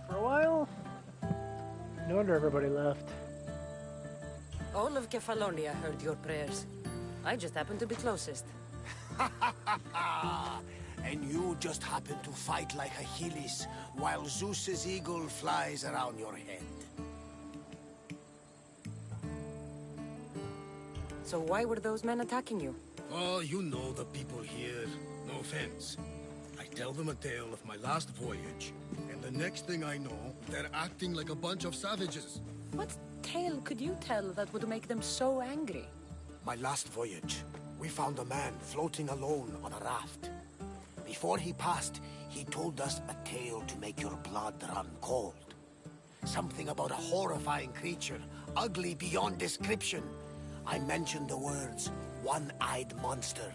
Speaker 1: For a while? No wonder everybody left.
Speaker 11: All of Kefalonia heard your prayers. I just happened to be closest.
Speaker 3: And you just happen to fight like Achilles, while Zeus's eagle flies around your head.
Speaker 11: So why were those men attacking you?
Speaker 3: Oh, you know the people here. No offense. I tell them a tale of my last voyage, and the next thing I know, they're acting like a bunch of savages.
Speaker 11: What tale could you tell that would make them so angry?
Speaker 3: My last voyage, we found a man floating alone on a raft. Before he passed, he told us a tale to make your blood run cold. Something about a horrifying creature, ugly beyond description. I mentioned the words, one-eyed monster.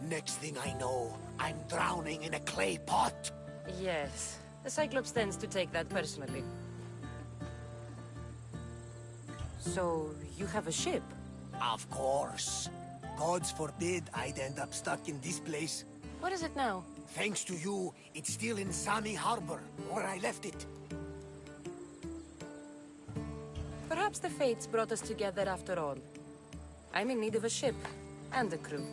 Speaker 3: Next thing I know, I'm drowning in a clay pot.
Speaker 11: Yes, the Cyclops tends to take that personally. So, you have a ship?
Speaker 3: Of course. Gods forbid I'd end up stuck in this place.
Speaker 11: What is it now?
Speaker 3: Thanks to you, it's still in Sami Harbor, where I left it.
Speaker 11: Perhaps the fates brought us together after all. I'm in need of a ship, and a crew.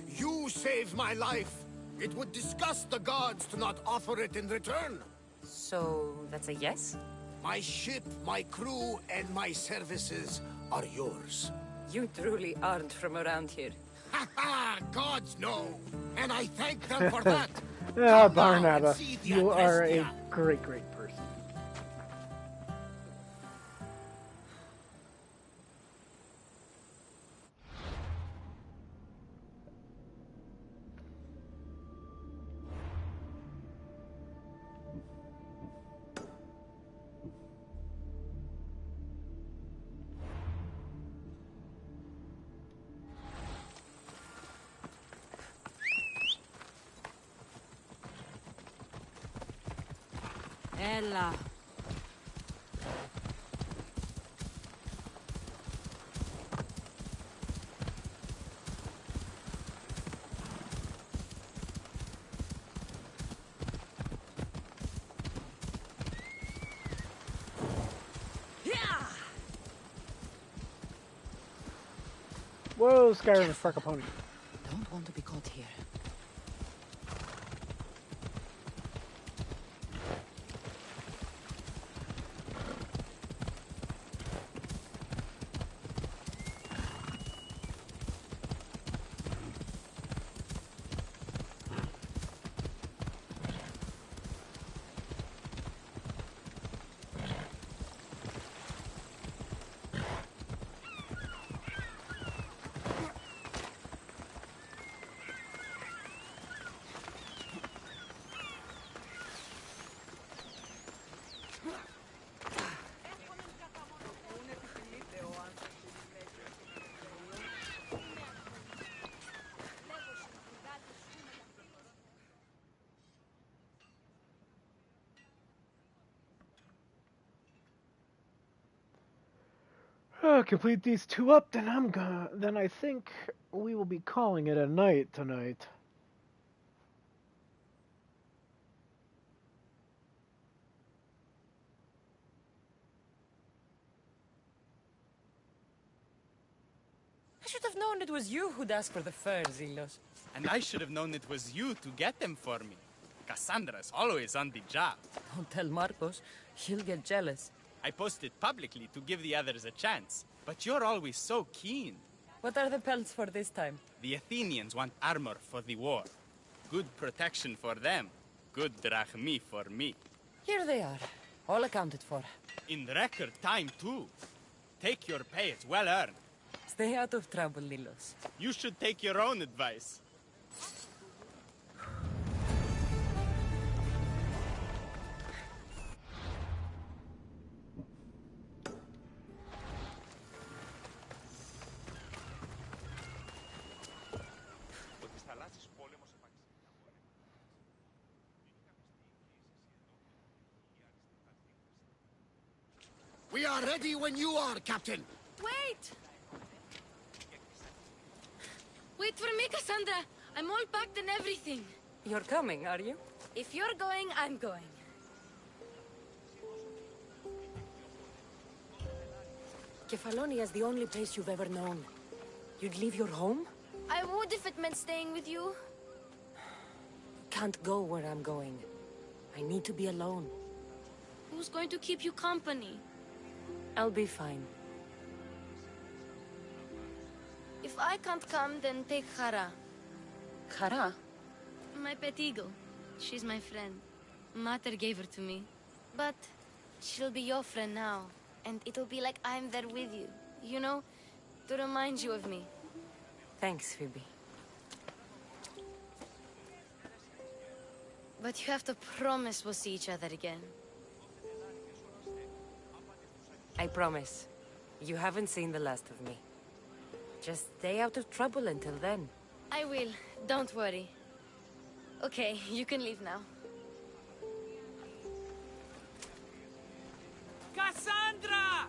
Speaker 3: You saved my life. It would disgust the gods to not offer it in return.
Speaker 11: So, that's a yes?
Speaker 3: My ship, my crew, and my services are yours.
Speaker 11: You truly aren't from around here.
Speaker 3: Ha ha! Gods know! And I thank them for that!
Speaker 1: Barnabas, you are a great, great person.
Speaker 10: Ella.
Speaker 1: Whoa, Skyrim is Park Opponent.
Speaker 18: Don't want to be caught here.
Speaker 1: Complete these two up, then then I think we will be calling it a night tonight.
Speaker 11: I should have known it was you who'd ask for the furs, Zelos.
Speaker 8: And I should have known it was you to get them for me. Cassandra's always on the job.
Speaker 11: Don't tell Marcos. He'll get jealous.
Speaker 8: I posted publicly to give the others a chance, but you're always so keen.
Speaker 11: What are the pelts for this time?
Speaker 8: The Athenians want armor for the war. Good protection for them. Good drachmi for me.
Speaker 11: Here they are. All accounted for.
Speaker 8: In record time, too. Take your pay, it's well earned.
Speaker 11: Stay out of trouble, Lilos.
Speaker 8: You should take your own advice.
Speaker 3: We are ready when you are, Captain.
Speaker 12: Wait! Wait for me, Cassandra. I'm all packed and everything.
Speaker 11: You're coming, are you?
Speaker 12: If you're going, I'm going.
Speaker 11: Kefalonia is the only place you've ever known. You'd leave your home?
Speaker 12: I would if it meant staying with you.
Speaker 11: Can't go where I'm going. I need to be alone.
Speaker 12: Who's going to keep you company?
Speaker 11: I'll be fine.
Speaker 12: If I can't come, then take Hara.
Speaker 11: Hara?
Speaker 12: My pet eagle. She's my friend. Mater gave her to me. But she'll be your friend now. And it'll be like I'm there with you. You know? To remind you of me.
Speaker 11: Thanks, Phoebe.
Speaker 12: But you have to promise we'll see each other again.
Speaker 11: I promise. You haven't seen the last of me. Just stay out of trouble until then.
Speaker 12: I will. Don't worry. Okay, you can leave now.
Speaker 14: Cassandra!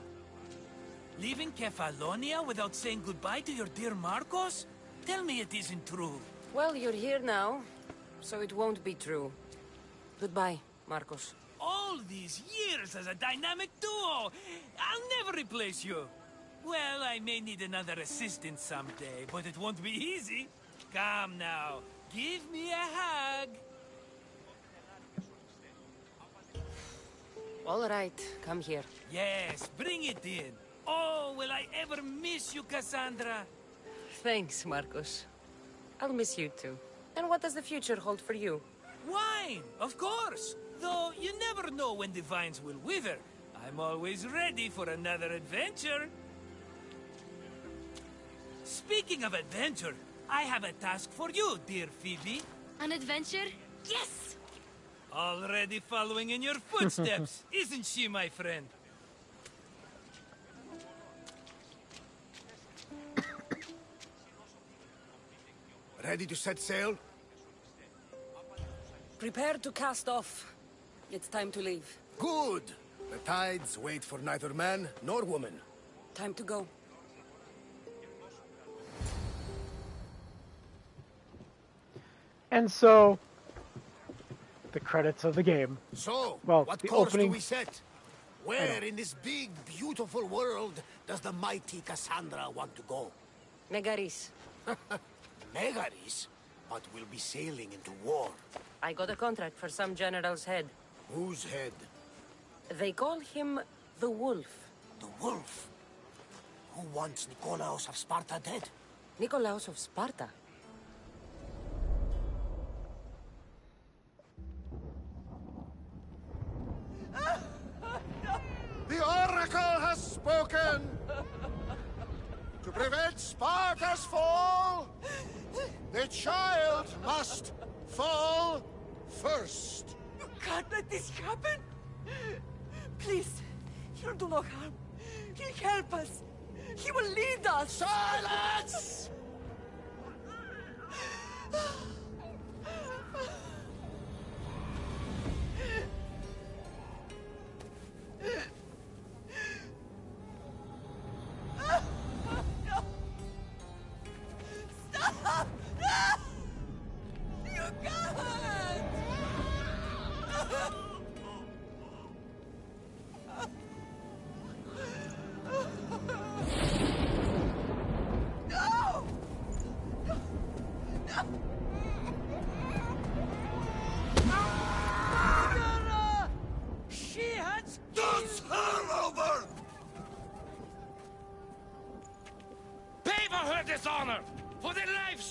Speaker 14: Leaving Kefalonia without saying goodbye to your dear Marcos? Tell me it isn't true.
Speaker 11: Well, you're here now, so it won't be true. Goodbye, Marcos.
Speaker 14: All these years as a dynamic duo! I'll never replace you! Well, I may need another assistant someday, but it won't be easy. Come now, give me a hug!
Speaker 11: All right, come here.
Speaker 14: Yes, bring it in. Oh, will I ever miss you, Cassandra?
Speaker 11: Thanks, Marcos. I'll miss you too. And what does the future hold for you?
Speaker 14: Wine, of course. Though you never know when the vines will wither. I'm always ready for another adventure. Speaking of adventure, I have a task for you, dear Phoebe.
Speaker 12: An adventure? Yes!
Speaker 14: Already following in your footsteps, isn't she, my friend?
Speaker 3: Ready to set sail?
Speaker 11: Prepare to cast off. It's time to leave.
Speaker 3: Good! The tides wait for neither man nor woman.
Speaker 11: Time to go.
Speaker 1: And so, the credits of the game.
Speaker 3: So,
Speaker 1: well,
Speaker 3: what
Speaker 1: the
Speaker 3: course
Speaker 1: opening.
Speaker 3: do we set? Where in this big, beautiful world does the mighty Cassandra want to go?
Speaker 11: Megaris.
Speaker 3: Megaris? But we'll be sailing into war.
Speaker 11: I got a contract for some general's head.
Speaker 3: Whose head?
Speaker 11: They call him the Wolf.
Speaker 3: The Wolf? Who wants Nikolaos of Sparta dead?
Speaker 11: Nikolaos of Sparta?
Speaker 4: The Oracle has spoken! To prevent Sparta's fall, the child must fall first.
Speaker 21: You can't let this happen! Please, he'll do no harm. He'll help us. He will lead us.
Speaker 3: Silence!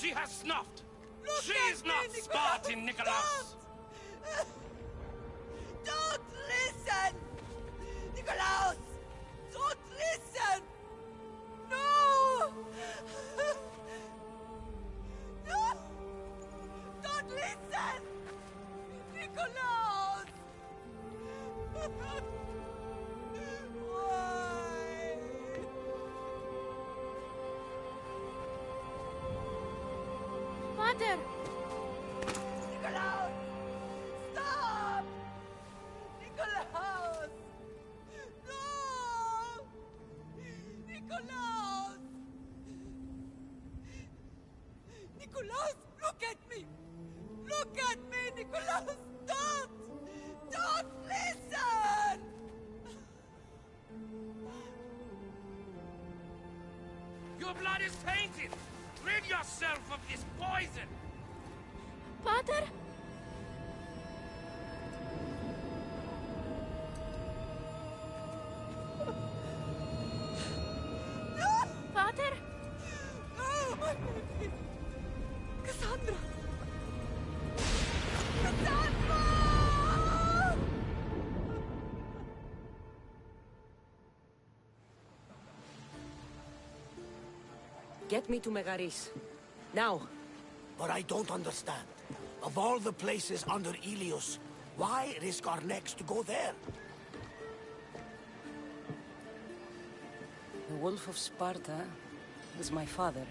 Speaker 16: She has snuffed!
Speaker 21: Look
Speaker 16: She
Speaker 21: at
Speaker 16: is
Speaker 21: me,
Speaker 16: not
Speaker 21: Nicholas!
Speaker 16: Spartan, Nicholas!
Speaker 21: Don't listen! Nikolaus! Don't listen! No! No! Don't listen! Nikolaus! Why?
Speaker 12: Pater!
Speaker 21: Nikolaus! Stop! Nikolaus! No! Nikolaus! Nikolaus, look at me! Look at me, Nikolaus! Don't! Don't listen!
Speaker 16: Your blood is tainted! Rid yourself of this poison!
Speaker 12: Pater? Pater?
Speaker 21: No, my baby! Cassandra! Cassandra!
Speaker 11: Get me to Megaris. Now.
Speaker 3: But I don't understand. Of all the places under Ilios, why risk our necks to go there?
Speaker 11: The Wolf of Sparta was my father.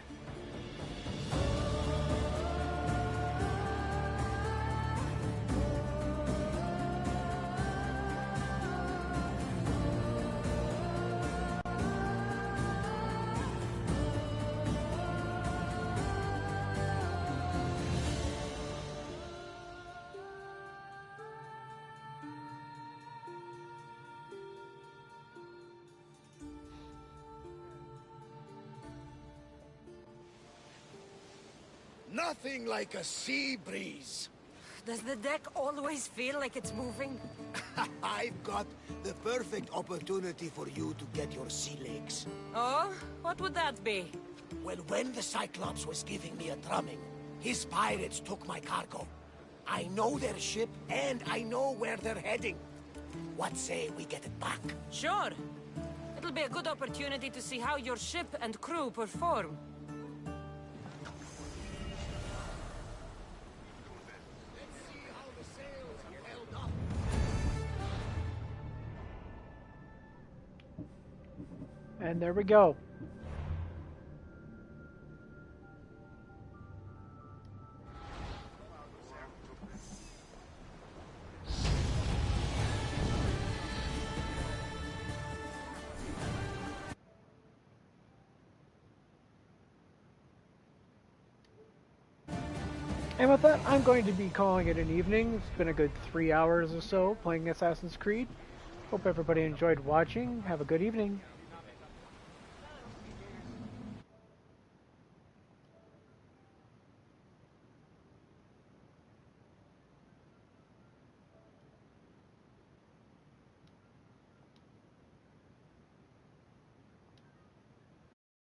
Speaker 3: Nothing like a sea breeze.
Speaker 11: Does the deck always feel like it's moving?
Speaker 3: I've got the perfect opportunity for you to get your sea legs.
Speaker 11: Oh? What would that be?
Speaker 3: Well, when the Cyclops was giving me a drumming, his pirates took my cargo. I know their ship, and I know where they're heading. What say we get it back?
Speaker 11: Sure. It'll be a good opportunity to see how your ship and crew perform.
Speaker 1: And there we go. And with that, I'm going to be calling it an evening. It's been a good 3 hours or so playing Assassin's Creed. Hope everybody enjoyed watching. Have a good evening.